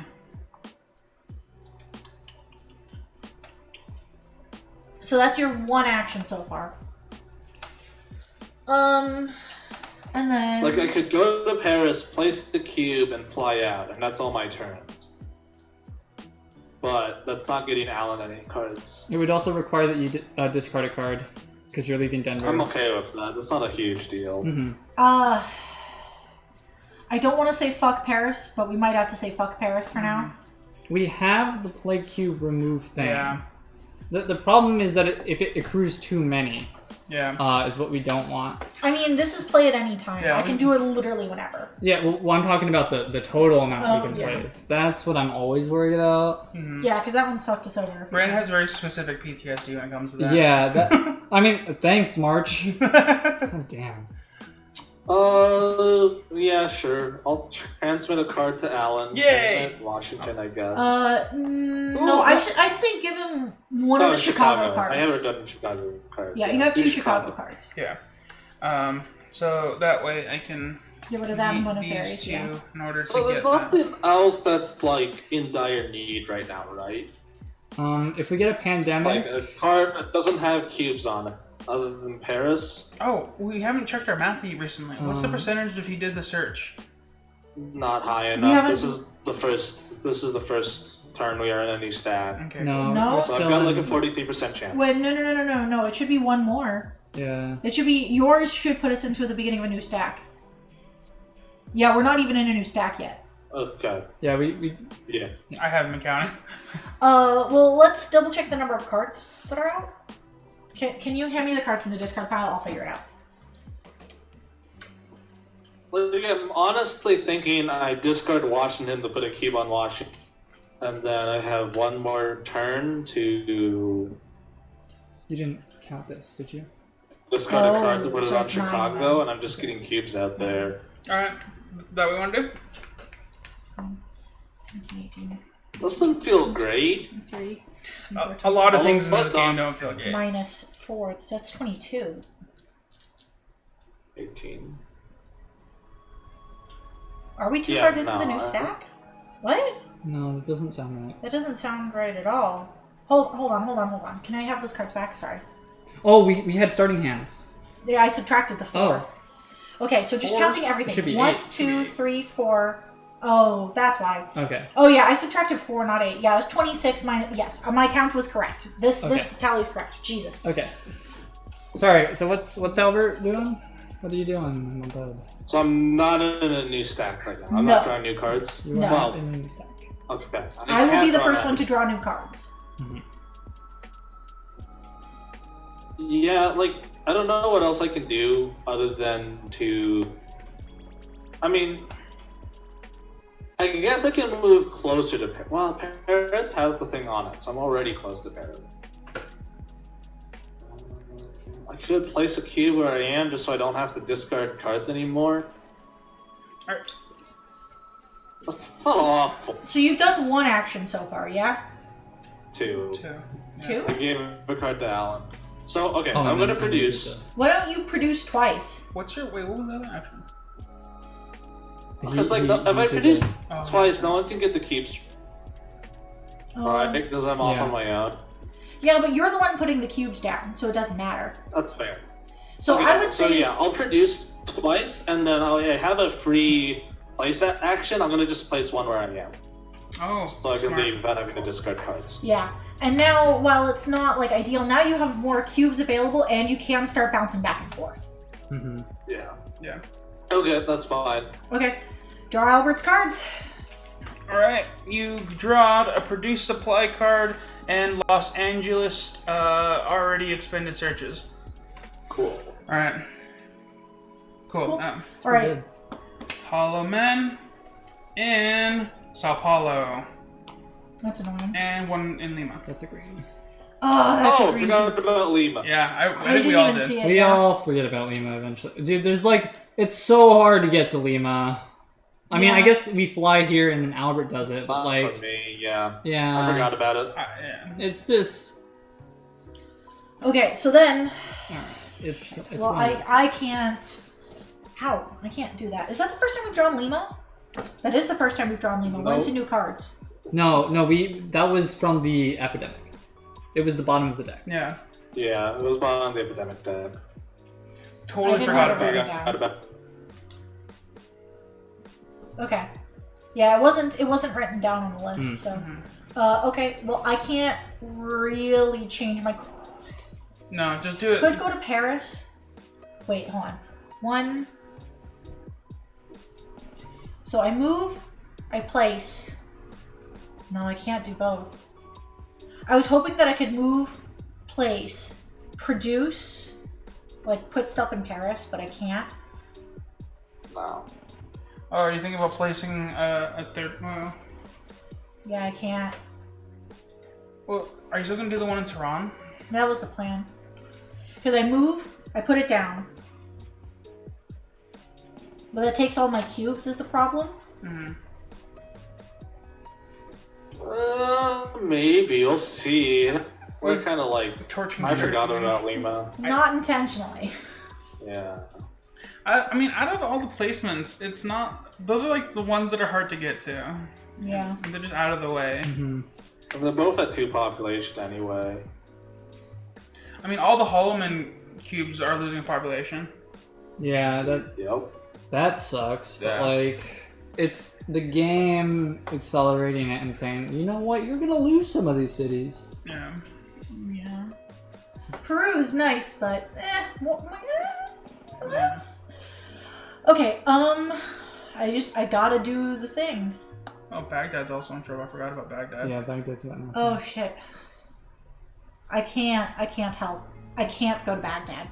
so that's your 1 action so far. And then Like, I could go to Paris, place the cube, and fly out, and that's all my turns. But that's not getting Alan any cards. It would also require that you discard a card because you're leaving Denver. I'm okay with that. That's not a huge deal. Mm-hmm. I don't want to say fuck Paris, but we might have to say fuck Paris for now. We have the plague cube remove thing. Yeah. The problem is that if it accrues too many, Yeah. is what we don't want. I mean, this is play at any time. Yeah, I can do it literally whenever. Yeah, well I'm talking about the total amount Oh, we can yeah. place. That's what I'm always worried about. Mhm. Yeah, because that one's fucked us over. Brandon has very specific PTSD when it comes to that. Yeah, that. I mean, thanks, March. God damn. Yeah, sure. I'll transmit a card to Alan. Yay! Transmit Washington, I guess. No, I'd say give him one of the Chicago cards. I haven't done Chicago cards. Yeah, you have 2 Chicago cards. Yeah. So that way I can Get rid of that in need Buenos these Aires. two Yeah. in order to So get there's that. nothing else that's, like, in dire need right now, right? If we get a Like, pandemic, a card that doesn't have cubes on it, other than Paris. Oh, we haven't checked our math recently. What's the Um, percentage if he did the search? Not high haven't- enough. This is the first turn we are in a new stack. Okay. no, No. we're So I've still got in- like a 43% chance. Wait, no. It should be 1 more. Yeah. It should be yours. Should put us into the beginning of a new stack. Yeah, we're not even in a new stack yet. Okay. Yeah, we Yeah. I haven't been counting. Well, let's double check the number of cards that are out. Can you hand me the card from the discard pile? I'll figure it out. Like, I'm honestly thinking I discard Washington to put a cube on Washington, and then I have one more turn to you didn't count this, did you? discard a card to Oh, put it so on it's 9 Chicago, now. and I'm just getting cubes out there. Alright. That what we want to do? 16, 17, 18, Doesn't feel great. 3, A lot of things in this Almost game done. don't feel great. minus 4, so that's 22. 18. Are we 2 Yeah, cards into the no, new stack? What? No, that doesn't sound right. That doesn't sound right at all. Hold on. Can I have those cards back? Sorry. Oh, we had starting hands. Yeah, I subtracted the 4. Okay, so just 4? counting It should everything. be 1, 8. 2, 3, 4. Oh, that's why. Okay. Oh yeah, I subtracted 4, not 8. Yeah, it was 26 minus. Yes, my count was correct. This Okay. tally's correct. Jesus. Okay. Sorry. So what's Albert doing? What are you doing, my bud? So I'm not in a new stack right now. I'm No. not drawing new cards. You No. are Well, not in the stack. okay. I will can't be the draw first that. one to draw new cards. Yeah, like, I don't know what else I can do other than to... I mean, I guess I can move closer to Paris. Well, Paris has the thing on it, so I'm already close to Paris. I could place a cube where I am just so I don't have to discard cards anymore. Alright. That's not awful. So you've done one action so far, yeah? Two. Yeah. Two? I gave a card to Alan. So, okay, Oh, I'm no, gonna produce. Why don't you produce twice? Wait, what was that action? Because, like, He- if he I did produce that. twice, no one can get the cubes. Right, Um, because I'm off yeah. on my own. yeah, but you're the one putting the cubes down, so it doesn't matter. That's fair. So Okay, I would say... So yeah, I'll produce twice, and then I have a free place action. I'm gonna just place one where I am. Oh, So I can smart. leave without having to discard cards. Yeah. And now, while it's not, like, ideal, now you have more cubes available, and you can start bouncing back and forth. Mm-hmm. Yeah. Yeah. Okay, that's fine. Okay. Draw Albert's cards. Alright, you drawed a produce supply card and Los Angeles already expended searches. Cool. Alright. Cool. Cool. Alright. Hollow Men in Sao Paulo. That's annoying. And one in Lima. That's a green. Oh, that's a Oh, green forgot cube. about Lima. Yeah, I I think didn't we all even did. see it. We yeah. all forget about Lima eventually. Dude, there's like, it's so hard to get to Lima. I mean, I Yeah. guess we fly here and then Albert does it, but Not like, for me, yeah. yeah. I forgot about it. Yeah. It's just, Okay, so then... alright. It's Well, one of those. I can't... Ow, I can't do that. Is that the first time we've drawn Lima? That is the first time we've drawn Lima. Nope. 2 new cards. No, that was from the epidemic. It was the bottom of the deck. Yeah. Yeah, it was on the epidemic deck. I Totally didn't forgot have it about written it. down. Forgot about it. Okay. Yeah, it wasn't written down on the list, so... okay, well, I can't really change my... No, just do it. Could go to Paris. Wait, hold on. 1... So I move, I place. No, I can't do both. I was hoping that I could move, place, produce, like put stuff in Paris, but I can't. No. Oh, are you thinking about placing a third? Yeah, I can't. Well, are you still gonna do the one in Tehran? That was the plan. Because I move, I put it down. But that takes all my cubes is the problem. Mm-hmm. Maybe. We'll see. We're kind of like... Torching. I forgot Jersey. about Lima. Not intentionally. Yeah. I mean, out of all the placements, it's not. Those are like the ones that are hard to get to. Yeah. They're just out of the way. Mm-hmm. And they're both at 2 population anyway. I mean, all the Hollowman cubes are losing population. Yeah, Yep. that sucks. Yeah. But like, it's the game accelerating it and saying, you know what, you're gonna lose some of these cities. Yeah. Yeah. Peru's nice, but less. Okay, I gotta do the thing. Oh, Baghdad's also in trouble. I forgot about Baghdad. Yeah, Baghdad's got nothing. Oh shit. I can't help. I can't go to Baghdad.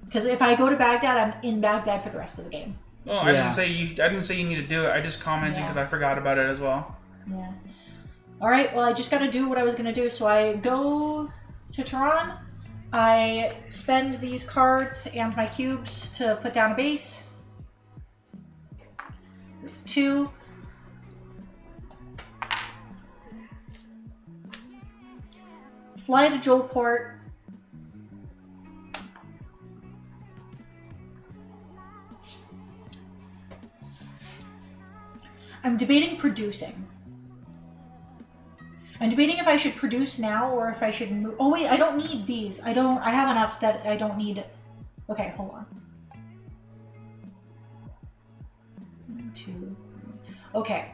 Because if I go to Baghdad, I'm in Baghdad for the rest of the game. Well, I Yeah. didn't say you need to do it. I just commented Yeah. because I forgot about it as well. Yeah. Alright, well I just gotta do what I was gonna do. So I go to Tehran, I spend these cards and my cubes to put down a base. There's 2. Fly to Joelport. I'm debating producing. I'm debating if I should produce now or if I should move. Oh wait, I don't need these. I have enough that I don't need. Okay, hold on. 1, 2, 3. Okay.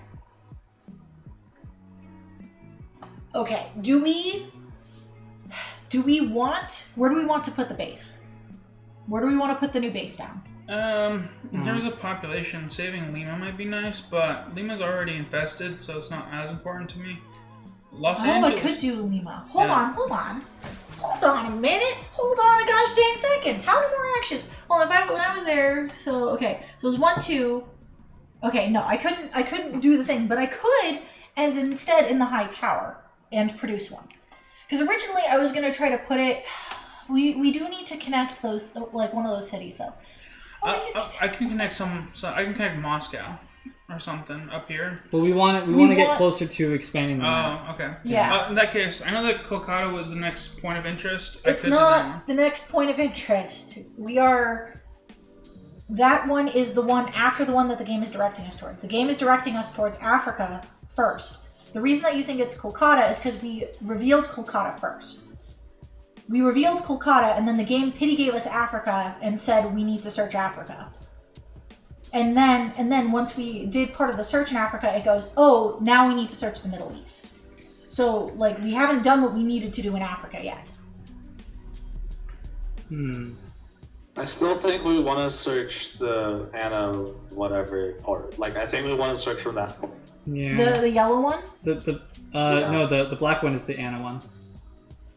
Okay, do we want, where do we want to put the base? Where do we want to put the new base down? In terms of population, saving Lima might be nice, but Lima's already infested, so it's not as important to me. Los Angeles. I could do Lima. Hold Yeah. on. Hold on a minute. Hold on a gosh dang second. How many more actions? Well, when I was there, so, okay. So it was 1, 2, Okay, no, I couldn't do the thing, but I could end instead in the high tower and produce one. Because originally I was gonna try to put it. We do need to connect those, like one of those cities though. I can connect some. So I can connect Moscow or something up here. But we want to get closer to expanding the Oh, map. okay. Yeah. In that case, I know that Kolkata was the next point of interest. It's not the next point of interest. That one is the one after the one that the game is directing us towards. The game is directing us towards Africa first. The reason that you think it's Kolkata is because we revealed Kolkata first. We revealed Kolkata, and then the game pity gave us Africa and said we need to search Africa. And then once we did part of the search in Africa, it goes, oh, now we need to search the Middle East. So, like, we haven't done what we needed to do in Africa yet. I still think we want to search the Anna whatever part. Like, I think we want to search from that point. Yeah. The yellow one? No, the black one is the Anna one.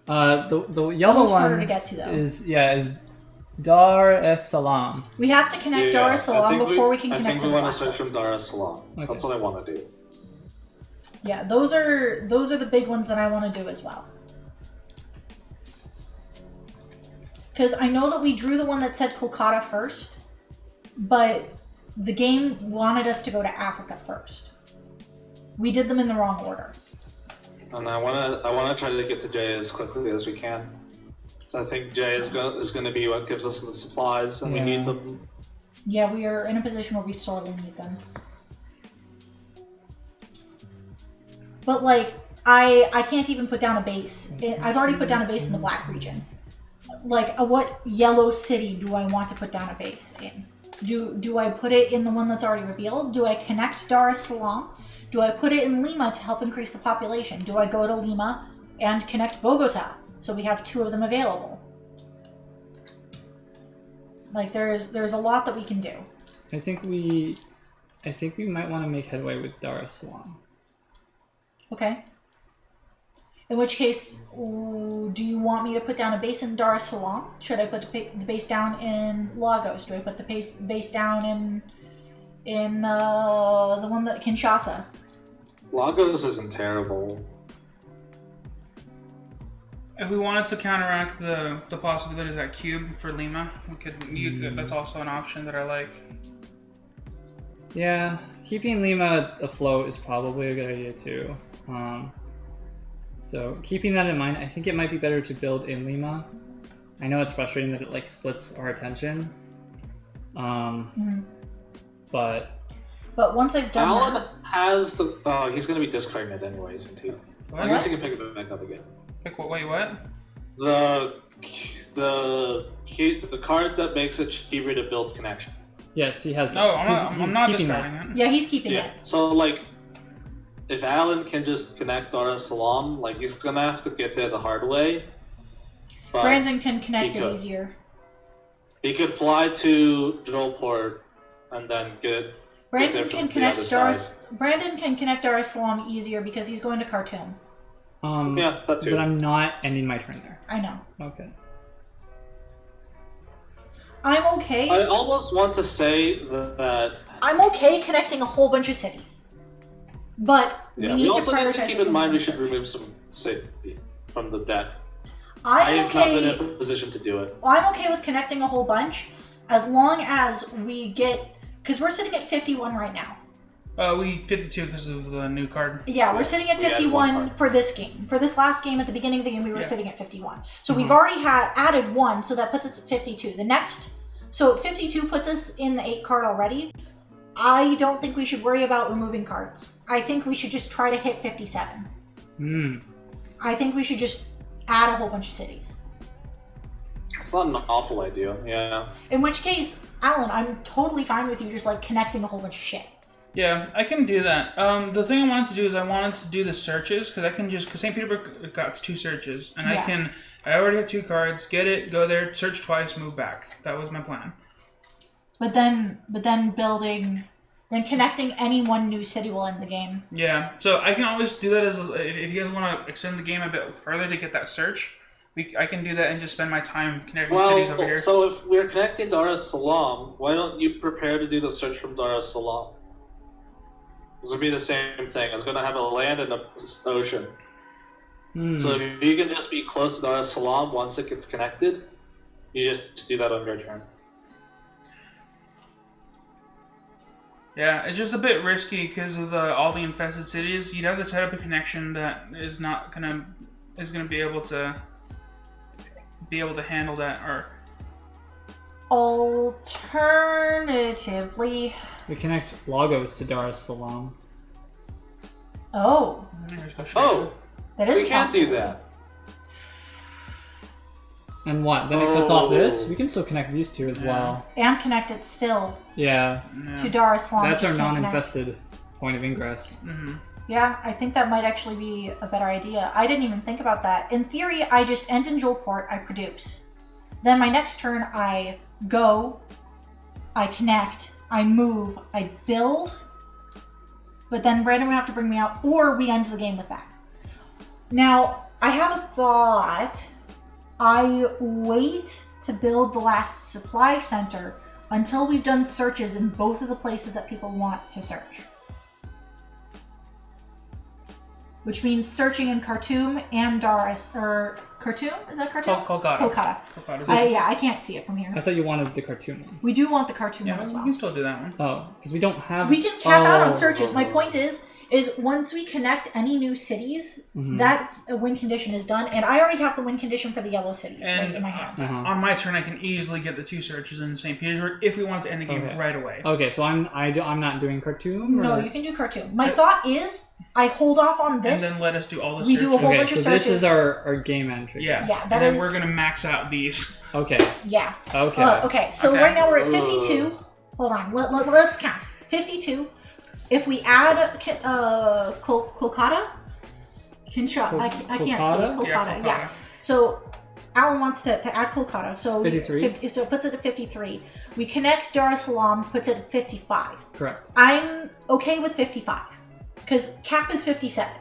The yellow one harder to get to, though. is Dar es Salaam. We have to connect Dar es Salaam before we can connect to the I think we want to black search from Dar es Salaam. Okay. That's what I want to do. Yeah, those are the big ones that I want to do as well. Because I know that we drew the one that said Kolkata first, but the game wanted us to go to Africa first. We did them in the wrong order. And I wanna try to get to J as quickly as we can. So I think J is gonna be what gives us the supplies, and we need them. Yeah, we are in a position where we sorely need them. But like, I can't even put down a base. I've already put down a base in the black region. Like, what yellow city do I want to put down a base in? Do I put it in the one that's already revealed? Do I connect Dar es Salaam? Do I put it in Lima to help increase the population? Do I go to Lima and connect Bogota so we have 2 of them available? Like, there's a lot that we can do. I think we might want to make headway with Dar es Salaam. Okay. In which case, do you want me to put down a base in Dar es Salaam? Should I put the base down in Lagos? Do I put the base down in the one that Kinshasa? Lagos isn't terrible. If we wanted to counteract the possibility of that cube for Lima, we could. That's also an option that I like. Yeah, keeping Lima afloat is probably a good idea too. So keeping that in mind, I think it might be better to build in Lima. I know it's frustrating that it like splits our attention. But once I've done Alan has the. Oh, he's gonna be discarded anyway, isn't he? What? I guess he can pick it back up again. Wait, what? The card that makes it cheaper to build connection. yes, he has. No, he's I'm not keeping discarding that. it. Yeah, he's keeping it. So like, if Alan can just connect Dar es Salaam, like he's gonna have to get there the hard way. But Brandon can connect he it could. easier. He could fly to Drillport and then get. Brandon can connect Dar es Dar Salaam easier because he's going to Khartoum. Yeah, that too. But I'm not ending my turn there. I know. Okay. I'm okay. I almost want to say that. I'm okay connecting a whole bunch of cities. But Yeah, we need to also need prioritize to keep what's in mind we the should research. remove some safety from the deck. I'm I have not been okay. in a position to do it. I'm okay with connecting a whole bunch as long as we get, because we're sitting at 51 right now. We 52 because of the new card. Yeah, we're sitting at We added one 51 card. for this game. For this last game at the beginning of the game, we were Yeah. sitting at 51. So we've already added 1, so that puts us at 52. So 52 puts us in the 8 card already. I don't think we should worry about removing cards. I think we should just try to hit 57. I think we should just add a whole bunch of cities. It's not an awful idea, yeah. In which case, Alan, I'm totally fine with you just like connecting a whole bunch of shit. Yeah, I can do that. The thing I wanted to do is I wanted to do the searches because St. Petersburg got 2 searches, and Yeah. I already have 2 cards. Get it, go there, search twice, move back. That was my plan. But then connecting any one new city will end the game. Yeah, so I can always do that if you guys want to extend the game a bit further to get that search. I can do that and just spend my time connecting cities over Well, here. so if we're connecting Dar es Salaam, why don't you prepare to do the search from Dar es Salaam? It's gonna be the same thing. It's gonna have a land and an ocean. So if you can just be close to Dar es Salaam once it gets connected, you just do that on your turn. Yeah, it's just a bit risky because of all the infested cities. You'd have to set up a connection that is gonna be able to handle that. Or alternatively, We connect Lagos to Dar es Salaam. oh, Oh, that is we can't possible. do that. And what? Then it cuts off this? We can still connect these two as well. And connect it still Yeah. to Dar es Salaam. That's our Just can't non-infested point of ingress. Mm-hmm. Yeah, I think that might actually be a better idea. I didn't even think about that. In theory, I just end in Joel Port, I produce. Then my next turn, I go, I connect, I move, I build, but then Brandon would have to bring me out, or we end the game with that. Now, I have a thought. I wait to build the last supply center until we've done searches in both of the places that people want to search. Which means searching in Khartoum and Khartoum? Is that Khartoum? Kolkata. I can't see it from here. I thought you wanted the Khartoum one. We do want the Khartoum Yeah, one as we well. can still do that one. Oh, because we don't have... We can cap out on searches. My point is once we connect any new cities, that win condition is done, and I already have the win condition for the yellow cities right in my hand. On my turn, I can easily get the 2 searches in St. Petersburg if we want to end the game right away. Okay, so I'm not doing Khartoum? No, you can do Khartoum. My thought is I hold off on this. And then let us do all the We searches. do a whole Okay, bunch so of this searches. is our game entry. Yeah, Yeah, and that then is- we're going to max out these. Okay. Yeah. Okay. Okay, so Okay. right now we're at 52. Hold on, let's count. 52. If we add Kolkata, I can't see Kolkata? Kolkata. Yeah, Yeah. So Alan wants to add Kolkata. So 53. So it puts it at 53. We connect Dar es Salaam, puts it at 55. Correct. I'm okay with 55 because cap is 57.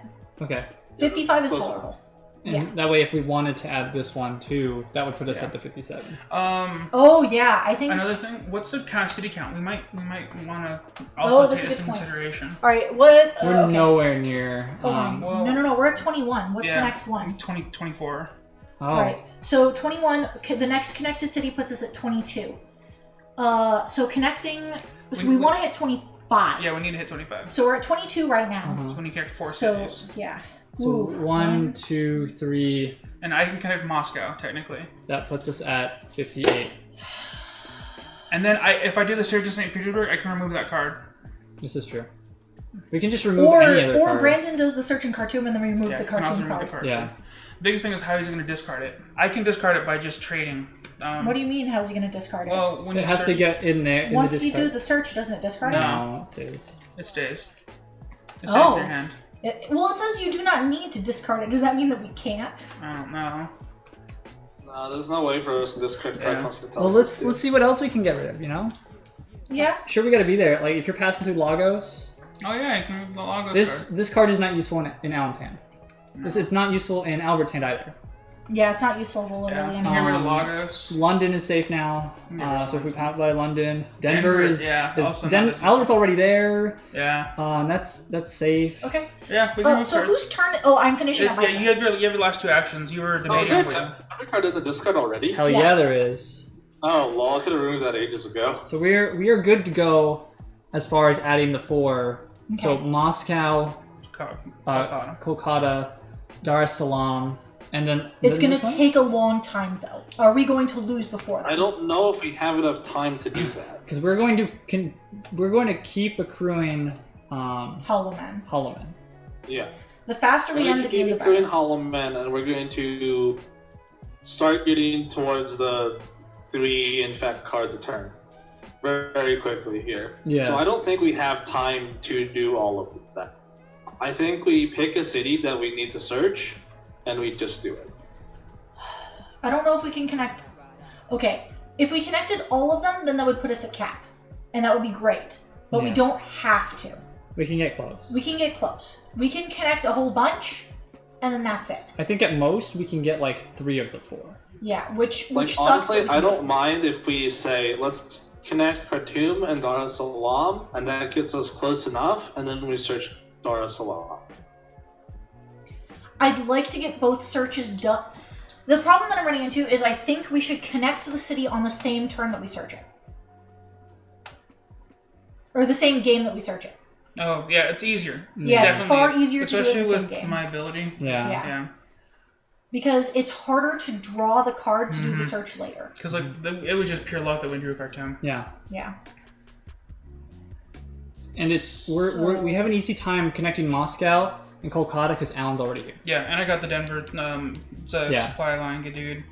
Okay. 55 is close tolerable. And Yeah. that way, if we wanted to add this one too, that would put us at the 57. Oh yeah, I think. Another thing, what's the city count? We might want to Oh, also that's take a this good into point. consideration. All right, what? We're Okay. nowhere near. Hold on. well- No. We're at 21. What's the Yeah. next one? 2024. Oh. All right. So 21. The next connected city puts us at 22. So connecting. So we want to hit 25. Yeah, we need to hit 25. So we're at 22 right now. So when you connect 4 So cities. yeah. So Ooh, 1, 2, 3. And I can connect Moscow, technically. That puts us at 58. And then if I do the search in St. Petersburg, I can remove that card. This is true. We can just remove any other Or card. Brandon does the search in Khartoum and then remove Yeah, the I can also Khartoum remove card. the card. Yeah. too. Biggest thing is how he's going to discard it. I can discard it by just trading. What do you mean? How's he going to discard it? Well, when It you has to search, get in there. In Once the you do discard. the search, doesn't it discard it? No, it stays. it stays. It stays Oh. in your hand. Well, it says you do not need to discard it. Does that mean that we can't? I don't know. No, there's no way for us to discard cards Yeah. unless it tells Well, us let's see what else we can get rid of. You know. Yeah. Sure, we got to be there. Like if you're passing through Lagos, Oh yeah, you can move the Lagos this card is not useful in Alan's hand. This is not useful in Albert's hand either. Yeah, it's not useful card. literally Yeah, anymore. get rid of Lagos. London is safe now. Yeah. So if we pass by London, Denver is. yeah, is also not as useful. Albert's already there. Yeah. That's safe. Okay. Yeah, we can move So cards. whose turn? Oh, I'm finishing up my Yeah, turn. you have your last 2 actions. You were Oh, is debating. there with- a card in the discard already? Hell Yes. yeah, there is. Oh, well, I could have removed that ages ago. So we are good to go as far as adding the 4. So Okay. Moscow, Kolkata. Kolkata, Dar es Salaam, and then It's then going to this one? take a long time, though. Are we going to lose before that? I don't know if we have enough time to do that. Because we're going to keep accruing Hollow Man. Hollow Men. Yeah. The faster we We're end the game, the going to better. Hollow Man, and we're going to start getting towards the 3 infect cards a turn. Very, very quickly here. Yeah. So I don't think we have time to do all of that. I think we pick a city that we need to search, and we just do it. I don't know if we can connect. Okay, if we connected all of them, then that would put us at cap. And that would be great. But we Yeah. don't have to. We can get close. We can get close. We can connect a whole bunch, and then that's it. I think at most we can get like 3 of the 4. Yeah, which Like, sucks. honestly, that we I can don't mind if we say, let's connect Khartoum and Dar es Salaam, and that gets us close enough, and then we search Dar es Salaam. I'd like to get both searches done. The problem that I'm running into is I think we should connect the city on the same turn that we search it. Or the same game that we search it. Oh, yeah, it's easier. Yeah, it's Definitely. far easier to do it Especially in the same with game. my ability. Yeah. Yeah. Because it's harder to draw the card to do the search later. Because like it was just pure luck that we drew Khartoum. Yeah. Yeah. And it's we have an easy time connecting Moscow and Kolkata because Alan's already here. Yeah, and I got the Denver supply line, good dude.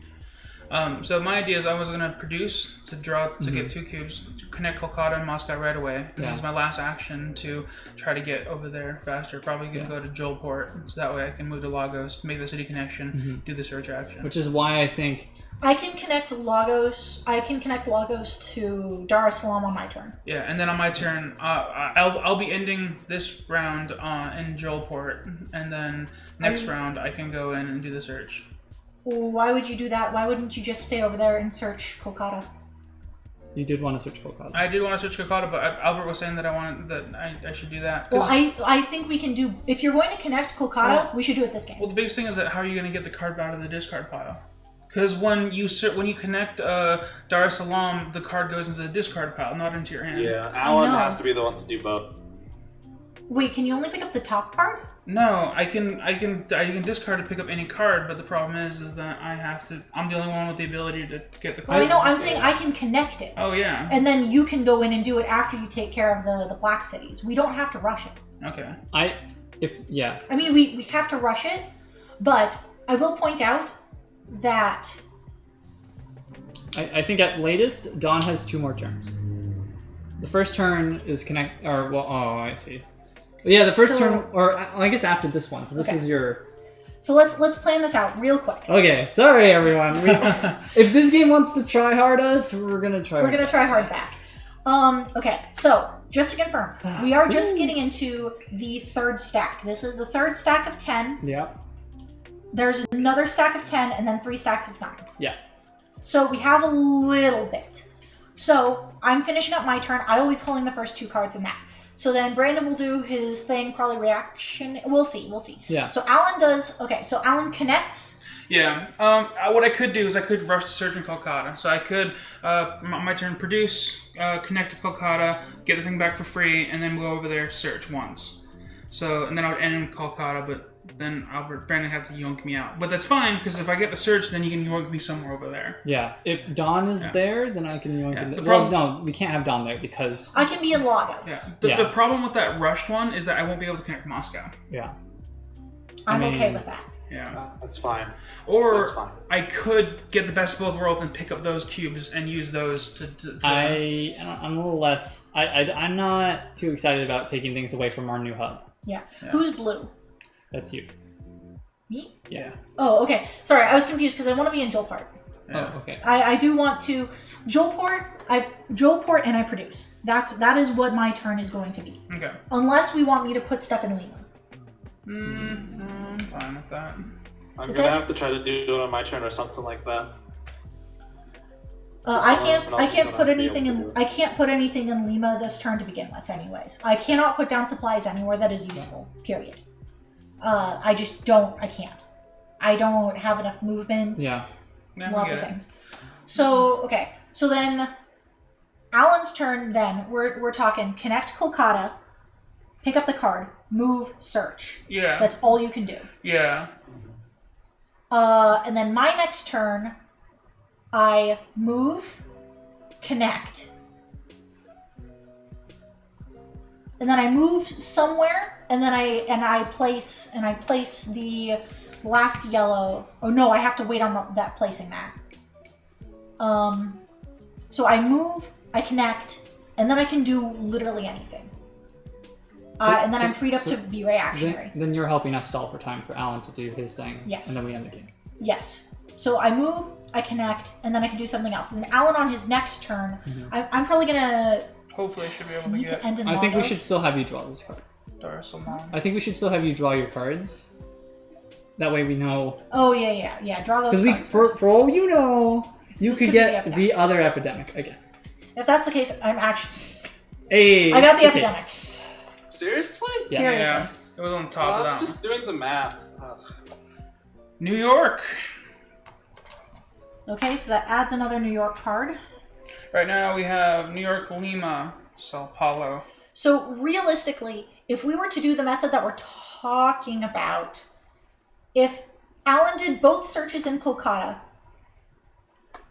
So my idea is I was gonna produce to draw to get 2 cubes, to connect Kolkata and Moscow right away. And use my last action to try to get over there faster. Probably gonna go to Joelport, so that way I can move to Lagos, make the city connection, do the search action. Which is why I think I can connect Lagos to Dar es Salaam on my turn. Yeah, and then on my turn, I'll be ending this round in Joelport, and then next round I can go in and do the search. Why would you do that? Why wouldn't you just stay over there and search Kolkata? you did want to search Kolkata. I did want to search Kolkata, but Albert was saying that I should do that. Well, I think we can do. If you're going to connect Kolkata, we should do it this game. Well, the biggest thing is that how are you going to get the card out of the discard pile? Because when you connect Dar es Salaam, the card goes into the discard pile, not into your hand. Yeah, Alan has to be the one to do both. Wait, can you only pick up the top card? No, I can discard to pick up any card, but the problem is that I'm the only one with the ability to get the card. Well, I know. I'm saying I can connect it. Oh yeah. And then you can go in and do it after you take care of the black cities. We don't have to rush it. Okay. I mean, we have to rush it, but I will point out that I think at latest Dawn has 2 more turns. The first turn is I see. Yeah, the first turn, or I guess after this one. So this is your. So let's plan this out real quick. Okay, sorry everyone. If this game wants to try hard us, we're gonna try. We're gonna try hard back. Okay, so just to confirm, we are just getting into the 3rd stack. This is the 3rd stack of 10. Yeah. There's another stack of 10, and then 3 stacks of 9. Yeah. So we have a little bit. So I'm finishing up my turn. I will be pulling the first 2 cards in that. So then Brandon will do his thing, probably reaction. We'll see. Yeah. So Alan does. Okay. So Alan connects. Yeah. What I could do is I could rush to search in Kolkata. So I could, my turn, produce, connect to Kolkata, get the thing back for free, and then go over there, search once. So, and then I would end in Kolkata, but then Brandon have to yoink me out. But that's fine, because if I get the search, then you can yoink me somewhere over there. Yeah. If Dawn is there, then I can yoink him. No, we can't have Dawn there because I can be in Lagos. Yeah. The problem with that rushed one is that I won't be able to connect Moscow. Yeah. I'm okay with that. Yeah. That's fine. Or That's fine. I could get the best of both worlds and pick up those cubes and use those to I'm a little less. I'm not too excited about taking things away from our new hub. Yeah. Who's blue? That's you. Me? Yeah. Oh, okay. Sorry, I was confused because I want to be in Joelport. Yeah. Oh, okay. I do want to Joelport and I produce. That is what my turn is going to be. Okay. Unless we want me to put stuff in Lima. I'm fine with that. I'm gonna have to try to do it on my turn or something like that. I can't put anything in Lima this turn to begin with. Anyways, I cannot put down supplies anywhere that is useful. Period. I just don't. I can't. I don't have enough movement. Yeah. Lots of things. So okay. So then, Alan's turn. Then we're talking connect Kolkata, pick up the card, move, search. Yeah. That's all you can do. Yeah. And then my next turn, I move, connect, and then I move somewhere, and then I place the last yellow. Oh no, I have to wait on that placing that. So I move, I connect, and then I can do literally anything. And then I'm freed up to be reactionary. Then you're helping us stall for time for Alan to do his thing. Yes. And then we end the game. Yes. So I move, I connect, and then I can do something else. And then Alan on his next turn, I'm probably gonna Hopefully I should be able to need get to end in I think we Lagos. should still have you draw this card. Dar es Salaam. I think we should still have you draw your cards. That way we know. Oh yeah. Draw those Because cards. for all you know, you This could could be get the the other epidemic again. If that's the case, I'm actually. Hey, I got the it's epidemic. case. Seriously? Yeah. Seriously. Yeah, it was on I top of was that. just doing the math. Ugh. New York. Okay, so that adds another New York card. Right now we have New York, Lima, Sao Paulo. So realistically, if we were to do the method that we're talking about, if Alan did both searches in Kolkata,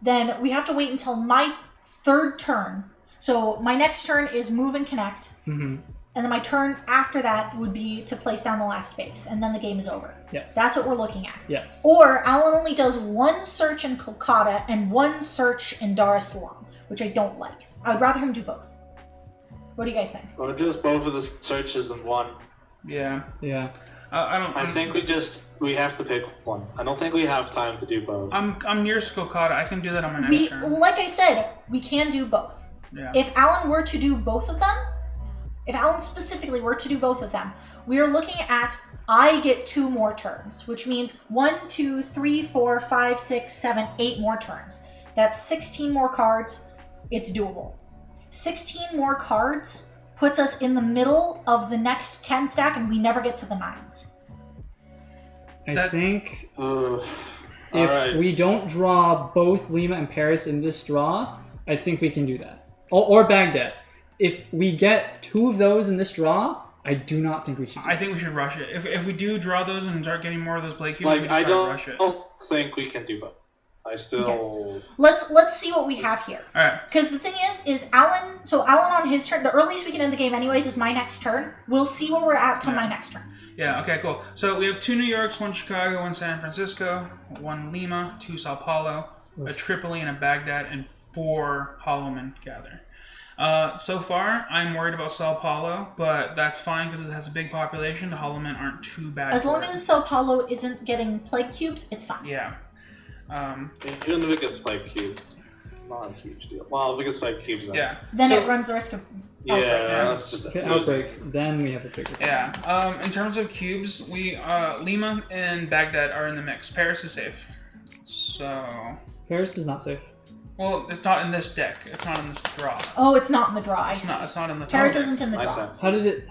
then we have to wait until my third turn. So my next turn is move and connect, Mm-hmm. and then my turn after that would be to place down the last base, and then the game is over. Yes. That's what we're looking at. Yes. Or Alan only does one search in Kolkata and one search in Dar es Salaam, which I don't like. I would rather him do both. What do you guys think? Or just both of the searches in one. Yeah. Yeah. I don't. I think we have to pick one. I don't think we have time to do both. I'm nearest to Kolkata. I can do that on my next We, turn. like I said, we can do both. Yeah. If Alan were to do both of them, if Alan specifically were to do both of them, we are looking at I get 2 more turns, which means 1, 2, 3, 4, 5, 6, 7, 8 more turns. That's 16 more cards. It's doable. 16 more cards puts us in the middle of the next 10 stack, and we never get to the 9s. I think Ugh. if Alright. we don't draw both Lima and Paris in this draw, I think we can do that. Or Baghdad. If we get 2 of those in this draw, I do not think we should. I think we should rush it. If we do draw those and start getting more of those Blake cubes, we Like, just I try to rush it. don't think we can do both. I still... Let's see what we have here. All right. Because the thing is Alan, so Alan on his turn, the earliest we can end the game anyways is my next turn. We'll see where we're at come my next turn. Yeah, okay, cool. So we have 2 New Yorks, 1 Chicago, 1 San Francisco, 1 Lima, 2 Sao Paulo, a Tripoli and a Baghdad, and 4 Holloman gather. So far, I'm worried about Sao Paulo, but that's fine because it has a big population. The Holloman aren't too bad. As for long it. as Sao Paulo isn't getting plague cubes, it's fine. Yeah. Even if it gets spike cubes, not a huge deal. Well, if it gets spike cubes, then... Yeah. Then So- it runs the risk of Yeah, outbreak. that's just... Get outbreaks, then we have a bigger. Yeah. In terms of cubes, we Lima and Baghdad are in the mix. Paris is safe. So, Paris is not safe. well, it's not in this deck. It's not in this draw. Oh, it's not in the draw. I It's see. not. It's not in the top Paris deck. isn't in the I draw. said. How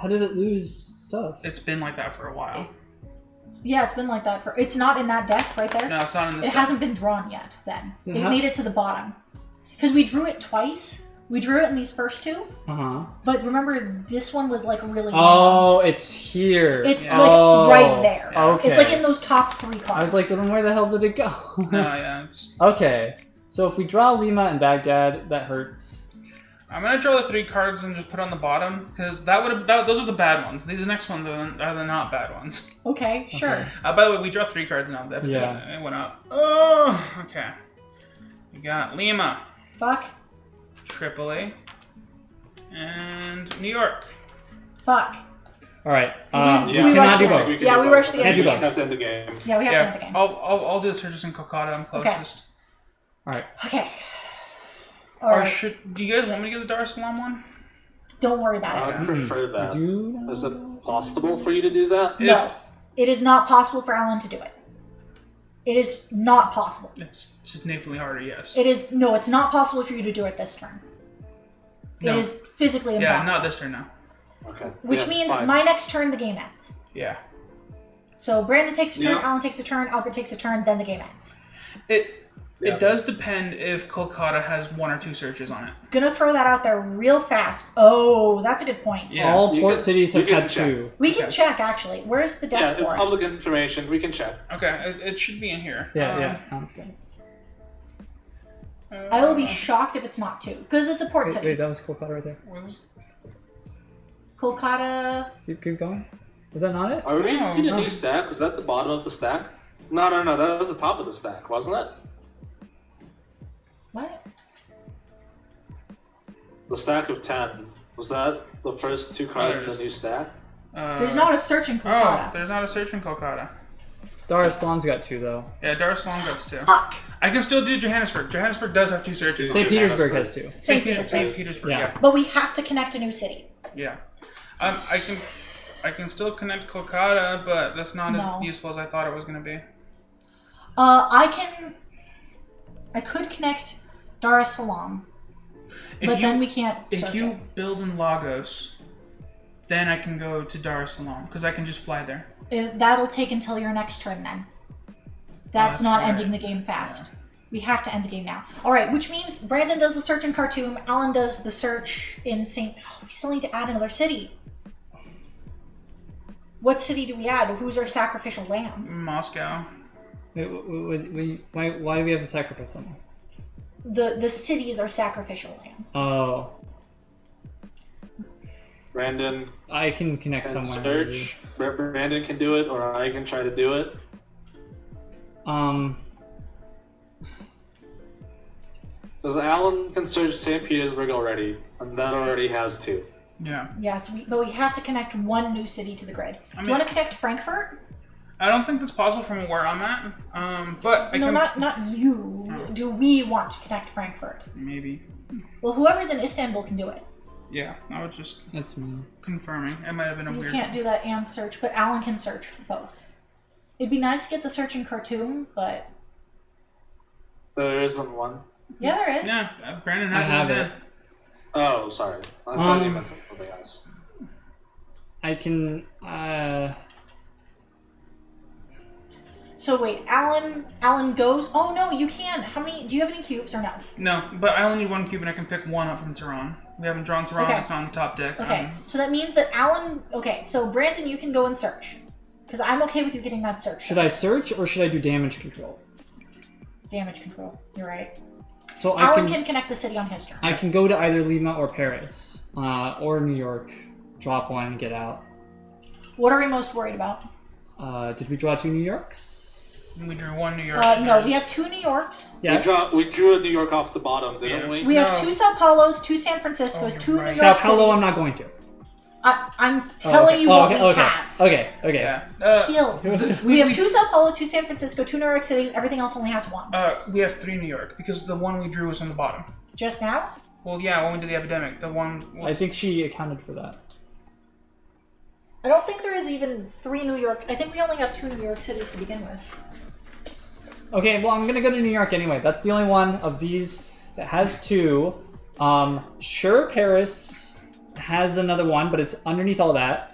did it lose stuff? It's been like that for a while. Yeah, it's been like that for. It's not in that deck right there. No, it's not in this It deck. hasn't been drawn yet. Then Then it how- made it to the bottom because we drew it twice. We drew it in these first 2, Uh-huh. but remember this one was like really. long. Oh, it's here. It's Yeah. like Oh, right there. Okay. It's like in those top 3 cards. I was like, then where the hell did it go? No, yeah. It's. Okay. So if we draw Lima and Baghdad, that hurts. I'm gonna draw the 3 cards and just put on the bottom because those are the bad ones. These next ones are the not bad ones. Okay, sure. Okay. By the way, we draw 3 cards now. That Yeah. It went up. Oh, okay. We got Lima, Fuck. Tripoli, and New York. All Fuck. right. We We rushed cannot do it. both. We can Yeah, do we both. rushed the We end of the just game. have to end the game. Yeah, we have to end the Yeah, game. I'll do the searches in Kolkata. I'm closest. All right. Okay. Or Alright. do you guys want me to get the Dar es Salaam one? Don't worry about I it. would prefer that. Do Is it possible for you to do that? No. It is not possible for Alan to do it. It is not possible. It's significantly harder, yes. It is no, it's not possible for you to do it this turn. No. It is physically Yeah, impossible. not this turn now. Okay. Which Yeah, means fine. my next turn the game ends. Yeah. So Brandon takes a turn, Yeah. Alan takes a turn, Albert takes a turn, then the game ends. It does depend if Kolkata has 1 or 2 searches on it. Gonna throw that out there real fast. Oh, that's a good point. Yeah. all you port can- cities you have can had check. 2. We can Okay. check actually. Where's the deck Yeah, it's for it? public information. We can check. Okay, it should be in here. Yeah. Sounds good. I will be shocked if it's not 2. Because it's a port Wait, city. that was Kolkata right there. Kolkata. Keep going. Was that not it? Are we No, in a no. new stack? Was that the bottom of the stack? No, that was the top of the stack, wasn't it? What? The stack of 10. Was that the first 2 cards there in it the new stack? There's not a search in Oh, Kolkata. there's not a search in Kolkata. Dar es Salaam's got 2 though. Yeah, Dar es Salaam gets 2. Fuck. I can still do Johannesburg. Johannesburg does have 2 searches. St. Petersburg has 2. St. Petersburg. St. Petersburg, Yeah. yeah. But we have to connect a new city. Yeah. I can. I can still connect Kolkata, but that's not No. as useful as I thought it was going to be. I could connect Dar es Salaam, but then we can't If search you it. build in Lagos, then I can go to Dar es Salaam, because I can just fly there. That'll take until your next turn then. That's not right. ending the game fast. We have to end the game now. Alright, which means Brandon does the search in Khartoum, Alan does the search in St. Oh, we still need to add another city. What city do we add? Who's our sacrificial lamb? Moscow. Wait, why do we have the sacrifice on there? The city is our sacrificial lamb. Oh, Brandon I can connect can somewhere. search. Brandon can do it, or I can try to do it. Because Alan can search St. Petersburg already, and that already has 2. Yeah. Yes, but we have to connect one new city to the grid. Do you want to connect Frankfurt? I don't think that's possible from where I'm at. But I No, can... not you. Oh. Do we want to connect Frankfurt? Maybe. Well, whoever's in Istanbul can do it. Yeah, I was just That's me. confirming. It might have been a You weird... can't do that and search, but Alan can search for both. It'd be nice to get the search in Khartoum, but There isn't one. yeah, there is. Yeah, Brandon I has have his it. in. Oh, sorry. I thought you meant something else. I can. So wait, Alan goes. Oh no, you can. How many? Do you have any cubes or no? No, but I only need 1 cube and I can pick 1 up from Tehran. We haven't drawn Tehran, Okay. it's not on the top deck. Okay, so that means that Alan. Okay, so Brandon, you can go and search, because I'm okay with you getting that search. Should I search or should I do damage control? Damage control. You're right. So Alan can connect the city on his turn. I can go to either Lima or Paris, or New York, drop 1 and get out. What are we most worried about? Did we draw 2 New Yorks? We drew 1 New York. No, we have 2 New Yorks. Yeah. We drew a New York off the bottom, didn't Yeah. we? We have No. 2 Sao Paulos, 2 San Franciscos, you're 2 right. New Sao York Paulo, cities. I'm not going to. I'm telling you what we have. Okay. Yeah. Chill. We have 2 Sao Paulo, 2 San Francisco, 2 New York cities. Everything else only has 1. We have 3 New York, because the one we drew was on the bottom. Just now? Well, yeah, when we did the epidemic, the one was... I think she accounted for that. I don't think there is even 3 New York. I think we only have 2 New York cities to begin with. Okay, well, I'm gonna go to New York anyway. That's the only one of these that has 2. Sure, Paris has another one, but it's underneath all that.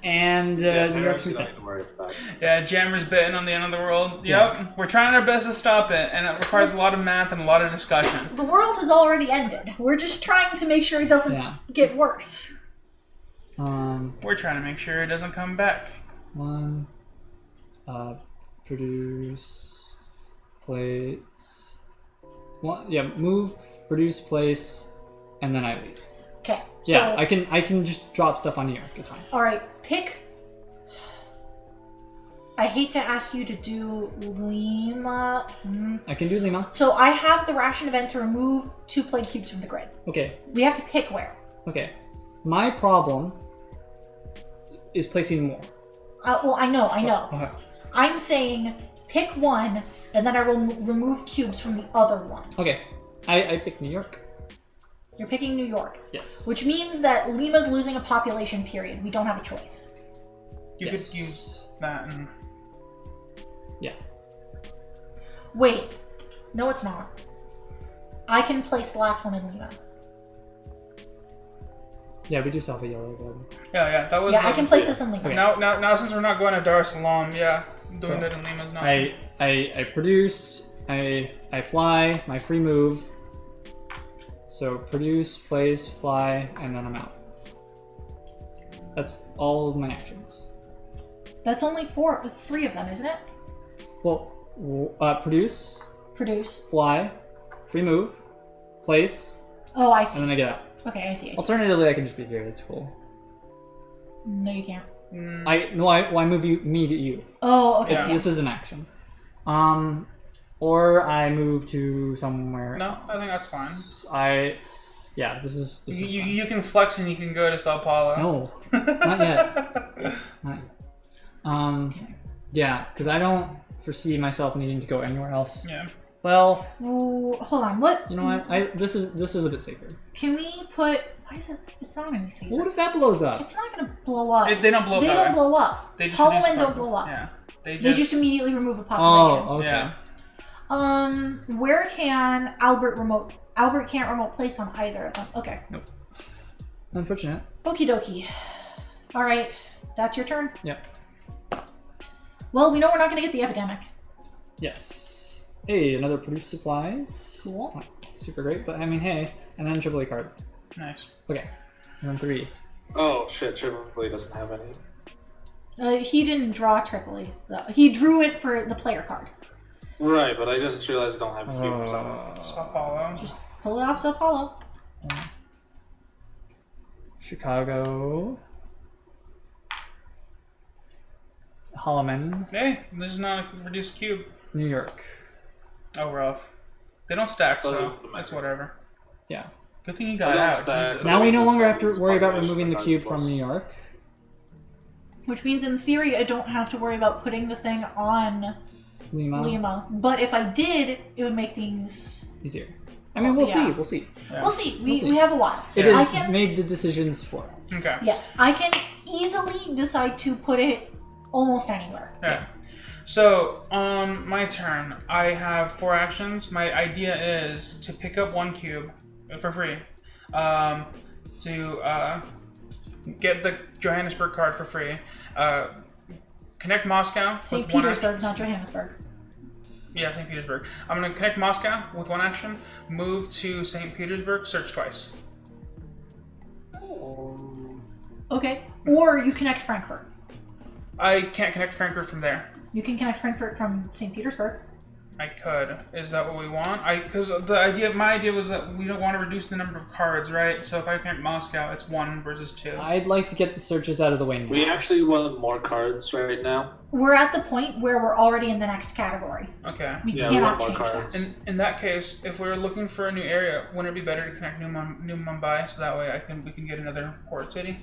And New York's we don't recent. need to worry about that. Yeah, Jammer's bitten on the end of the world. Yep, we're trying our best to stop it, and it requires a lot of math and a lot of discussion. The world has already ended. We're just trying to make sure it doesn't Yeah. get worse. We're trying to make sure it doesn't come back. 1, produce, place. 1, yeah, move, produce, place, and then I leave. Okay. Yeah, So, I can just drop stuff on New York. It's fine. all right. Pick. I hate to ask you to do Lima. I can do Lima. So I have the ration event to remove 2 plague cubes from the grid. Okay. We have to pick where. Okay. My problem is placing more. Well, I know. Okay. I'm saying pick 1, and then I will remove cubes from the other ones. Okay. I pick New York. You're picking New York, Yes. which means that Lima's losing a population period. We don't have a choice. You Yes. could use that and... Yeah. Wait. No, it's not. I can place the last one in Lima. Yeah, we do still have a yellow available. Yeah, that was... Yeah, I can place this in Lima. Okay. Now, since we're not going to Dar es Salaam, yeah, doing So, it in Lima's not... I produce, I fly, my free move. So produce, place, fly, and then I'm out. That's all of my actions. That's only 3 of them, isn't it? Well, produce, Produce. fly, free move, place, Oh, I see. and then I get out. Okay, I see. Alternatively, I can just be here. That's cool. No, you can't. I move me to you. Oh, okay. Yeah. This is an action. Or I move to somewhere. No, I think that's fine. This is fine. You can flex and you can go to Sao Paulo. No, not yet. Not yet. Yeah, because I don't foresee myself needing to go anywhere else. Yeah. Well, Ooh, hold on. What? you know what? This is a bit safer. Can we put? Why is it? It's not going to be safe. What if that blows up? It's not going to blow up. They don't blow up. They don't blow up. They just Hollow reduce Men don't carbon. blow up. Yeah. They just immediately remove a population. Oh, okay. Yeah. Where can Albert remote? Albert can't remote place on either of them. Okay. Nope. Unfortunate. Okie dokie. All right, that's your turn. Yep. Well, we know we're not going to get the epidemic. Yes. Hey, another produce supplies. Cool. Not super great, but I mean, hey. And then AAA card. Nice. Okay. Round 3. Oh shit, Tripoli doesn't have any. He didn't draw Tripoli. He drew it for the player card. Right, but I just realized I don't have a cube or something. Sao Paulo. Just pull it off Sao Paulo. Chicago. Hollow Men. Hey, this is not a reduced cube. New York. Oh, rough. They don't stack, so Doesn't that's matter. whatever. Yeah. Good thing you They got don't out. stack. Jesus. Now we no It's longer fine. have to It's worry about population removing the for cube 5+. from New York. Which means, in theory, I don't have to worry about putting the thing on Lima. Lima. But if I did, it would make things... Easier. I mean, we'll Yeah. see. We'll see. Yeah. We'll see. We'll see. We have a while. It Yeah. I has can... made the decisions for us. Okay. Yes, I can easily decide to put it almost anywhere. Yeah. So, on my turn, I have 4 actions. My idea is to pick up 1 cube for free. To get the Johannesburg card for free. Connect Moscow St. with 1 Petersburg, action. not Johannesburg. Yeah, St. Petersburg. I'm going to connect Moscow with 1 action, move to St. Petersburg, search twice. Okay. Or you connect Frankfurt. I can't connect Frankfurt from there. You can connect Frankfurt from St. Petersburg. I could. Is that what we want? Because my idea was that we don't want to reduce the number of cards, right? So if I connect Moscow, it's 1 versus 2. I'd like to get the searches out of the way now. We actually want more cards right now. We're at the point where we're already in the next category. Okay. We Yeah, we cannot want more change cards. that. In that case, if we're looking for a new area, wouldn't it be better to connect New Mumbai so that way we can get another port city?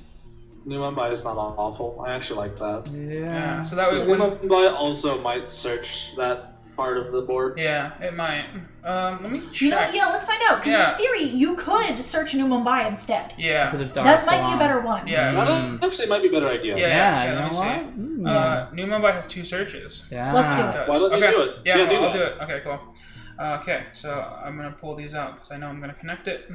New Mumbai is not awful. I actually like that. Yeah. So that was New when. Mumbai also might search that part of the board. Yeah, it might. Let me check. You know what? Yeah, let's find out. Because Yeah. in theory, you could search New Mumbai instead. Yeah. Is it a Dar That might be a Salaam? better one. Yeah. That actually might be a better idea. Yeah. Yeah, let you me know see. what? Mm. New Mumbai has 2 searches. Yeah. Let's do It it. does. Why don't you okay. do it? Yeah, Yeah, do I'll that. do it. Okay, cool. Okay, so I'm gonna pull these out because I know I'm gonna connect it.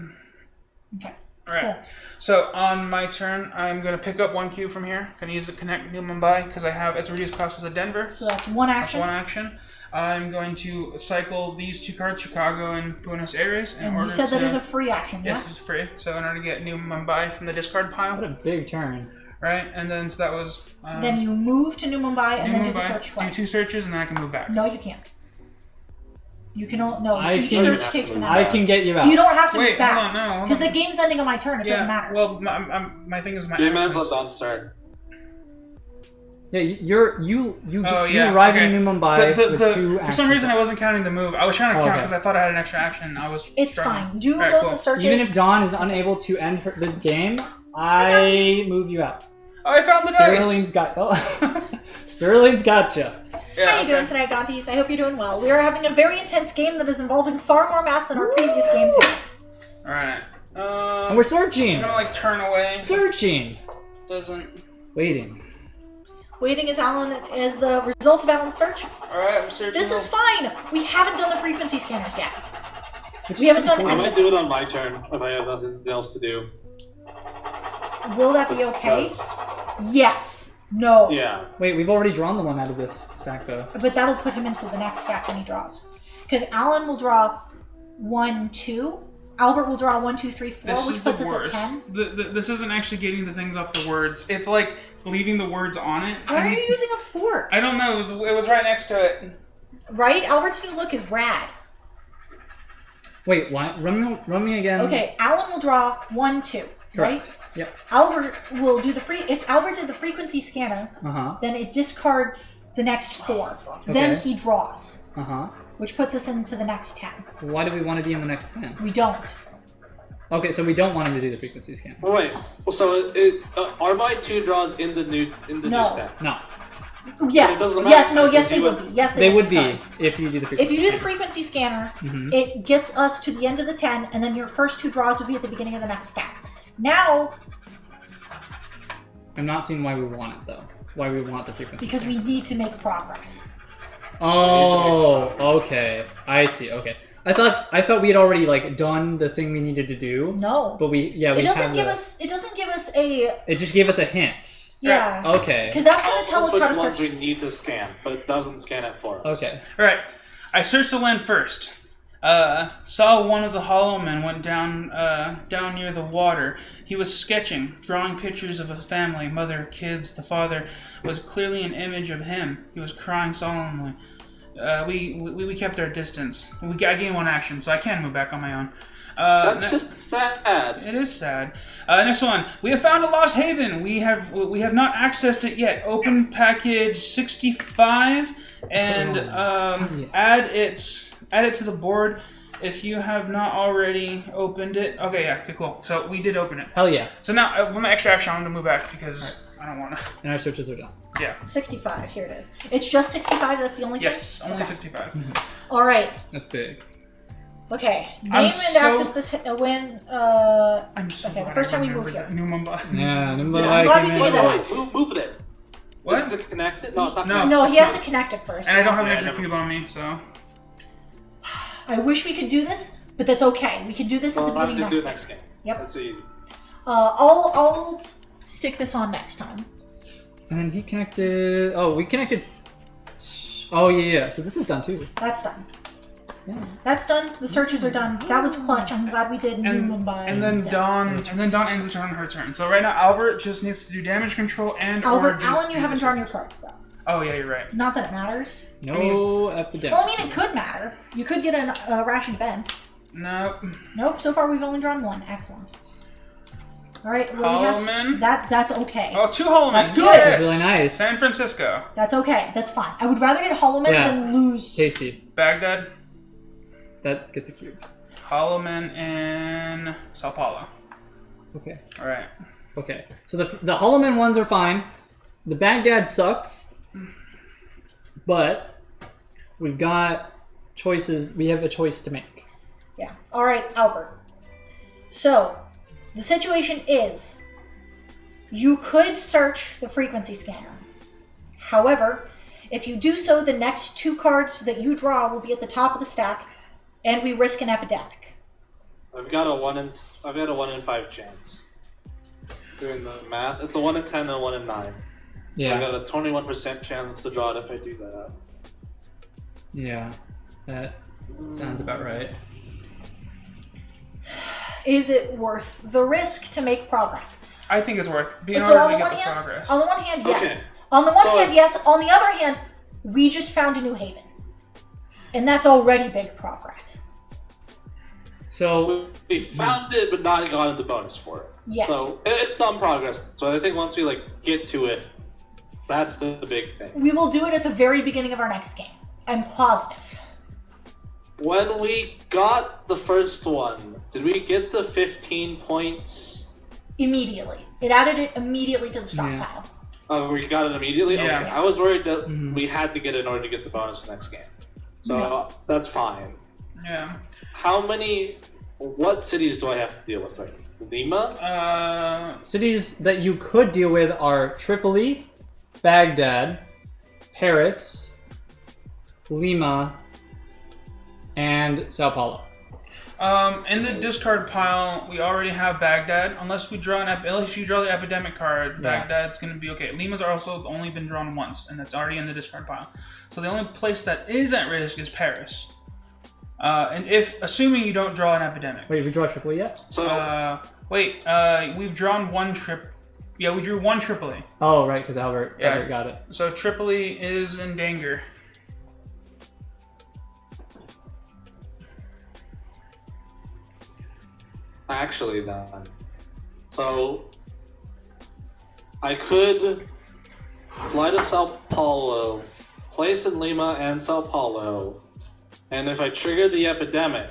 Okay. All right. Cool. So on my turn, I'm gonna pick up 1 cube from here. Gonna use the connect New Mumbai because it's reduced cost because of Denver. So that's one That's action. 1 action. I'm going to cycle these 2 cards, Chicago and Buenos Aires, in And order you said to. that is a free action, Yes, yeah? it's free. So in order to get New Mumbai from the discard What pile, a big turn. right? And then so that was. Then you move to New Mumbai and New then do the Mumbai, search do twice. 2 searches, and then I can move back. No, you can't. You can no. I Each can- search takes an I hour. can get you out. You don't have to Wait, move back. hold on, no. hold Because the on. game's ending on my turn. It doesn't matter. Well, my thing is my. Game ends actions. on Don's turn. Yeah, you Oh, yeah, arrive okay. in New Mumbai with 2 for some reason, I wasn't counting the move. I was trying to Oh, count okay. because I thought I had an extra action. I was. It's struggling. fine. Do Alright, both cool. the searches. Even if Dawn is unable to end the game, I move you out. Oh, I found the Sterling's got. Oh. Sterling's gotcha. dice. Yeah, How you doing tonight, Gonties? I hope you're doing well. We are having a very intense game that is involving far more math than our previous games have. All right. And we're searching. I'm gonna like turn away. Searching. Doesn't. Waiting. Waiting is the result of Alan's search. All right, I'm searching. This is fine. We haven't done the frequency scanners yet. Which We haven't done I any might of do it on my turn if I have nothing else to do. Will that be okay? Because- Yes. No. Yeah. Wait, we've already drawn the one out of this stack, though. But that'll put him into the next stack when he draws. Because Alan will draw 1, 2. Albert will draw 1, 2, 3, 4, This which is the puts us at worst. 10. This isn't actually getting the things off the words. It's like leaving the words on it. Why are you using a fork? I don't know. It was right next to it. Right? Albert's new look is rad. Wait, what? Run me again. Okay, Alan will draw 1, 2, right? Yep. Albert will do if Albert did the frequency scanner, Uh-huh. then it discards the next 4. Then Okay. he draws, Uh-huh. which puts us into the next 10. Why do we want to be in the next 10? We don't. Okay, so we don't want him to do the frequency scan. Wait. So are my 2 draws in the new No. stack? No. Yes. doesn't Yes, matter. no, yes, They they would- would be. Yes, They would be Sorry. if you do the frequency If you do the scan. frequency scanner, Mhm. it gets us to the end of the 10, and then your first 2 draws would be at the beginning of the next stack. Now, I'm not seeing why we want it though. Why we want the frequency? because we need to make progress. Oh, okay. I see. Okay. I thought we had already like done the thing we needed to do. No. But we It doesn't have give the- us. It doesn't give us a. It just gave us a hint. Yeah. Okay. Because that's going to tell us which how to ones search. we need to scan, but it doesn't scan it for us. Okay. Alright. I searched the land first. Saw one of the hollow men went down near the water. He was sketching, drawing pictures of a family, mother, kids. The father was clearly an image of him. He was crying solemnly. We kept our distance. I gained 1 action, so I can move back on my own. That's just sad. It is sad. Next one. We have found a lost haven. We have not accessed it yet. Open package 65 and add it to the board if you have not already opened it. Okay, yeah, okay, cool. So we did open it. Hell yeah. So now with my extra action, I'm gonna move back because I don't want to. And our searches are done. Yeah. 65. Here it is. It's just 65. That's the only thing. Yes, only Okay. 65. All right. That's big. Okay. Name I'm and so- access this when. I'm so Okay, the glad first I time we remembered move here. that New Mumbai. Yeah. I'm glad we figured that out. Wait, move it. What? Is it connected? No, it's not No. connected. No, he has to connect it first. And I don't have an Yeah, extra never- cube on me, so. I wish we could do this, but that's okay. We can do this at the Well, I'll beginning just do it next next game. Yep. That's easy. I'll stick this on next time. And then he connected. Oh, we connected. Oh yeah. So this is done too. That's done. Yeah. That's done. The searches are done. That was clutch. I'm glad we did New Mumbai. And then instead. Dawn ends the turn on her turn. So right now Albert just needs to do damage control and Albert, or just Alan, you do haven't the drawn your searches. cards though. Oh yeah, you're right. Not that it matters. No epidemic. Well, I mean, it could matter. You could get a ration event. Nope. Nope. So far, we've only drawn one. Excellent. All right. What do we Hollow have? men. That's okay. Oh, 2 Hollow men. That's good. Yes! That's really nice. San Francisco. That's okay. That's fine. I would rather get Hollow Men Yeah. than lose. Tasty. Baghdad. That gets a cube. Hollow men in Sao Paulo. Okay. All right. Okay. So the Hollow Men ones are fine. The Baghdad sucks, but we've got choices. We have a choice to make. Yeah. All right, Albert. So, the situation is, you could search the frequency scanner. However, if you do so, the next 2 cards that you draw will be at the top of the stack, and we risk an epidemic. I've got a 1 in 5 chance. Doing the math, it's a 1 in 10 and a 1 in 9. Yeah. I got a 21% chance to draw it if I do that. Yeah. That sounds about right. Is it worth the risk to make progress? I think it's worth being So order to get the progress. on the one hand, yes. Okay. On the one So hand, yes. On the other hand, we just found a new haven, and that's already big progress. So We found it, but not gotten the bonus for it. Yes. So it's some progress. So I think once we get to it, that's the big thing. We will do it at the very beginning of our next game. I'm positive. When we got the first one, did we get the 15 points? Immediately. It added it immediately to the stockpile. Oh, we got it immediately? Yeah. Okay. I was worried that Mhm. we had to get it in order to get the bonus next game. So No. that's fine. Yeah. What cities do I have to deal with right now? Lima? cities that you could deal with are Tripoli, Baghdad, Paris, Lima, and Sao Paulo. In the discard pile, we already have Baghdad. Unless you draw the epidemic card, Yeah. Baghdad's going to be okay. Lima's also only been drawn once, and that's already in the discard pile. So the only place that is at risk is Paris. And assuming you don't draw an epidemic. Wait, we draw Tripoli yet? So We've drawn one trip. Yeah, we drew one Tripoli. Oh, right, because Albert got it. So Tripoli is in danger. actually then. So I could fly to Sao Paulo, place in Lima and Sao Paulo, and if I trigger the epidemic,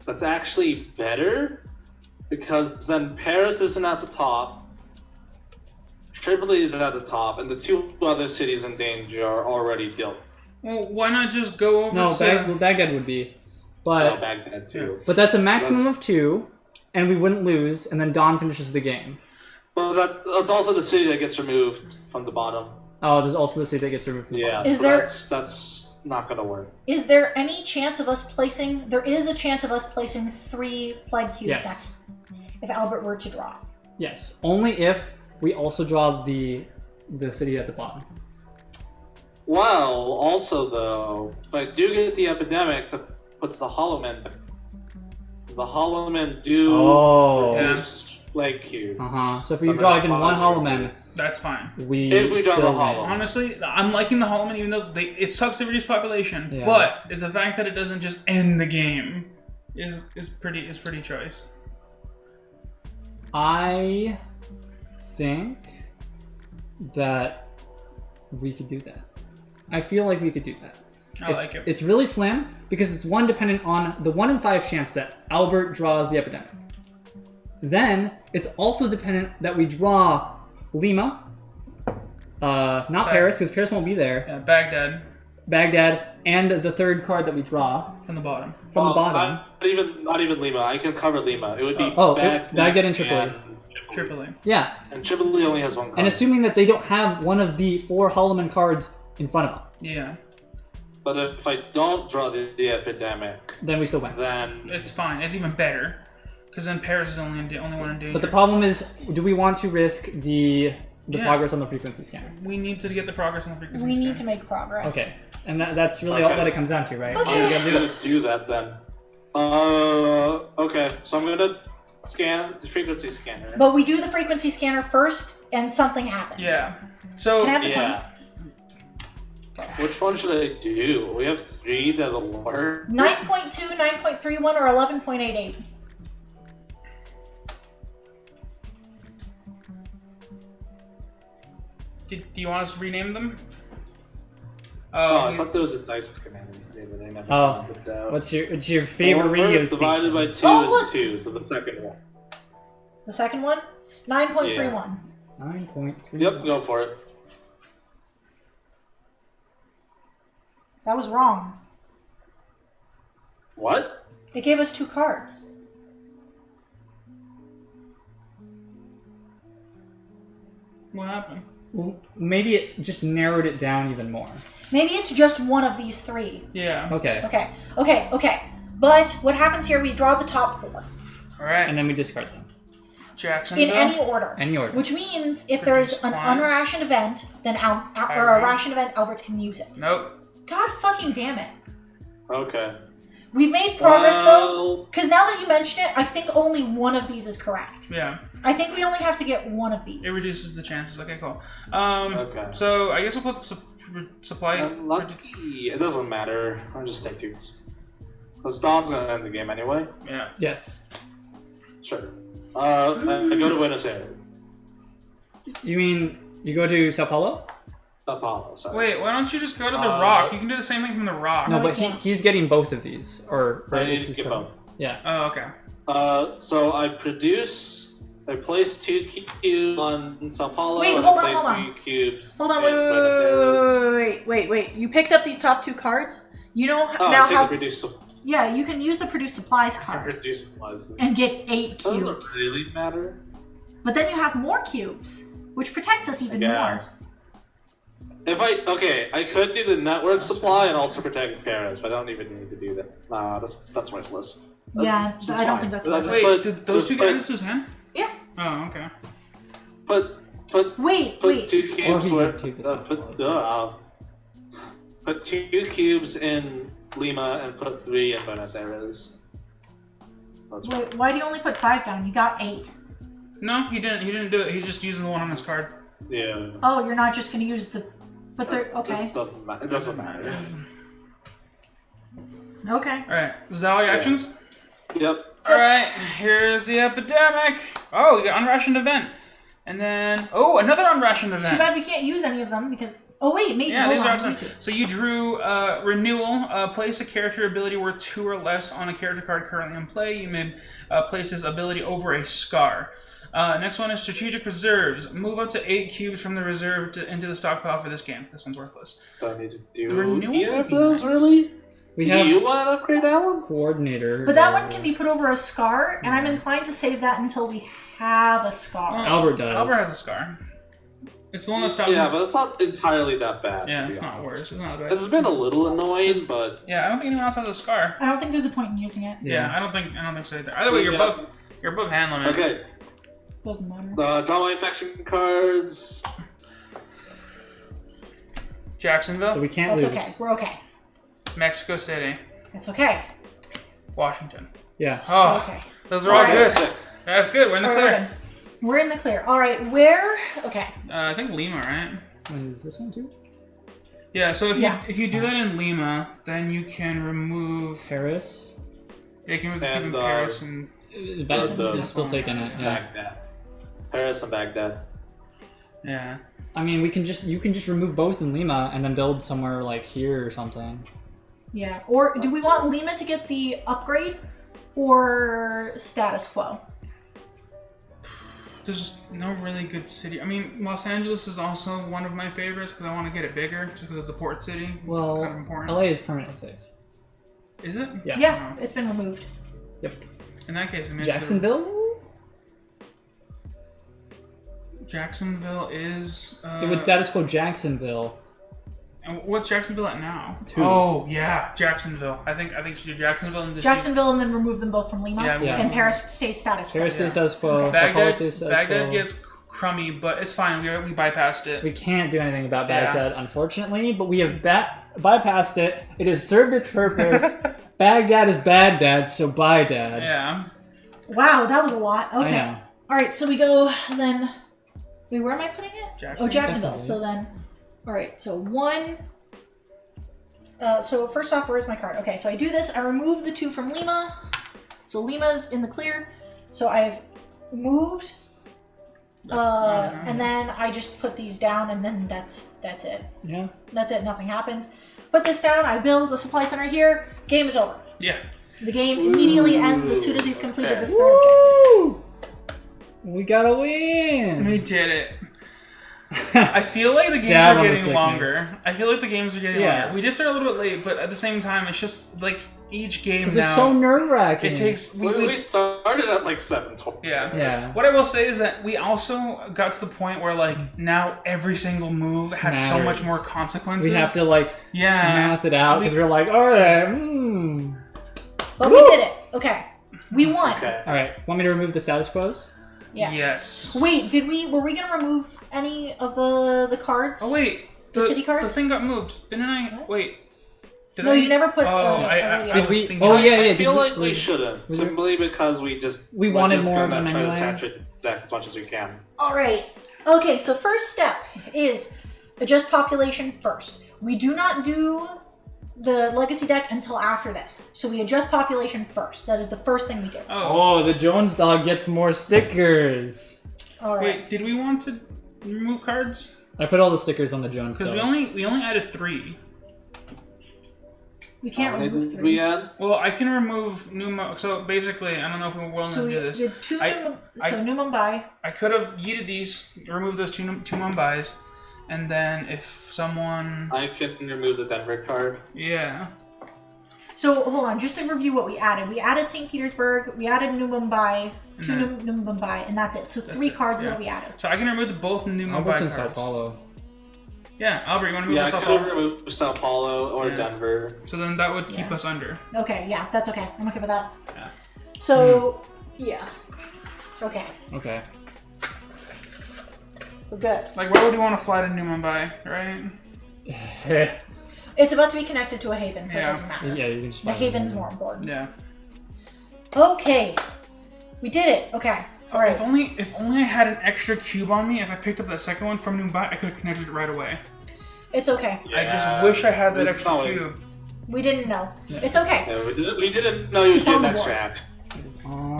that's actually better because then Paris isn't at the top, Tripoli is at the top, and the 2 other cities in danger are already dealt. Well, why not just go over No, to... Baghdad would be. But Baghdad too. But that's a maximum of 2. and we wouldn't lose, and then Dawn finishes the game. Well, that's also the city that gets removed from the bottom. Oh, there's also the city that gets removed from the bottom. Is there- that's not gonna work. Is there any chance of us placing? There is a chance of us placing 3 plague cubes Yes. next, if Albert were to draw. Yes, only if we also draw the city at the bottom. Well, also though, if I do get the epidemic that puts the Hollow Men. The Hollow Men do Oh. produce plague cube. So if we But draw that's even one positive. Hollow Man, That's fine. If we draw still the Hollow. win. Honestly, I'm liking the Hollow Man, even though it sucks to reduce population. Yeah. But the fact that it doesn't just end the game is pretty choice. I think that we could do that. I feel like we could do that. I like it. It's really slim because it's one dependent on the 1 in 5 chance that Albert draws the epidemic. Then it's also dependent that we draw Lima, not Paris because Paris won't be there. Yeah, Baghdad, and the third card that we draw from the bottom. from the bottom. Not even Lima. I can cover Lima. It would be Baghdad and Tripoli. Tripoli. Yeah, And Tripoli only has one card. and assuming that they don't have one of the 4 Holloman cards in front of them, Yeah, But if I don't draw the epidemic, then we still win. then it's fine. It's even better because then Paris is only one in danger. But the problem is, do we want to risk the Yeah. progress on the frequency scanner? we need to get the progress on the frequency. We scan. need to make progress. Okay, and that's really all Okay. that it comes down to, right? Okay. All we gotta I'm do- gonna do that then. Okay. So I'm gonna scan the frequency scanner. But we do the frequency scanner first, and something happens. Yeah. So Can I have the Yeah. Which one should I do? We have 3 that will work. 9.2, 9.31, or 11.88. do you want us to rename them? Oh, I thought there was a dice command. But I never Oh. found it out. What's your favorite Or radio divided station? by 2 Oh, is look! 2, so the second one. The second one? 9.31. 9.3. Yep, go for it. That was wrong. What? It gave us 2 cards. What happened? Well, maybe it just narrowed it down even more. Maybe it's just one of these 3. Yeah. Okay. Okay. But what happens here, we draw the top 4. All right. And then we discard them. Jacksonville. In any order. Any order. Which means if there's an Supplies. unrationed event, then or a Irene. rationed event, Albert can use it. Nope. God fucking damn it. Okay. We've made progress though, Well, because now that you mention it, I think only one of these is correct. Yeah. I think we only have to get one of these. It reduces the chances. Okay, cool. Okay. So I guess we'll put supply. Unlucky. It doesn't matter. I'll just take 2s. Because Dawn's gonna end the game anyway. Yeah. Yes. Sure. I go to Buenos Aires. You mean you go to Sao Paulo? Apollo, sorry. Wait, why don't you just go to the Rock? You can do the same thing from the Rock. No, we but can't. he's getting both of these, or I at need least to he's get covered. both. Yeah. Oh, okay. So I place 2 cubes on Sao Paulo. Wait, and hold on, place hold on. 3 cubes Hold on, in Buenos Aires. wait. You picked up these top 2 cards. You know Oh, now I take how? the produce Yeah, you can use the produce supplies card produce supplies. and get 8 Doesn't cubes. really matter. But then you have more cubes, which protects us even more. Yes. If I could do the network supply and also protect Paris, but I don't even need to do that. Nah, that's worthless. Yeah, That's I don't fine. think that's I worth just it. Wait, put- did those just 2 put- get into Suzanne? Yeah. Oh, okay. Put Wait. 2 cubes he worth. can take this Put 2 cubes in Lima and put 3 in Buenos Aires. That's fine. Wait, why do you only put 5 down? You got 8. No, he didn't. He didn't do it. He's just using the one on his card. Yeah. Oh, you're not just gonna use the. But they're okay. It doesn't matter. It doesn't matter. Okay. All right. Is that all your actions? Yep. All right. Here's the epidemic. Oh, we got unrationed event, and then another unrationed event. Too bad we can't use any of them because. Oh wait, maybe. Yeah, hold these on. are let me awesome. see. So you drew renewal. Place a character ability worth 2 or less on a character card currently in play. You may place this ability over a scar. Next one is strategic reserves. Move up to 8 cubes from the reserve into the stockpile for this game. This one's worthless. Do I need to do The renewal either would of be those, nice. really? We Do have you want an upgrade, Alan? coordinator. But that one can be put over a scar, and I'm inclined to save that until we have a scar. Albert does. Albert has a scar. It's the one that stops. Yeah, but it's not entirely that bad. Yeah, to be it's not honest. worse. It's not bad. It's been a little annoying, but Yeah, I don't think anyone else has a scar. I don't think there's a point in using it. Yeah, I don't think so either. Either way, you're both handling it. okay. Doesn't matter. Draw my infection cards. Jacksonville, So we can't That's lose. okay. We're okay. Mexico City, That's okay. Washington. Yeah. Oh, It's okay. those are all Alright. good. Sick. That's good. We're in the All right, clear. we're in the clear. All right, where? Okay. I think Lima, right? And is this one too? Yeah. So Yeah. if you do that in Lima, then you can remove. Paris. You can remove the And, Cuban Paris and. Is still taking it. Yeah. Baghdad. Paris and Baghdad. Yeah. I mean, you can just remove both in Lima and then build somewhere like here or something. Yeah. Or do we want Lima to get the upgrade or status quo? There's just no really good city. I mean, Los Angeles is also one of my favorites because I want to get it bigger, just because it's a port city. Well, it's kind of important. LA is permanently safe. Is it? Yeah. Yeah, it's been removed. Yep. In that case, it makes Jacksonville? Jacksonville is. It would status quo Jacksonville. And what's Jacksonville at now? 2. Oh yeah, Jacksonville. I think you should do Jacksonville and Jacksonville and then remove them both from Lima. Yeah. And Paris stays status quo. Paris stays status quo. Okay. Sao Paulo stays status Baghdad quo. gets crummy, but it's fine. We bypassed it. We can't do anything about Yeah. Baghdad, unfortunately, but we have bypassed it. It has served its purpose. Baghdad is bad, Dad, so bye, Dad. Yeah. Wow, that was a lot. Okay. I know. All right, so we go then. Wait, where am I putting it? Jacksonville. Oh, Jacksonville. Jacksonville. So then, all right. So one. So first off, where's my card? Okay, so I do this. I remove the 2 from Lima. So Lima's in the clear. So I've moved. And then I just put these down, and then that's it. Yeah. That's it. Nothing happens. Put this down. I build the supply center here. Game is over. Yeah. The game immediately ends as soon as we've completed this third objective. We gotta win! We did it. I feel like the games Dab are on the getting sickness. longer. I feel like the games are getting Yeah. longer. We did start a little bit late, but at the same time, it's just like each game Because now. it's so nerve-wracking. It takes. We started at like 7:20. Yeah. Yeah. What I will say is that we also got to the point where like now every single move has so much Matters. more consequences. We have to like yeah. math it out because we're like, alright, But we did it. Okay. We won. Okay. Alright, want me to remove the status quos? Yes. Yes. Wait, were we gonna remove any of the cards? Oh wait, The city cards? The thing got moved, didn't I? What? Wait. Did No, I? you never put. Oh, I yeah. Did was we- thinking. oh, yeah, I feel did we- like we shouldn't, was there- simply because we We we're wanted just more of gonna them try to anyway. saturate the deck as much as we can. All right. Okay. So first step is adjust population first. We do not do the legacy deck until after this. So we adjust population first. That is the first thing we do. Oh. Oh, the Jones dog gets more stickers. All right. Wait, did we want to remove cards? I put all the stickers on the Jones Because dog. we only added 3. We can't How many remove did 3. we add? Well, I can remove Numa. So basically, I don't know if we're willing So to we do this. did 2 I- New Mumbai. I could have yeeted these, removed those two Mumbais, and then if someone, I can remove the Denver card. yeah, So hold on, just to review what we added. We added St. Petersburg, we added New Mumbai, 2 And New Mumbai, and that's it. So 3 it, cards is yeah. what we added. so I can remove both New Mumbai Albert's in cards. Sao Paulo. Yeah, Albert, you want to move Yeah, I Sao could Paulo? have removed Sao Paulo or Yeah. Denver. So then that would keep Yeah. us under. Okay, yeah, that's okay. I'm okay with that. Yeah. So, yeah. Okay, Okay. we're good. Like, where would you want to fly to New Mumbai, right? yeah, It's about to be connected to a haven, so Yeah. it doesn't matter. you can just The find haven's them. more important. Yeah. Okay. We did it. Okay. All right. If only I had an extra cube on me. If I picked up that second one from New Mumbai, I could have connected it right away. It's okay. I just wish I had that we extra probably- cube. We didn't know. Yeah. It's okay. Yeah, we didn't know you It's did on an the extra board. act.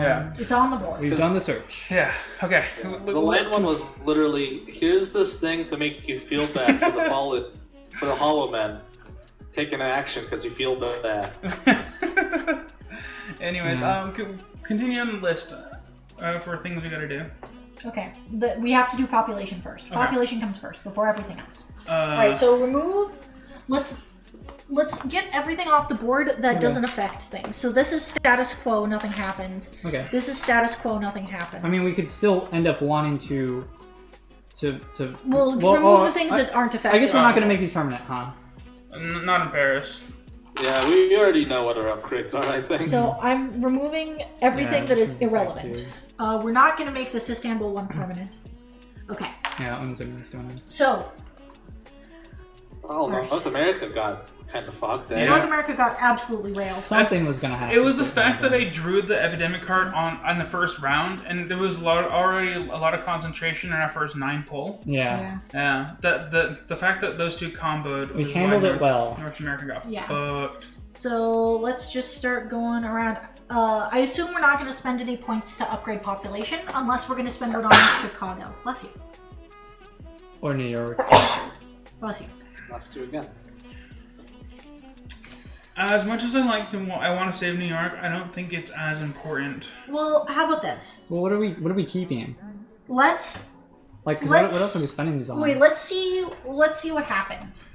Yeah. It's on the board. We've done the search. Yeah. Okay. The land one was literally, here's this thing to make you feel bad for the Hollow Men. Taking action because you feel bad. Anyways, continue on the list for things we gotta do. Okay. We have to do population first. Okay. Population comes first before everything else. Uh, All right. So remove. Let's let's get everything off the board that doesn't affect things. So this is status quo, nothing happens. Okay. This is status quo, nothing happens. I mean, we could still end up wanting to We'll remove the things that aren't affected. I guess we're not going to make these permanent, huh? Not in Paris. Yeah, we already know what our upgrades are, I think. So I'm removing everything that is just remove irrelevant. We're not going to make this Istanbul one permanent. Okay. Yeah, that one's in this one. So. Oh, North America got kind of fucked. North America got absolutely railed. Something was gonna happen. It was the fact that I drew the epidemic card on the first round, and there was already a lot of concentration in our first 9 pull. Yeah. Yeah. The fact that those two comboed. We handled it well. North America got Yeah. fucked. So let's just start going around. I assume we're not going to spend any points to upgrade population unless we're going to spend it on Chicago. Bless you. Or New York. Bless you. Let's do it again. As much as I want to save New York, I don't think it's as important. Well, how about this? Well, what are we keeping? Let's. Like, 'cause what else are we spending these on? Wait, let's see what happens,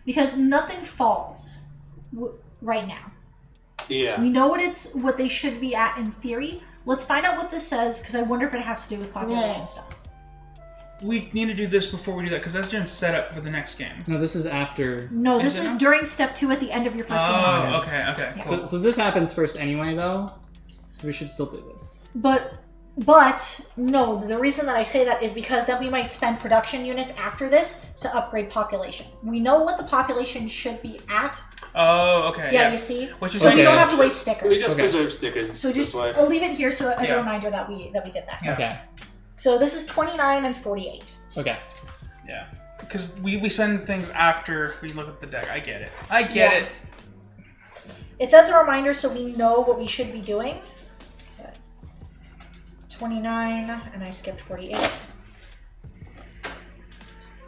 because nothing falls right now. Yeah. We know what they should be at in theory. Let's find out what this says, because I wonder if it has to do with population stuff. We need to do this before we do that, because that's during setup for the next game. No, this is after. No, this Is it is now? during step 2 at the end of your first game. Oh, okay. Yeah. Cool. So this happens first anyway, though. So we should still do this. But no, the reason that I say that is because then we might spend production units after this to upgrade population. We know what the population should be at. Oh, okay. Yeah, you see? What you So saying? you don't Okay. have to waste stickers. We just Okay. preserve stickers. So just this way. I'll leave it here so as a Yeah. reminder that we did that. Yeah. Okay. So this is 29 and 48. Okay. Yeah. Because we spend things after we look at the deck. I get it. I get it. It's as a reminder so we know what we should be doing. 29, and I skipped 48.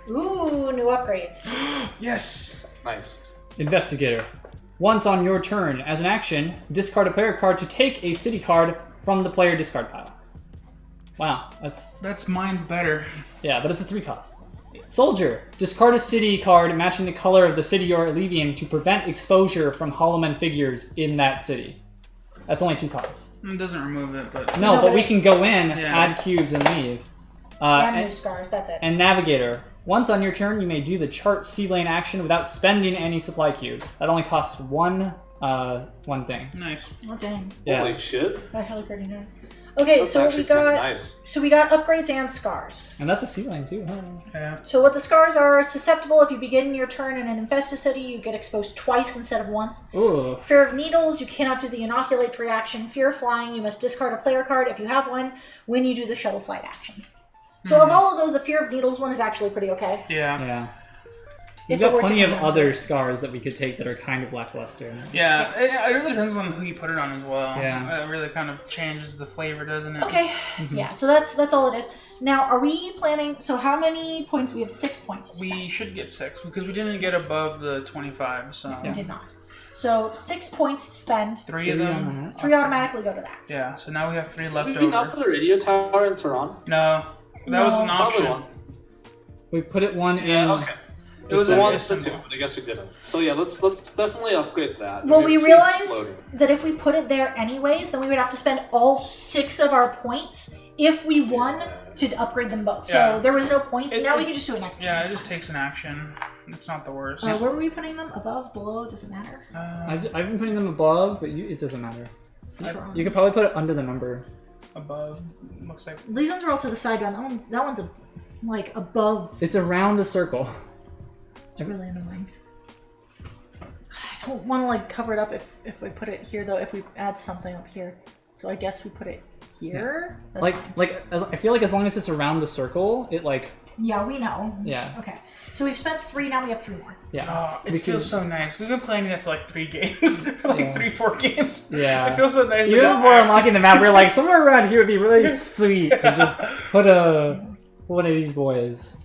Ooh, new upgrades. Yes. Nice. Investigator. Once on your turn, as an action, discard a player card to take a city card from the player discard pile. Wow, That's mine better. yeah, but it's a 3 cost. Soldier. Discard a city card matching the color of the city you're leaving to prevent exposure from Hollow Men figures in that city. That's only 2 costs. It doesn't remove it, but... No, No, but but we it- can go in, Yeah. add cubes, and leave. And new scars, that's it. And Navigator. Once on your turn, you may do the chart C lane action without spending any supply cubes. That only costs one thing. Nice. Oh, dang. Yeah. Holy shit. That's really pretty nice. Okay, That's so actually we got kinda nice. upgrades and scars. And that's a C lane too, huh? Yeah. So what the scars are: susceptible. If you begin your turn in an infested city, you get exposed twice instead of once. Ooh. Fear of needles, you cannot do the inoculate reaction. Fear of flying, you must discard a player card if you have one when you do the shuttle flight action. So of all of those, the fear of needles one is actually pretty okay. Yeah. Yeah. If We've it got were to plenty of come down other to it. scars that we could take that are kind of lackluster. Yeah. It really depends on who you put it on as well. Yeah. It really kind of changes the flavor, doesn't it? Okay, yeah. So that's all it is. Now, are we planning? So how many points? We have 6 points. To spend. We should get 6, because we didn't get above the 25, so... We did not. So 6 points to spend. 3 of them... 3 automatically go to that. Yeah, so now we have 3 left Did we not over. put a radio tower in Tehran? No. That was an No. option. Probably one. We put it one in. Yeah, okay. It was Istanbul. one to 2, but I guess we didn't. So yeah, let's definitely upgrade that. Well, we keep realized loading. that if we put it there anyways, then we would have to spend all 6 of our points if we won to upgrade them both. So Yeah. there was no point. It- Now it- we can just do it next Yeah, time. it just takes an action. It's not the worst. Where were we putting them? Above, below? Does it matter? I've been putting them above, but it doesn't matter. Citron. You could probably put it under the number. Above. Looks like... These ones are all to the side. That one's like above. It's around the circle. It's really annoying. I don't want to like cover it up if we put it here though. If we add something up here, so I guess we put it here. That's fine. I feel like as long as it's around the circle, it like Yeah, we know. yeah Okay, so we've spent 3. Now we have 3 more. yeah. Oh, it We feels could- so nice. We've been playing that for like 3 games. for like Yeah. 3-4 games. Yeah. It feels so nice. to Even just before act- unlocking the map, we're like somewhere around here would be really sweet to just put one of these boys.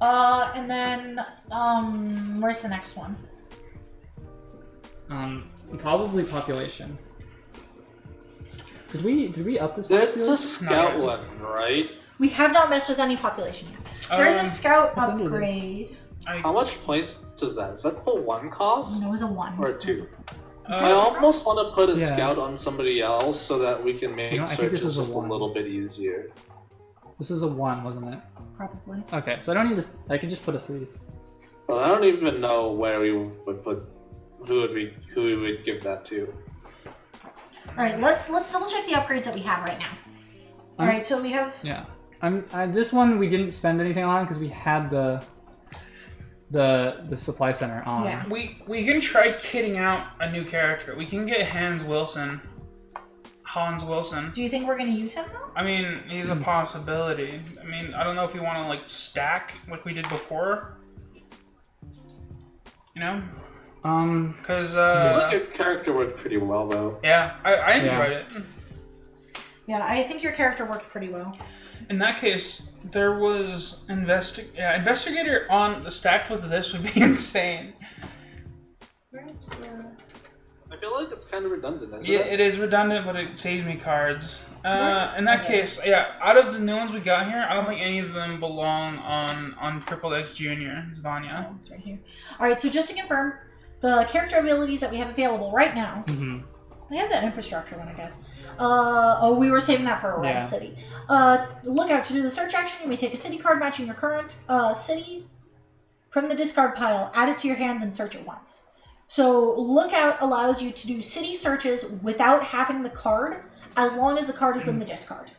And then where's the next one? Probably population. Did we up this There's population? a scout No. one, right? We have not messed with any population yet. There's a scout what's under this? upgrade. How much points is that? Is that the 1 cost? No, it was a 1. Or 2? Uh, I almost want to put a Yeah. scout on somebody else so that we can make You know, I think this searches is a just a 1. little bit easier. This is a 1, wasn't it? Probably. Okay, so I don't need to. I can just put a 3. Well, I don't even know where we would put who we would give that to. Alright, let's double check the upgrades that we have right now. Alright, so we have... Yeah. This one we didn't spend anything on because we had the supply center on. Yeah. We can try kitting out a new character. We can get Hans Wilson. Do you think we're going to use him, though? I mean, he's a possibility. I mean, I don't know if you want to, like, stack like we did before. You know? Because, I think your character worked pretty well, though. yeah, I enjoyed it. Yeah, I think your character worked pretty well. In that case, there was investigator on the stacked with this would be insane. I feel like it's kind of redundant, isn't Yeah, it? it is redundant, but it saves me cards. In that case, yeah, out of the new ones we got here, I don't think any of them belong on Triple X Junior. It's Vanya. Oh, it's right here. Alright, so just to confirm, the character abilities that we have available right now... Mm-hmm. I have that infrastructure one, I guess. We were saving that for a red city. Look out, to do the search action, you may take a city card matching your current city from the discard pile, add it to your hand, then search it once. So Lookout allows you to do city searches without having the card, as long as the card is in the discard.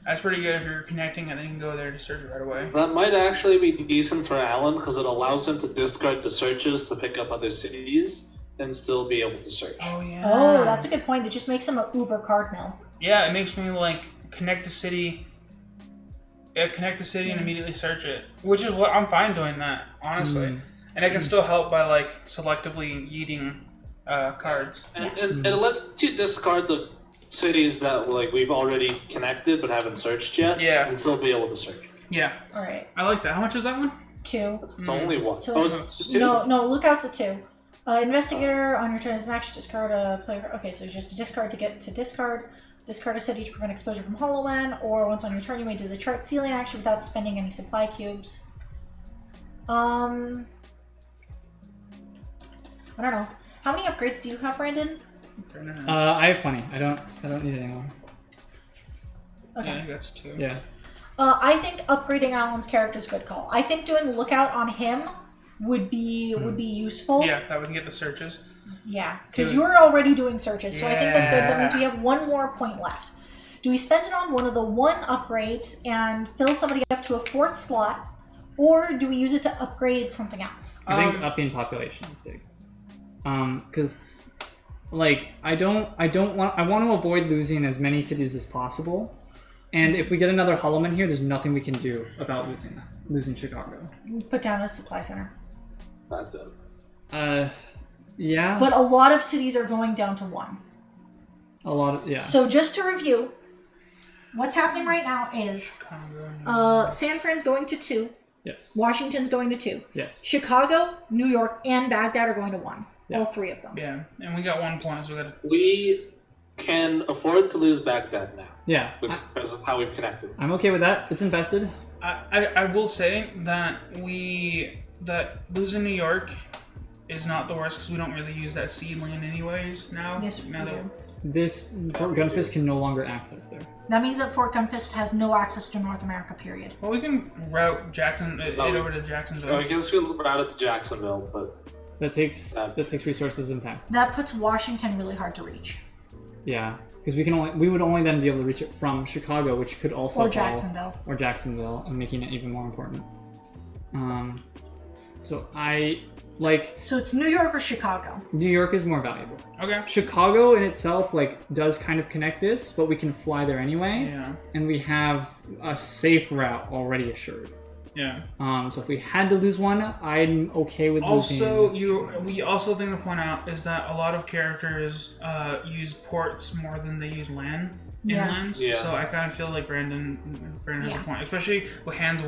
That's pretty good if you're connecting and then you can go there to search it right away. That might actually be decent for Alan because it allows him to discard the searches to pick up other cities and still be able to search. Oh, yeah. Oh, that's a good point. It just makes him an uber card mill. Yeah, it makes me, like, connect the city and immediately search it. Which is what I'm fine doing that, honestly. And I can still help by, like, selectively eating cards. And it lets you discard the cities that like we've already connected but haven't searched yet. Yeah. And still be able to search. Yeah. Alright. I like that. How much is that one? 2. It's only 1. So Oh, it's 2? No, Lookout's a 2. Investigator, on your turn as an action, discard a player. Okay, so just a discard to get to discard. Discard a city to prevent exposure from HoloLen, or once on your turn, you may do the chart sealing action without spending any supply cubes. I don't know. How many upgrades do you have, Brandon? I have plenty. I don't need any more. Okay. Yeah, I think that's 2. Yeah. I think upgrading Alan's character is a good call. I think doing Lookout on him would be useful. Yeah, that we can get the searches. Yeah, because you're already doing searches, so I think that's good. That means we have 1 more point left. Do we spend it on one of the 1 upgrades and fill somebody up to a 4th slot, or do we use it to upgrade something else? I think upping population is big. Because, like, I want to avoid losing as many cities as possible. And if we get another Holloman here, there's nothing we can do about losing Chicago. Put down a supply center. That's it. Yeah. But a lot of cities are going down to 1. A lot of, yeah. So just to review, what's happening right now is San Fran's going to 2. Yes. Washington's going to 2. Yes. Chicago, New York, and Baghdad are going to 1. Yeah. All 3 of them. Yeah, and we got 1 point, so we got. We can afford to lose Baghdad now. Yeah. Because of how we've connected. I'm okay with that. It's invested. I will say that losing New York is not the worst because we don't really use that seed land anyways now. Yes, we now do. This Fort Gunfist can no longer access there. That means that Fort Gunfist has no access to North America, period. Well, we can route it over to Jacksonville. I guess we'll route it to Jacksonville, but That takes resources and time. That puts Washington really hard to reach. Yeah, because we would only then be able to reach it from Chicago, which could also Or Jacksonville. or Jacksonville, and making it even more important. So I like So it's New York or Chicago. New York is more valuable. Okay. Chicago in itself does kind of connect this, but we can fly there anyway, Yeah. and we have a safe route already assured. Yeah. So if we had to lose one, I'm okay with Also, losing. we also thing to point out is that a lot of characters use ports more than they use land. Yeah. Yeah. So I kind of feel like Brandon has a point, especially with Hans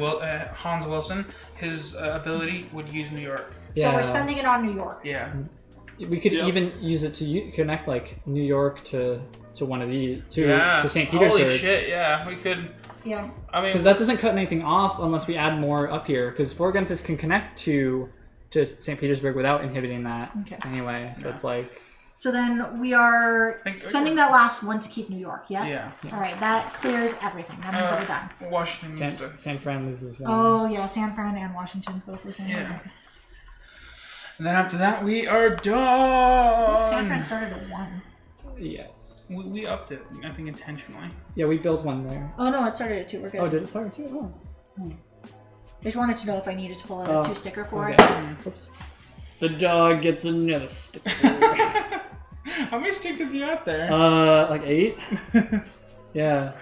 Wilson. His ability would use New York. So we're spending it on New York. Yeah. We could Yep. even use it to connect like New York to one of these to St. Petersburg. Holy shit! Yeah, we could. Yeah. I mean, Because that doesn't cut anything off unless we add more up here. Because Fort Gunfist can connect to St. Petersburg without inhibiting that Okay. anyway. So it's like. So then we are spending that last one to keep New York, yes? Yeah. All right, that clears everything. That means we're done. Washington needs to. San Fran loses one. Oh, yeah, San Fran and Washington both lose one. Yeah. And then after that, we are I think done. San Fran started at 1. Yes. We upped it, I think intentionally. Yeah, we built one there. Oh, no, it started at 2. We're good. Oh, did it start too? Oh. I just wanted to know if I needed to pull out a 2 sticker for okay. it. Oops. The dog gets another sticker. How many stickers you got there? Like 8? Yeah.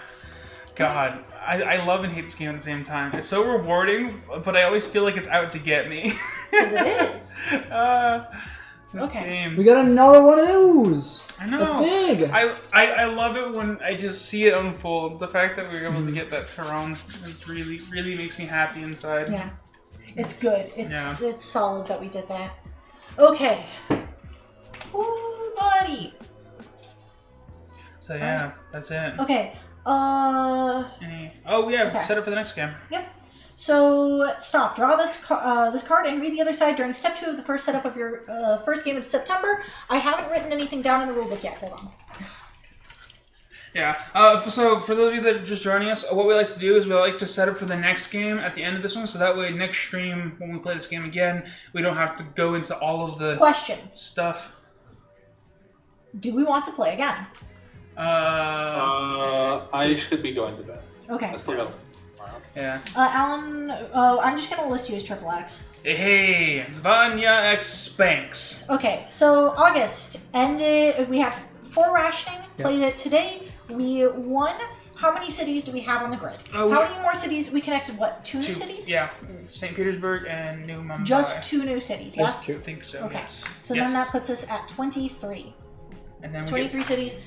God, I love and hate this game at the same time. It's so rewarding, but I always feel like it's out to get me. Because it is. This Okay. game. We got another one of those! I know. That's big! I love it when I just see it unfold. The fact that we were able to get that Tyrone is really makes me happy inside. Yeah. It's good. It's solid that we did that. Okay. Ooh, buddy. So yeah, that's it. Okay. Oh yeah, Okay. set it for the next game. Yep. So stop. Draw this card and read the other side during step 2 of the first setup of your first game in September. I haven't written anything down in the rulebook yet. Hold on. Yeah. So for those of you that are just joining us, what we like to do is we like to set up for the next game at the end of this one, so that way next stream when we play this game again, we don't have to go into all of the Question. stuff. Do we want to play again? I should be going to bed. Okay. I still got. Yeah. Alan, I'm just going to list you as Triple X. Hey, Zvanya X Spanks. Okay, so August ended. We had 4 rationing. Played it today. We won. How many cities do we have on the grid? Oh, How many more cities? We connected what? 2 new cities? Yeah, St. Petersburg and New Mumbai. Just 2 new cities, yes? I think so. Okay. Yes. So Yes. then that puts us at 23. And then we 23 cities.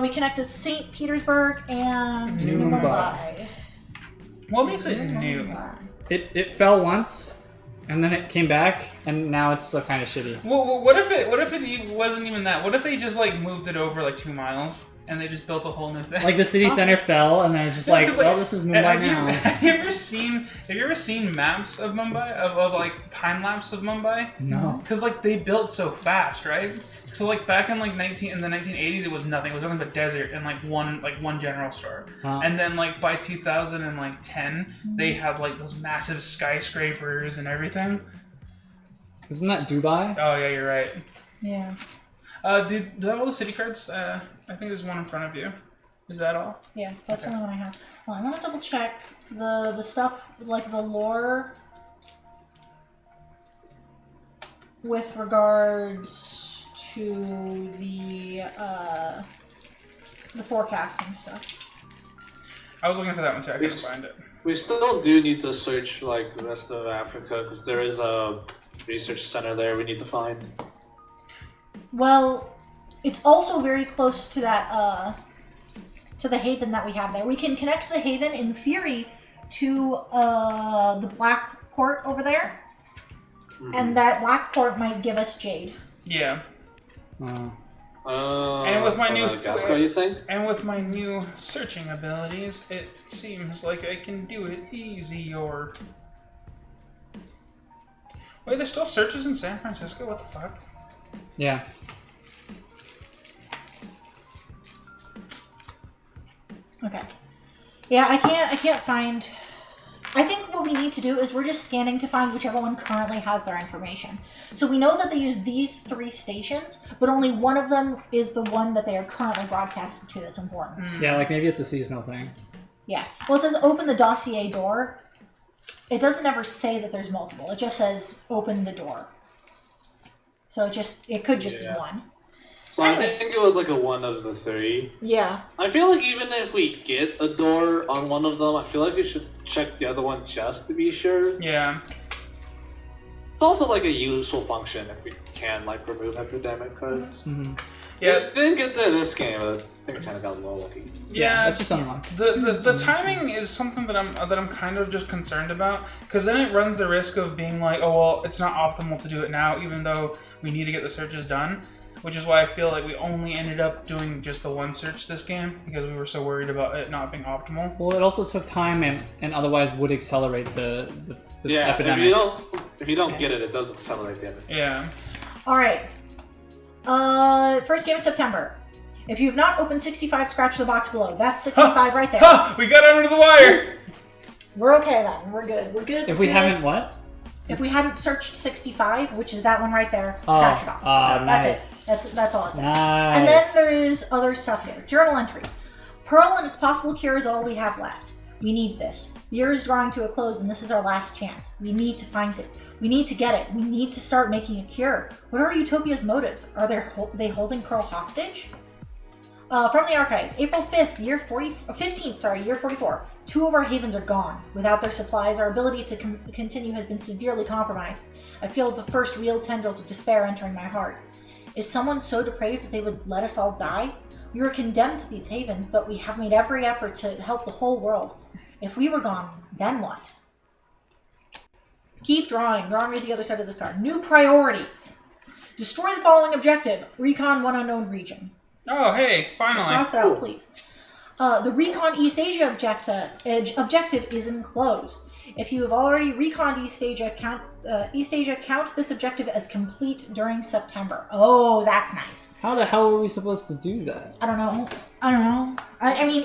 We connected St. Petersburg and New Mumbai. What makes it new? It fell once, and then it came back, and now it's still kind of shitty. Well, what if it wasn't even that? What if they just like moved it over like 2 miles and they just built a whole new thing? Like the city center fell, and they're just like, 'Cause, well, this is Mumbai now. Have you ever seen maps of Mumbai of like time lapse of Mumbai? No. Because like they built so fast, right? So like back in like in the 1980s, it was nothing. It was nothing but desert and like one general store. And then like by 2010, they had like those massive skyscrapers and everything. Isn't that Dubai? Oh yeah, you're right. Yeah. Do I have all the city cards? I think there's one in front of you. Is that all? Yeah, that's the only one I have. Well, I want to double check the stuff, like the lore with regards to the forecasting stuff. I was looking for that one too. I couldn't find it. We still do need to search like the rest of Africa because there is a research center there we need to find. Well, it's also very close to that to the haven that we have there. We can connect the haven in theory to the black port over there, and that black port might give us jade. Yeah. And with my new Madagascar, you think? And with my new searching abilities, it seems like I can do it easier. Wait, there's still searches in San Francisco? What the fuck? Yeah. Okay. Yeah, I can't find. I think what we need to do is we're just scanning to find whichever one currently has their information. So we know that they use these 3 stations, but only one of them is the one that they are currently broadcasting to that's important. Yeah, like maybe it's a seasonal thing. Yeah. Well, it says open the dossier door. It doesn't ever say that there's multiple. It just says open the door. So it could just be one. So I think it was like a 1 of the 3. Yeah. I feel like even if we get a door on one of them, I feel like we should check the other one just to be sure. Yeah. It's also like a useful function if we can like remove epidemic cards. Mm-hmm. Yeah. Didn't get to this game. I think I kind of got a little lucky. Yeah, that's just unlucky. The timing is something that I'm kind of just concerned about, because then it runs the risk of being like, oh well, it's not optimal to do it now, even though we need to get the searches done. Which is why I feel like we only ended up doing just the one search this game, because we were so worried about it not being optimal. Well, it also took time and otherwise would accelerate the epidemic. If you don't get it, it does accelerate the epidemic. Yeah. All right. First game of September. If you have not opened 65, scratch the box below. That's 65 right there. Ha! We got under the wire! We're okay then. We're good. We're good. If we haven't what? If we hadn't searched 65, which is that one right there, scratch it off. Nice. That's it. That's all it says. Nice. And then there is other stuff here. Journal entry. Pearl and its possible cure is all we have left. We need this. The year is drawing to a close, and this is our last chance. We need to find it. We need to get it. We need to start making a cure. What are Utopia's motives? Are they holding Pearl hostage? From the archives, April 5th, year 44. 2 of our havens are gone. Without their supplies, our ability to continue has been severely compromised. I feel the first real tendrils of despair entering my heart. Is someone so depraved that they would let us all die? We were condemned to these havens, but we have made every effort to help the whole world. If we were gone, then what? Keep drawing. Draw me to the other side of this card. New priorities. Destroy the following objective. Recon one unknown region. Oh, hey, finally. So cross that out, please. The Recon East Asia objective is enclosed. If you have already reconned East Asia, count this objective as complete during September. Oh, that's nice. How the hell are we supposed to do that? I don't know. I mean,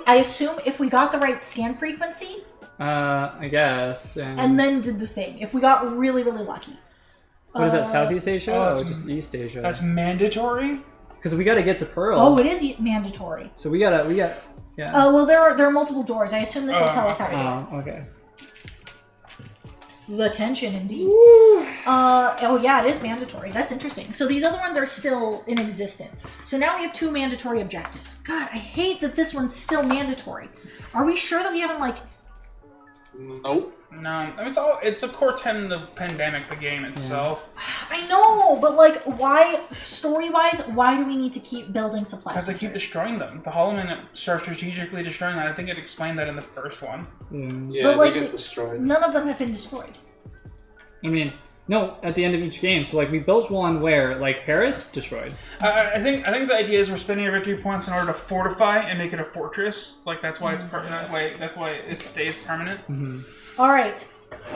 I assume if we got the right scan frequency. I guess. And then did the thing. If we got really, really lucky. What is that, Southeast Asia? Oh, or it's just East Asia? That's mandatory? Because we got to get to Pearl. Oh, it is mandatory. So we got. Yeah. Well, there are multiple doors. I assume this will tell us how to do it. Oh, okay. The tension, indeed. Oh, yeah, it is mandatory. That's interesting. So these other ones are still in existence. So now we have 2 mandatory objectives. God, I hate that this one's still mandatory. Are we sure that we haven't, like... Nope. No, I mean, it's a core tenet of Pandemic, the game itself. I know, but like, why, story-wise, why do we need to keep building supply? Because they keep destroying them. The Hollow-Men start strategically destroying that. I think it explained that in the first one. Yeah, but, like, they get destroyed. None of them have been destroyed. I mean, no, at the end of each game. So, like, we built one where, like, Paris, destroyed. I think the idea is we're spending our victory points in order to fortify and make it a fortress. Like, that's why that's why it stays permanent. Mm-hmm. All right,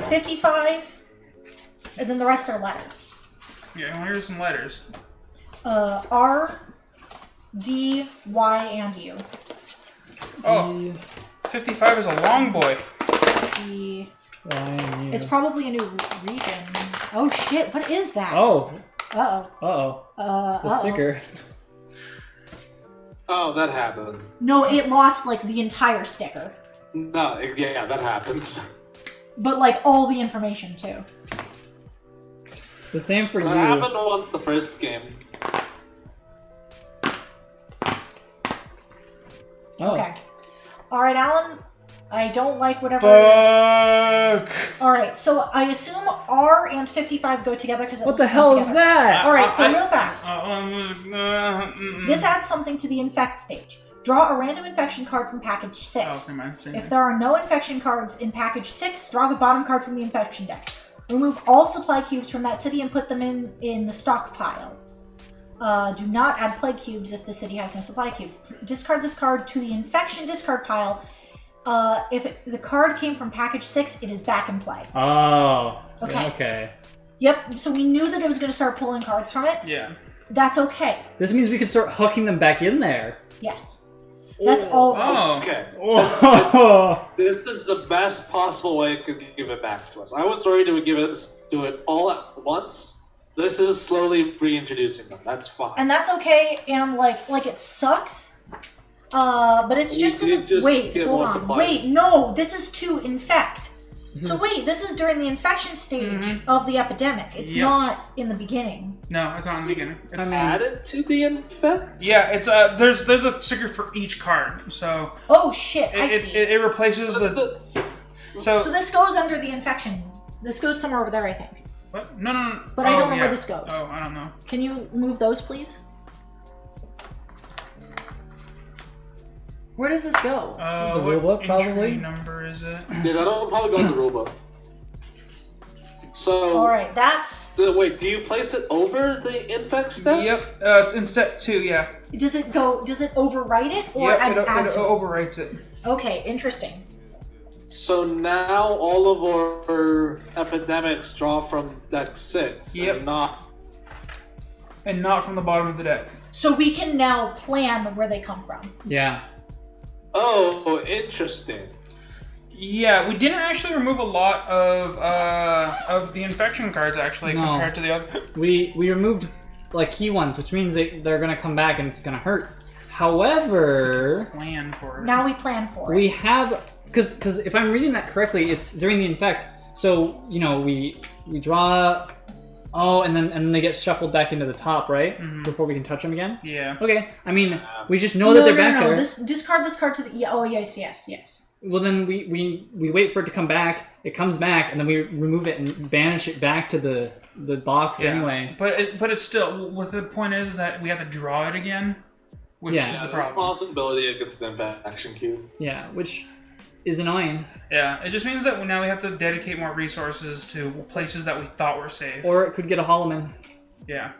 55, and then the rest are letters. Yeah, well, here's some letters. R, D, Y, and U. Oh, 55 is a long boy. D. Y and U. It's probably a new region. Oh shit! What is that? Oh. Uh oh. The sticker. Oh, that happened. No, it lost like the entire sticker. No, yeah, that happens. But like all the information too. The same for you. That happened once the first game. Oh. Okay. All right, Alan. I don't like whatever. Fuck. All right, so I assume R and 55 go together because What the hell is that? All right, so real fast. This This adds something to the infect stage. Draw a random infection card from package 6. Oh, never mind. Same If thing. there are no infection cards in package 6, draw the bottom card from the infection deck. Remove all supply cubes from that city and put them in the stockpile. Do not add plague cubes if the city has no supply cubes. Discard this card to the infection discard pile. If the card came from package 6, it is back in play. Oh. Okay. Okay. Yep, so we knew that it was going to start pulling cards from it. Yeah. That's okay. This means we can start hooking them back in there. Yes. That's all. Oh. Okay. Oh. This is the best possible way it could give it back to us. I was worried it would do it all at once. This is slowly reintroducing them. That's fine. And that's okay, and like it sucks. But it's just wait, hold on. Wait, no, this is to infect. So wait, this is during the infection stage of the epidemic. It's not in the beginning. No, it's not in the beginning. It's added to the infect? Yeah, it's there's a sticker for each card. So Oh shit, I see. It replaces the So this goes under the infection. This goes somewhere over there, I think. What? No. But I don't know where this goes. Oh, I don't know. Can you move those, please? Where does this go? The what rulebook, entry probably? number is it? Yeah, that'll probably go in the rulebook. So. All right, that's. Wait, do you place it over the infect step? Yep, it's in step 2, yeah. Does it overwrite it or Yep, add it to it? overwrites it. Okay, interesting. So now all of our epidemics draw from deck 6. Yep. And not from the bottom of the deck. So we can now plan where they come from. Yeah. Oh, interesting. Yeah, we didn't actually remove a lot of the infection cards actually compared to the other. We removed like key ones, which means they're gonna come back and it's gonna hurt. However, Plan for it. Now we plan for it. we have because if I'm reading that correctly, it's during the infect. So we draw. Oh, and then they get shuffled back into the top, right? Before we can touch them again. Yeah. Okay. I mean, we just know that they're back there. Discard this card to the. Oh yes. Well, then we wait for it to come back. It comes back, and then we remove it and banish it back to the box anyway. But it's still. What the point is that we have to draw it again, which is the There's a problem. possibility it gets the infection cube. Yeah, which is annoying. Yeah, it just means that now we have to dedicate more resources to places that we thought were safe. Or it could get a Hollow Man. Yeah.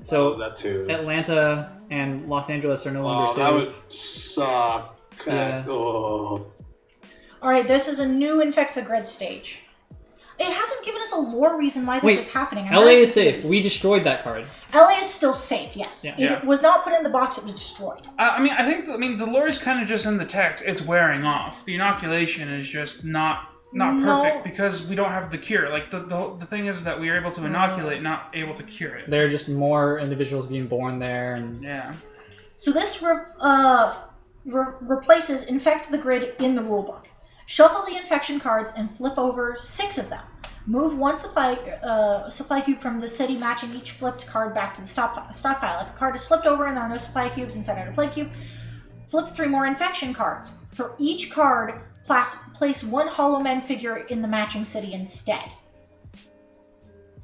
So that too. Atlanta and Los Angeles are no longer safe. That would suck. Yeah. Oh. All right, this is a new Infect the Grid stage. It hasn't given us a lore reason why this is happening. LA is safe. We destroyed that card. LA is still safe, yes. Yeah. It was not put in the box, it was destroyed. I think the lore is kind of just in the text. It's wearing off. The inoculation is just not perfect because we don't have the cure. Like the thing is that we are able to inoculate, not able to cure it. There are just more individuals being born there, and Yeah. So this replaces Infect the Grid in the rulebook. Shuffle the infection cards and flip over 6 of them. Move one supply cube from the city matching each flipped card back to the stockpile. If a card is flipped over and there are no supply cubes inside a play cube, flip 3 more infection cards. For each card, place 1 Hollow Men figure in the matching city instead.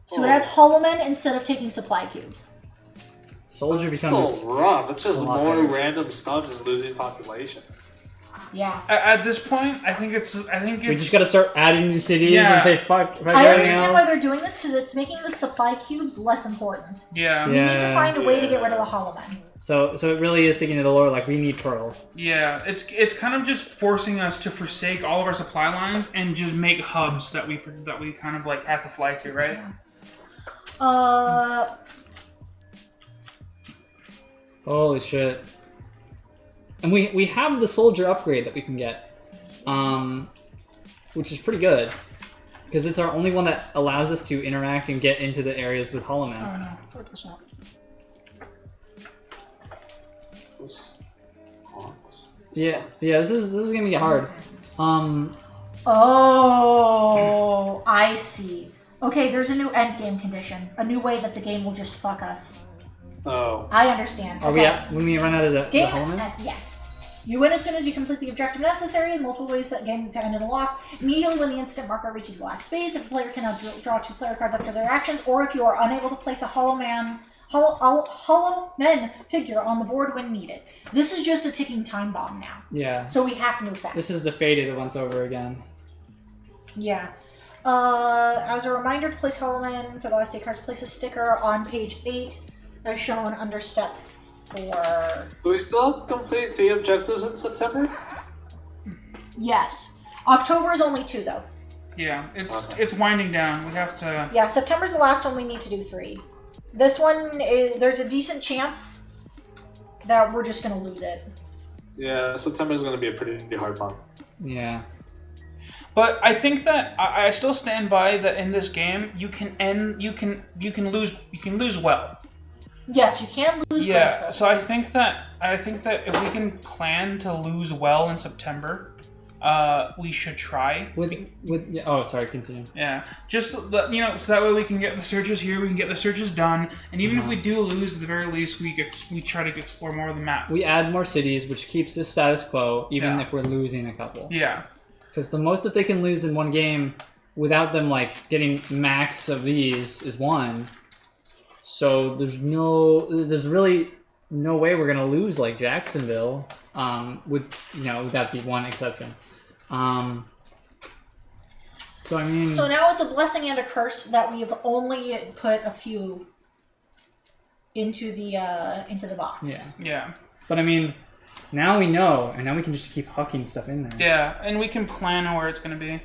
So it adds Hollow Men instead of taking supply cubes. Soldier It's becomes still rough. It's just a lot more better. random stuff and losing population. Yeah. At this point, I think it's. We just gotta start adding new cities and say fuck I everything understand why else. they're doing this because it's making the supply cubes less important. Yeah. We need to find a way to get rid of the Hollow Men. So it really is sticking to the lore. Like we need Pearl. Yeah, it's kind of just forcing us to forsake all of our supply lines and just make hubs that we kind of like have to fly to, right? Holy shit! And we have the soldier upgrade that we can get, which is pretty good because it's our only one that allows us to interact and get into the areas with Hollow Man. Oh no, fuck this up. Yeah, this is gonna get hard. Oh, I see. Okay, there's a new endgame condition. A new way that the game will just fuck us. Oh. I understand. Are we at when we run out of the Hollow Man? Yes. You win as soon as you complete the objective necessary in multiple ways that game to end in a loss. Immediately when the instant marker reaches the last phase, if the player cannot draw 2 player cards after their actions, or if you are unable to place a Hollow Men figure on the board when needed. This is just a ticking time bomb now. Yeah. So we have to move fast. This is the faded once over again. Yeah. As a reminder to place Hollow Men for the last 8 cards, place a sticker on page 8 as shown under step 4. Do we still have to complete 3 objectives in September? Yes. October is only 2 though. Yeah, it's winding down. We have to. Yeah, September's the last one we need to do 3. This one, there's a decent chance that we're just going to lose it. Yeah, September is going to be a pretty hard month. Yeah. But I think that I still stand by that in this game you can lose well. Yes, you can lose Yeah, gracefully. so I think that if we can plan to lose well in September, we should try. Continue. Yeah, just so that way we can get the searches here, we can get the searches done, and even if we do lose, at the very least, we try to explore more of the map. We add more cities, which keeps the status quo, even Yeah. if we're losing a couple. Yeah. Because the most that they can lose in one game, without them like getting max of these, is 1. So there's really no way we're gonna lose like Jacksonville. With that be one exception. So I mean. So now it's a blessing and a curse that we've only put a few into the box. Yeah. Yeah. But I mean, now we know, and now we can just keep hucking stuff in there. Yeah, and we can plan where it's gonna be.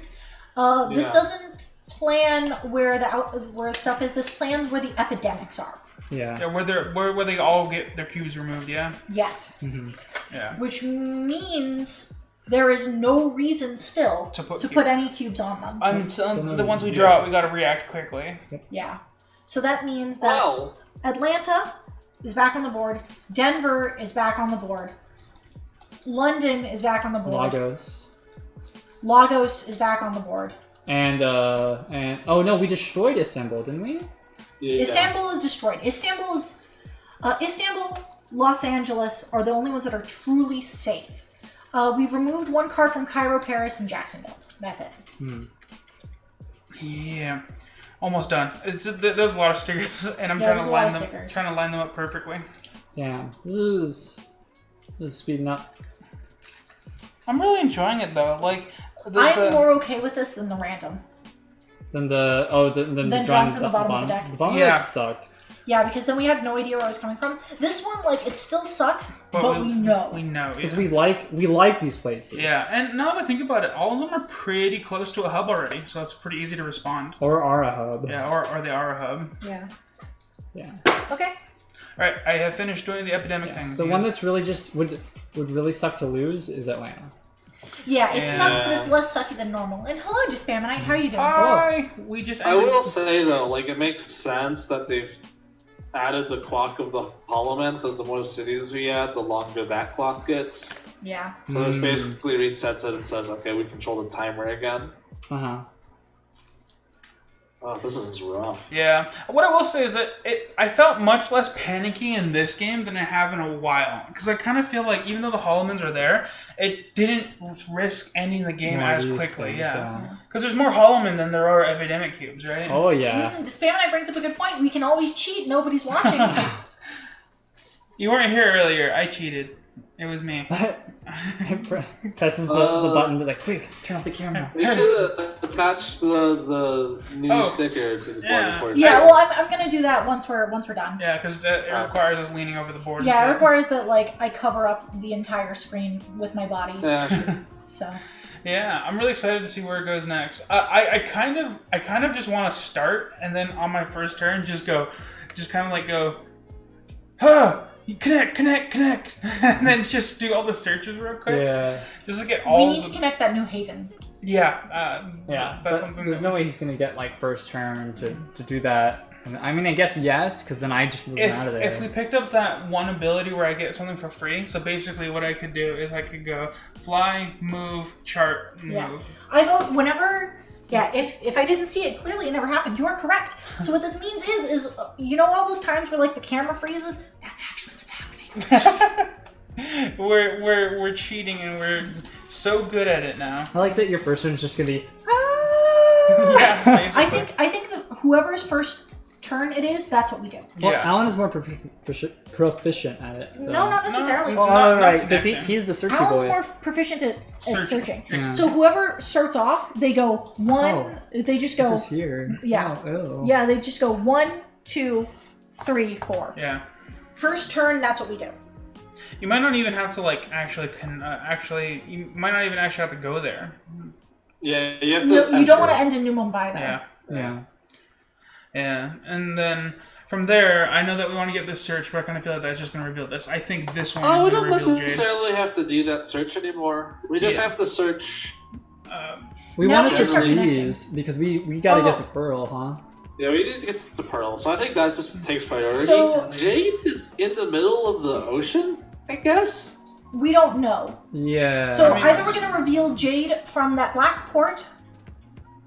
This doesn't plan where stuff is. This plans where the epidemics are. Yeah. Yeah, where they all get their cubes removed. Yeah. Yes. Mm-hmm. Yeah. Which means there is no reason still To put put any cubes on them. Until the ones we draw, we gotta react quickly. Yeah. So that means that Atlanta is back on the board. Denver is back on the board. London is back on the board. Lagos is back on the board. And oh no, we destroyed Istanbul, didn't we? Yeah. Istanbul is destroyed. Istanbul, Los Angeles are the only ones that are truly safe. We've removed one card from Cairo, Paris, and Jacksonville. That's it. Yeah. Almost done. There's a lot of stickers, and I'm trying to line them up perfectly. Damn, this is speeding up. I'm really enjoying it though. Like, I'm more okay with this than the random. Then drawing from the bottom of the deck. The bottom Yeah. of the deck sucked. Yeah, because then we had no idea where I was coming from. This one, like, it still sucks, but we know. We know. Because Yeah. we like these places. Yeah, and now that I think about it, all of them are pretty close to a hub already, so it's pretty easy to respond. Or are a hub. Yeah, or they are a hub. Yeah. Yeah. Okay. Alright, I have finished doing the epidemic things. The one that's really just would really suck to lose is Atlanta. Yeah, it sucks, but it's less sucky than normal. And hello, Dispaminite, how are you doing? I will say though, like it makes sense that they've added the clock of the Hollow Man because the more cities we add, the longer that clock gets. Yeah. So this basically resets it and says, okay, we control the timer again. Uh-huh. Oh, this is rough. Yeah. What I will say is that I felt much less panicky in this game than I have in a while. Because I kind of feel like even though the Holomans are there, it didn't risk ending the game as quickly. Because there's more Holoman than there are epidemic cubes, right? Oh, yeah. Dispaminite brings up a good point. We can always cheat. Nobody's watching. You weren't here earlier. I cheated. It was me. Presses the button to like, quick, turn off the camera. You should attach the new sticker to the board before you well, I'm gonna do that once we're done. Yeah, because it requires us leaning over the board. Yeah, it requires that like I cover up the entire screen with my body. Yeah. So. Yeah, I'm really excited to see where it goes next. I kind of just want to start and then on my first turn just go, huh. Connect, and then just do all the searches real quick. Yeah. Just to get all. We need to connect that New Haven. Yeah. That's something. There's no way he's gonna get like first turn to do that. I mean, I guess yes, because then I just move out of there. If we picked up that one ability where I get something for free, so basically what I could do is I could go fly, move, chart, move. I vote whenever. Yeah, if I didn't see it clearly, it never happened. You are correct. So what this means is all those times where like the camera freezes. That's actually what's happening. we're cheating and we're so good at it now. I like that your first one's just gonna be. Yeah, basically. I think that whoever's first turn it is, that's what we do. Well, Alan is more proficient at it. Though. No, not necessarily. Well, all right, because he's the searchy Alan's boy. more proficient at searching. Yeah. So whoever starts off, they go one. They just go. This is here. Yeah. Oh. Yeah, they just go 1, 2, 3, 4. Yeah. First turn, that's what we do. You might not even have to like actually. You might not even actually have to go there. Yeah, you have to. No, you don't want to end in New Mumbai though. Yeah, and then from there, I know that we want to get this search, but I kind of feel like that's just going to reveal this. I think this one. Oh, we is don't reveal necessarily have to do that search anymore. We just have to search. We Now want we to just start search connecting. these because we got to get to Pearl, huh? Yeah, we need to get the Pearl, so I think that just takes priority. So- Jade is in the middle of the ocean, I guess. We don't know. Yeah. So either we're going to reveal Jade from that black port,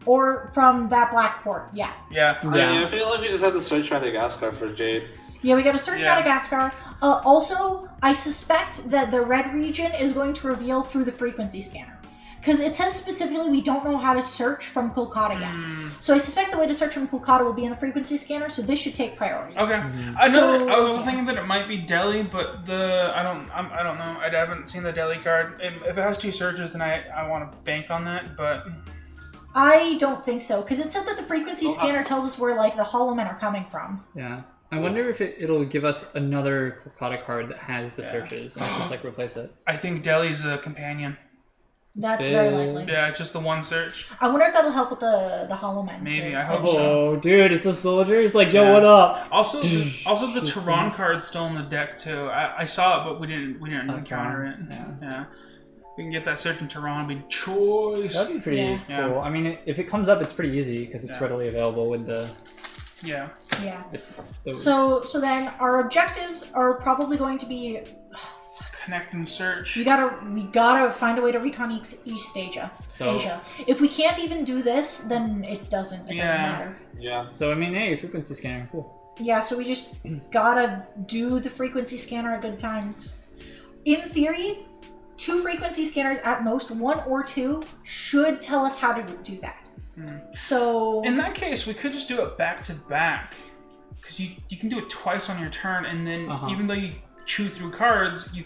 or from that black port. Yeah. Yeah. I mean, I feel like we just have to search Madagascar for Jade. Yeah, we got to search Madagascar. Also, I suspect that the red region is going to reveal through the frequency scanner. Because it says specifically we don't know how to search from Kolkata yet. So I suspect the way to search from Kolkata will be in the frequency scanner, so this should take priority. Okay. I know. I was thinking that it might be Delhi, but I don't know. I haven't seen the Delhi card. If it has 2 searches, then I want to bank on that, but... I don't think so, because it said that the frequency scanner tells us where, like, the hollow men are coming from. Yeah. I wonder if it'll give us another Kolkata card that has the searches, and it's just, like, replace it. I think Delhi's a companion. That's very likely. Yeah, it's just the one search. I wonder if that'll help with the hollow men, Maybe, too. I hope Oh, dude, it's a soldier. It's like, yo, what up? Also, the Tehran card's still in the deck, too. I saw it, but we didn't encounter it. Yeah. We can get that search in Tehran, be choice. That'd be pretty cool. Yeah. I mean, if it comes up, it's pretty easy because it's readily available with the. Yeah. Those. So then our objectives are probably going to be connect and search. we gotta find a way to recon East Asia. If we can't even do this, then it doesn't matter. Yeah. So I mean, hey, frequency scanner, cool. Yeah, so we just gotta do the frequency scanner at good times. In theory, 2 frequency scanners at most, 1 or 2, should tell us how to do that. So in that case, we could just do it back to back, because you can do it twice on your turn, and then even though you chew through cards, you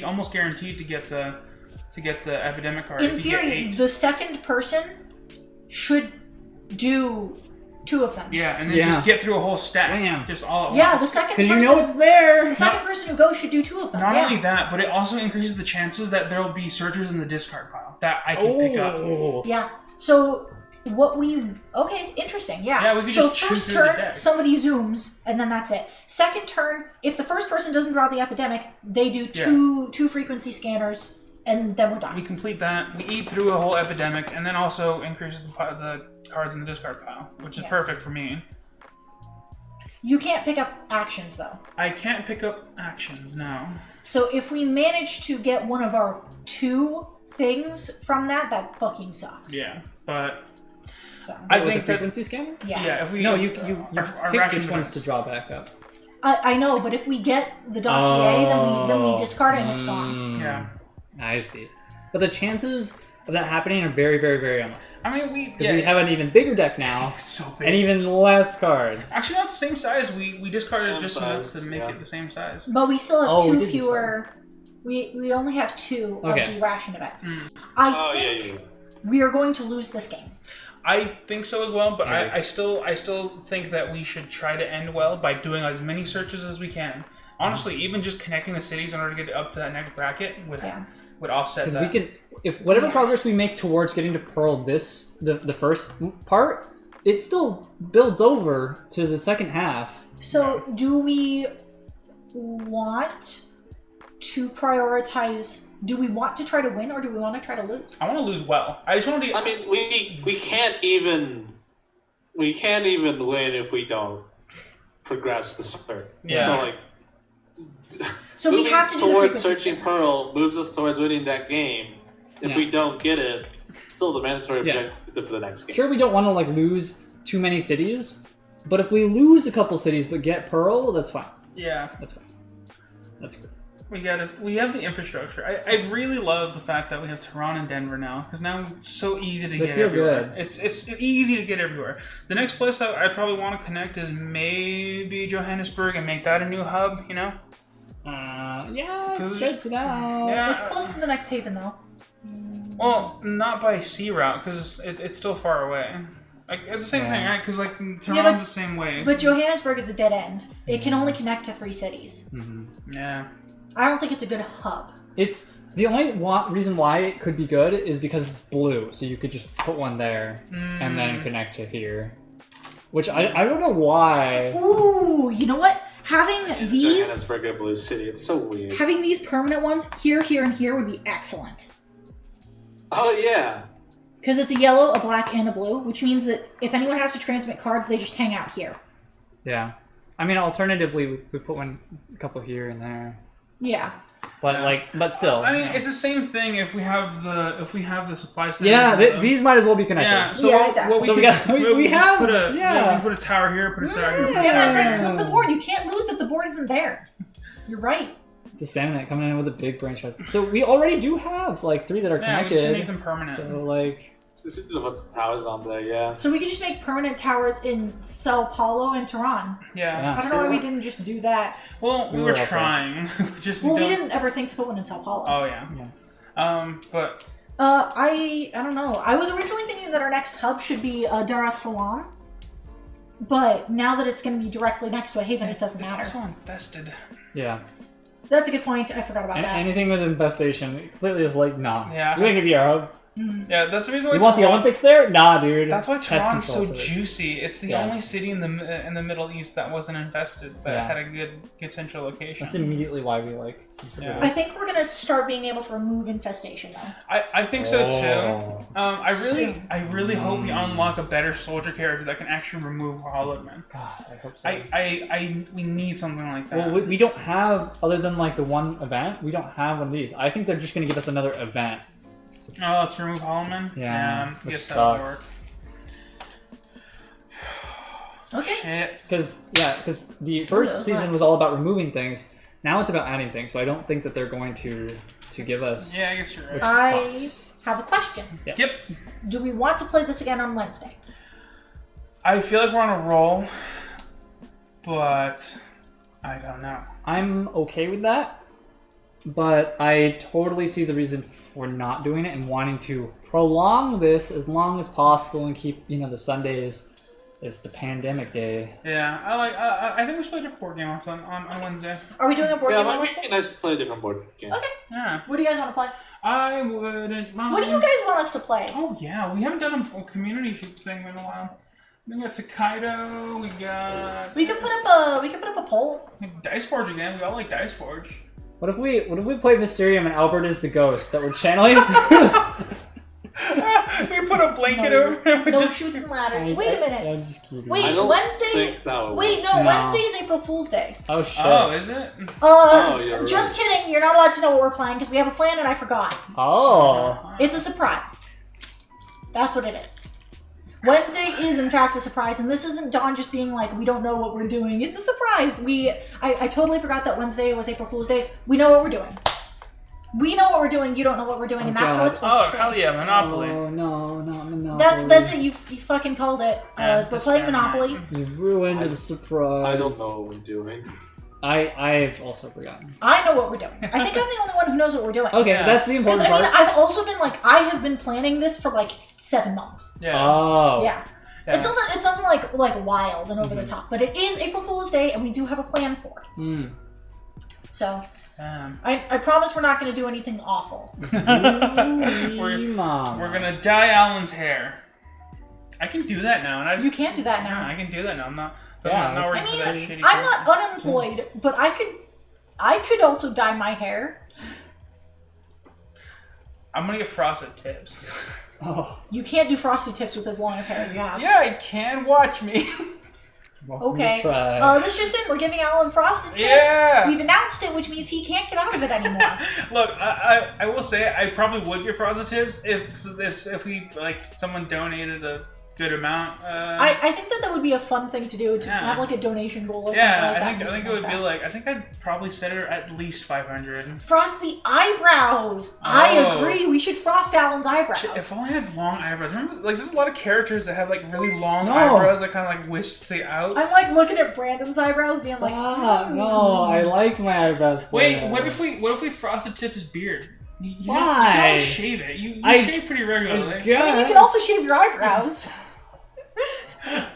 almost guaranteed to get the epidemic card. In theory, the second person should do 2 of them. Yeah, and then just get through a whole stack. Damn. Just all at once. Yeah, the second person. it's there. The second person who goes should do 2 of them. Not only that, but it also increases the chances that there will be searchers in the discard pile that I can pick up. Yeah. So interesting. Yeah. Yeah, we could so just chew first through the turn, deck. somebody zooms, and then that's it. Second turn, if the first person doesn't draw the epidemic, they do two frequency scanners, and then we're done. We complete that. We eat through a whole epidemic, and then also increases the cards in the discard pile, which is perfect for me. You can't pick up actions, though. I can't pick up actions now. So if we manage to get one of our 2 things from that fucking sucks. Yeah, but So I With think the that frequency scanner. yeah, if we No, you our pick ration which ones dice. to draw back up. I know, but if we get the dossier, then we discard it and it's gone. Yeah, I see. But the chances of that happening are very, very, very unlikely. I mean Because we have an even bigger deck now, it's so big. and even less cards. Actually, no, it's the same size. We discarded Same just size, enough to make it the same size. But we still have Oh, we 2 did fewer. We only have 2 of the ration events. I think we are going to lose this game. I think so as well, but I still think that we should try to end well by doing as many searches as we can. Honestly, even just connecting the cities in order to get up to that next bracket would offset Because that. we can, if whatever progress we make towards getting to Pearl the first part, it still builds over to the second half. So, do we want to prioritize? Do we want to try to win, or do we want to try to lose? I want to lose well. I just want to. I mean, we can't even win if we don't progress the start. Yeah. So we have to do the towards frequency searching Pearl moves us towards winning that game. If we don't get it, it's still the mandatory objective for the next game. Sure, we don't want to like lose too many cities, but if we lose a couple cities but get Pearl, that's fine. Yeah, That's fine. That's good. We have the infrastructure. I really love the fact that we have Tehran and Denver now, because now it's so easy to get feel everywhere. good. It's easy to get everywhere. The next place that I probably want to connect is maybe Johannesburg and make that a new hub. You know? Yeah, it spreads it out. Yeah. It's close to the next haven, though. Well, not by sea route, because it's still far away. Like it's the same thing, right? Because like Tehran's the same way. But Johannesburg is a dead end. It can only connect to 3 cities. Yeah. I don't think it's a good hub. It's the only reason why it could be good is because it's blue, so you could just put one there and then connect to here. Which I don't know why. Ooh, you know what? Having these Johannesburg and Blue City, it's so weird. having these permanent ones here, here, and here would be excellent. Oh yeah. Because it's a yellow, a black, and a blue, which means that if anyone has to transmit cards, they just hang out here. Yeah. I mean, alternatively, we put a couple here and there. Yeah. But but still. I mean, it's the same thing if we have the supply centers. Yeah, these might as well be connected. Yeah, so Yeah, what, exactly. what we So we could, got- we we just have- put a yeah. we put a tower here, put a tower here. Put a Yeah, tower that's here. right. Flip the board. You can't lose if the board isn't there. You're right. Just spamming it, coming in with a big branch house. So we already do have like 3 that are Yeah, we connected. just make them permanent. So like, This is what's the towers on there, yeah. So we could just make permanent towers in Sao Paulo and Tehran. Yeah. I don't know why we didn't just do that. Well, we were trying. We didn't ever think to put one in Sao Paulo. Oh yeah. But I don't know. I was originally thinking that our next hub should be Dar es Salaam, but now that it's going to be directly next to a haven, it doesn't matter. It's also infested. yeah. That's a good point. I forgot about that. Anything with infestation, it completely is like, nah. Yeah. You ain't gonna be our hub. Yeah, that's the reason why. You want the Olympics there? Nah, dude. That's why Pest Tehran's so control first. juicy. It's the only city in the Middle East that wasn't infested that had a good central location. That's immediately why we like consider I think we're going to start being able to remove infestation, though. I think so too. Oh. I really hope we unlock a better soldier character that can actually remove Hollow-Men. God, I hope so. We need something like that. Well, we don't have, other than like the one event, we don't have one of these. I think they're just going to give us another event. Oh, to remove Hollow-Men? Yeah, I which guess that would work. sucks. Okay. Shit. Because the first season was all about removing things. Now it's about adding things. So I don't think that they're going to give us. Yeah, I guess you're right. which I sucks. have a question. Yeah. Yep. Do we want to play this again on Wednesday? I feel like we're on a roll, but I don't know. I'm okay with that, but I totally see the reason for not doing it and wanting to prolong this as long as possible and keep, the Sundays. It's the pandemic day. Yeah, I think we should play a different board game on Wednesday. Are we doing a board Yeah, game it on might Wednesday? be nice to play a different board game. Okay. Yeah. What do you guys want to play? I wouldn't mind. What do you guys want us to play? Oh yeah, we haven't done a community thing in a while. We got Takedo, we got We could put up a poll. Dice Forge again. We all like Dice Forge. What if we play Mysterium and Albert is the ghost that we're channeling? We put a blanket over him. No shoots and ladders. Wait a minute. I'm just kidding. Wait, I don't Wednesday. think that would Wait, work. no, No. Wednesday is April Fool's Day. Oh shit. Oh, is it? You're Just right. kidding. You're not allowed to know what we're playing because we have a plan and I forgot. Oh. It's a surprise. That's what it is. Wednesday is in fact a surprise, and this isn't Dawn just being like, we don't know what we're doing. It's a surprise. I totally forgot that Wednesday was April Fool's Day. We know what we're doing. We know what we're doing, you don't know what we're doing, and that's how it's supposed to Oh stay. hell yeah, Monopoly. Oh no, not Monopoly. That's it, you fucking called it. Yeah, We're playing Monopoly. You ruined the surprise. I don't know what we're doing. I've also forgotten. I know what we're doing. I think I'm the only one who knows what we're doing. Okay, Yeah. that's the Because important part. I've also been I have been planning this for 7 months. Yeah. Oh. Yeah. Yeah. It's something like wild and over the top, but it is April Fool's Day, and we do have a plan for it. Hmm. So Damn. I promise we're not going to do anything awful. We're Mom. gonna dye Alan's hair. I can do that now, and I just, You can't do that Yeah, now. I can do that now. I'm not Yeah, worried that's- for that shitty. I'm not unemployed, but I could also dye my hair. I'm gonna get frosted tips. Oh. You can't do frosty tips with as long of hair as you have. Yeah, I can. Watch me. Welcome Okay. to try. This just in, we're giving Alan frosted tips. Yeah. We've announced it, which means he can't get out of it anymore. Look, I will say I probably would get frosted tips if we someone donated a good amount. I think that would be a fun thing to do, to Yeah. have a donation goal or something Yeah, like that. I and do think it something would be that. I think I'd probably set it at least 500. Frost the eyebrows. I Oh. agree. We should frost Alan's eyebrows. Shit, if only I had long eyebrows. Remember, there's a lot of characters that have really long No. eyebrows that kind of wisp they out. I'm looking at Brandon's eyebrows, being Stop. No, I like my eyebrows. Wait, thinner. what if we frosted tip his beard? You Why? don't shave it. You I- shave pretty regularly. I mean, you can also shave your eyebrows.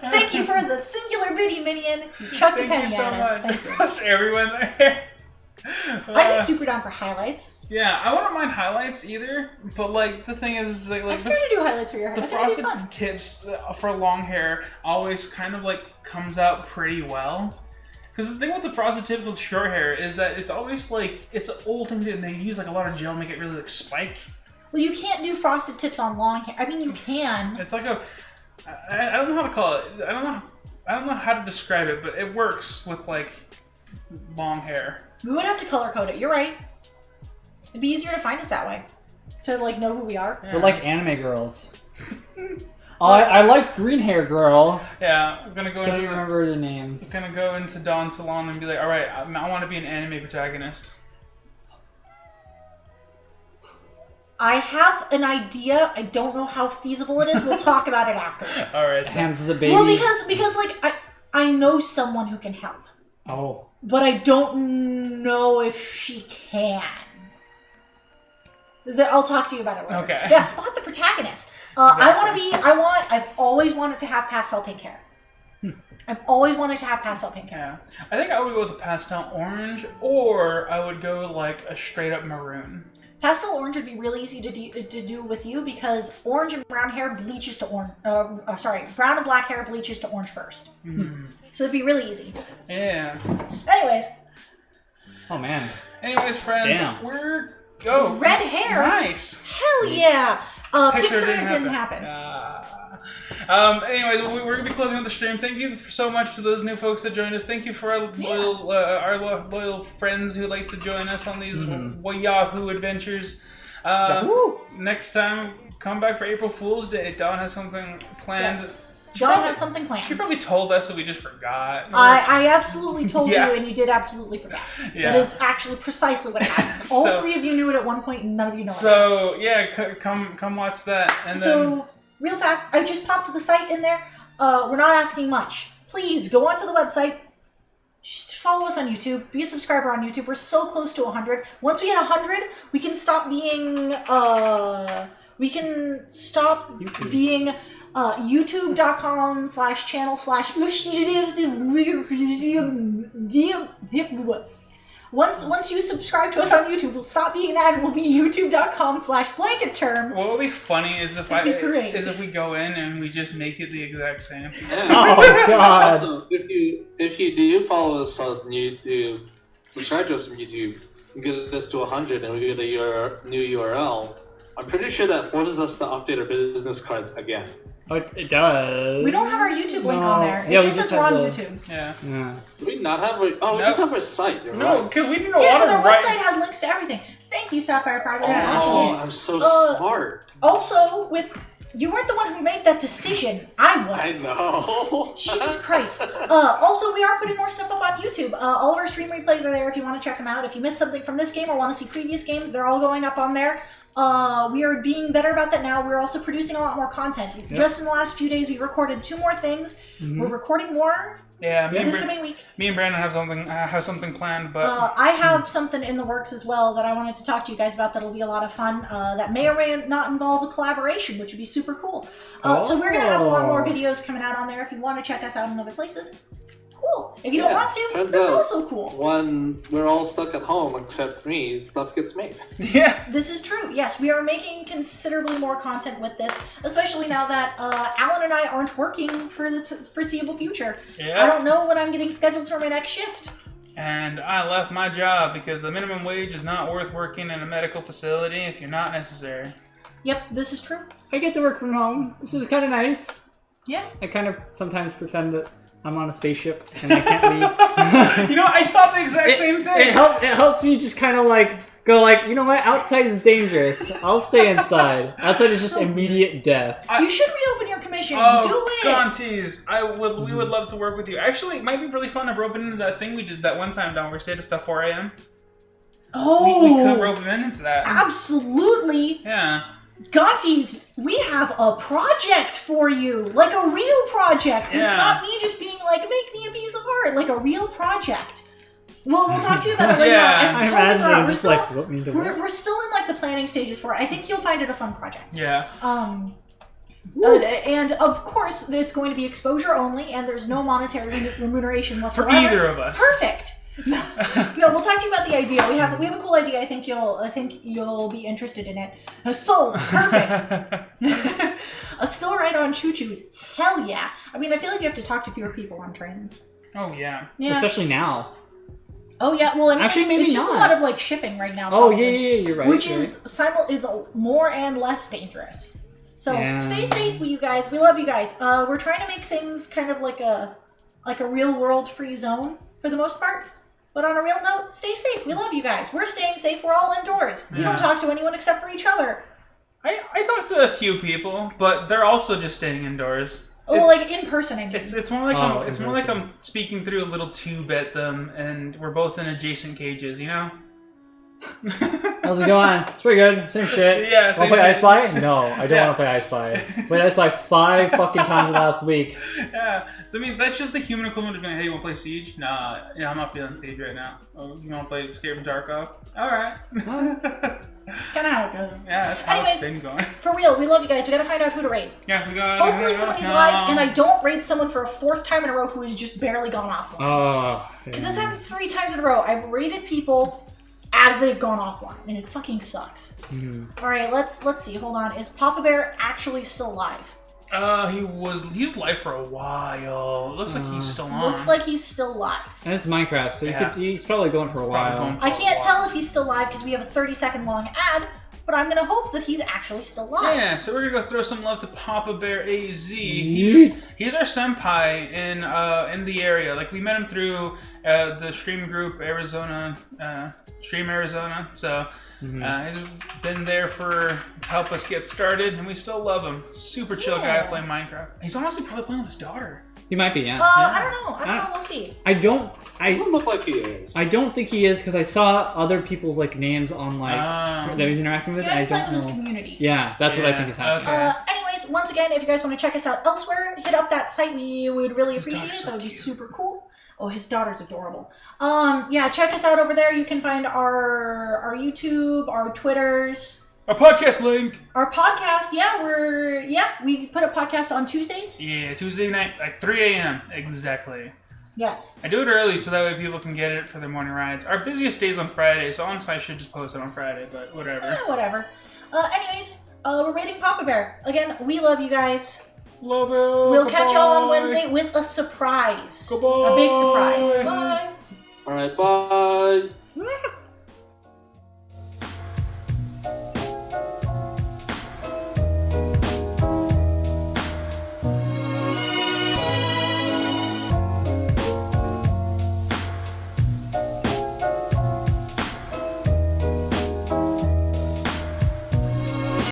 Thank you for the singular biddy minion. You chucked a Thank you penny so at us. much. Thank you. That's everyone's hair. I'd be super down for highlights. Yeah, I wouldn't mind highlights either, but the thing is, I'm trying to do highlights for your hair. the I think it'd be frosted fun. tips for long hair always kind of comes out pretty well. Because the thing with the frosted tips with short hair is that it's always it's an old thing, and they use a lot of gel to make it really spike. Well, you can't do frosted tips on long hair. I mean, you can. It's I don't know how to call it. I don't know how to describe it, but it works with long hair. We would have to color code it. You're right. It'd be easier to find us that way. To know who we are. Yeah. We're like anime girls. I like green hair girl. Yeah, I'm gonna go Don't into remember the names. Dawn's salon and be like, all right, I want to be an anime protagonist. I have an idea. I don't know how feasible it is. We'll talk about it afterwards. All right. Hands the baby. Well, because like I know someone who can help, Oh. but I don't know if she can. I'll talk to you about it later. Okay. Yeah, spot the protagonist. I've always wanted to have pastel pink hair. I've always wanted to have pastel pink hair. Yeah. I think I would go with a pastel orange, or I would go like a straight up maroon. Pastel orange would be really easy to do with you because orange and brown hair bleaches to orange. Brown and black hair bleaches to orange first. Mm. So it'd be really easy. Yeah. Anyways. Oh man. Anyways, friends, Damn. we're Red hair. Nice. Hell yeah. Pixar Pixar didn't happen. Anyways, we're gonna be closing out the stream. Thank you so much to those new folks that joined us. Thank you for our loyal friends who like to join us on these Yahoo adventures. Next time, come back for April Fool's Day. Dawn has something planned. Yes. Dawn has something planned. She probably told us, so we just forgot. I absolutely told you, and you did absolutely forget. Yeah. That is actually precisely what happened. All three of you knew it at one point, and none of you know it. So yeah, come watch that. And so real fast, I just popped the site in there. We're not asking much. Please go onto the website. Just follow us on YouTube. Be a subscriber on YouTube. We're so close to 100. Once we hit 100, we can stop being youtube.com/channel/. Once you subscribe to us on YouTube, we'll stop being that and we'll be youtube.com/blanket term. What would be funny is if if we go in and we just make it the exact same. Oh god. If you do follow us on YouTube, subscribe to us on YouTube, and get this to 100 and we get a new URL, I'm pretty sure that forces us to update our business cards again. Oh, it does. We don't have our YouTube link on there. Yeah, It just says we're on have YouTube. Yeah. Do we not have we just have our site. You're No, right. because we didn't know Yeah, how because to our write. website has links to everything. Thank you, Sapphire Private Oh, International. I'm so smart. Also, you weren't the one who made that decision. I was. I know. Jesus Christ. Also, we are putting more stuff up on YouTube. All of our stream replays are there if you want to check them out. If you missed something from this game or want to see previous games, they're all going up on there. We are being better about that now. We're also producing a lot more content. Just in the last few days, we recorded 2 more things. We're recording more Yeah, this coming week. me and Brandon have something planned, but I have something in the works as well that I wanted to talk to you guys about that'll be a lot of fun. That may or may not involve a collaboration, which would be super cool. So we're going to have a lot more videos coming out on there if you want to check us out in other places. Cool. If you don't want to, turns that's out also cool. When we're all stuck at home except me, stuff gets made. yeah. This is true. Yes, we are making considerably more content with this, especially now that Alan and I aren't working for the foreseeable future. Yeah. I don't know when I'm getting scheduled for my next shift. And I left my job because the minimum wage is not worth working in a medical facility if you're not necessary. Yep, this is true. I get to work from home. This is kind of nice. Yeah. I kind of sometimes pretend that I'm on a spaceship and I can't leave. You know, I thought the exact same thing. It helps me just kind of go you know what? Outside is dangerous. I'll stay inside. Outside is just immediate death. You should reopen your commission. Oh, Do it. Gonties, we would love to work with you. Actually, it might be really fun to rope into that thing we did that one time down where we stayed up till 4 a.m. Oh. We could rope him into that. Absolutely. Yeah. Gonties, we have a project for you. Like a real project. Yeah. It's not me just being like, make me a piece of art. Like a real project. We'll talk to you about it later Yeah. on. I imagine I'm just what me to work? We're still in like the planning stages for it. I think you'll find it a fun project. Yeah. And of course, it's going to be exposure only, and there's no monetary remuneration whatsoever. For either of us. Perfect. No, we'll talk to you about the idea. We have a cool idea. I think you'll be interested in it. So perfect. A still ride on choo-choos. Hell yeah. I mean, I feel like you have to talk to fewer people on trains. Oh yeah. Yeah. Especially now. Oh yeah. Well, I mean, Actually, maybe it's just not. a lot of like shipping right now. Oh probably, yeah, you're right. Which you're is right. more and less dangerous. So Yeah. stay safe with you guys. We love you guys. We're trying to make things kind of like a real world free zone for the most part. But on a real note, stay safe. We love you guys. We're staying safe. We're all indoors. We don't talk to anyone except for each other. I talked to a few people, but they're also just staying indoors. Oh, like in person, I mean. It's more like I'm speaking through a little tube at them, and we're both in adjacent cages, you know. How's it going? It's pretty good. Same shit. Yeah, Want same to play I shit. Spy? No, I don't Yeah. want to play I Spy. Played I Spy 5 fucking times last week. Yeah, I mean that's just the human equivalent of going, "Hey, you want to play Siege?" Nah, I'm not feeling Siege right now. Oh, you want to play Escape from Tarkov? All right. It's kind of how it goes. Yeah, that's how Anyways, it's been going. For real, we love you guys. We gotta find out who to raid. Yeah, we got. Hopefully somebody's live, and I don't raid someone for a 4th time in a row who has just barely gone offline. Oh. Because this happened 3 times in a row. I've raided people as they've gone offline, and it fucking sucks. Mm-hmm. All right, let's see. Hold on. Is Papa Bear actually still live? He was live for a while. It looks like he's still on. Looks like he's still live. And it's Minecraft, so Yeah. he's probably going for a Probably while. going for I a can't while. tell if he's still live because we have a 30-second long ad, but I'm gonna hope that he's actually still live. Yeah, so we're gonna go throw some love to Papa Bear AZ. Yeet. He's our senpai in the area. Like we met him through the stream group Arizona, Stream Arizona. So he's been there to help us get started, and we still love him. Super chill guy Yeah. playing Minecraft. He's honestly probably playing with his daughter. He might be, yeah. I don't know. We'll see. I don't Look like he is. I don't think he is because I saw other people's like names on like that he was interacting with. Yeah, And I I'm playing don't with this know. community. Yeah, that's what I Yeah, think is happening. okay. Anyways, once again, if you guys want to check us out elsewhere, hit up that site. We would really appreciate daughter's it. so That would be cute. super cool. Oh, his daughter's adorable. Yeah, check us out over there. You can find our YouTube, our Twitters, Our podcast link. our podcast. We put a podcast on Tuesdays. Yeah, Tuesday night, like 3 a.m. exactly. Yes. I do it early so that way people can get it for their morning rides. Our busiest day's on Friday, so honestly I should just post it on Friday, but whatever. Whatever. Anyways, we're rating Papa Bear. Again, we love you guys. Love you. We'll catch y'all on Goodbye. Wednesday with a surprise. Goodbye. A big surprise. Bye. All right, bye. Yeah.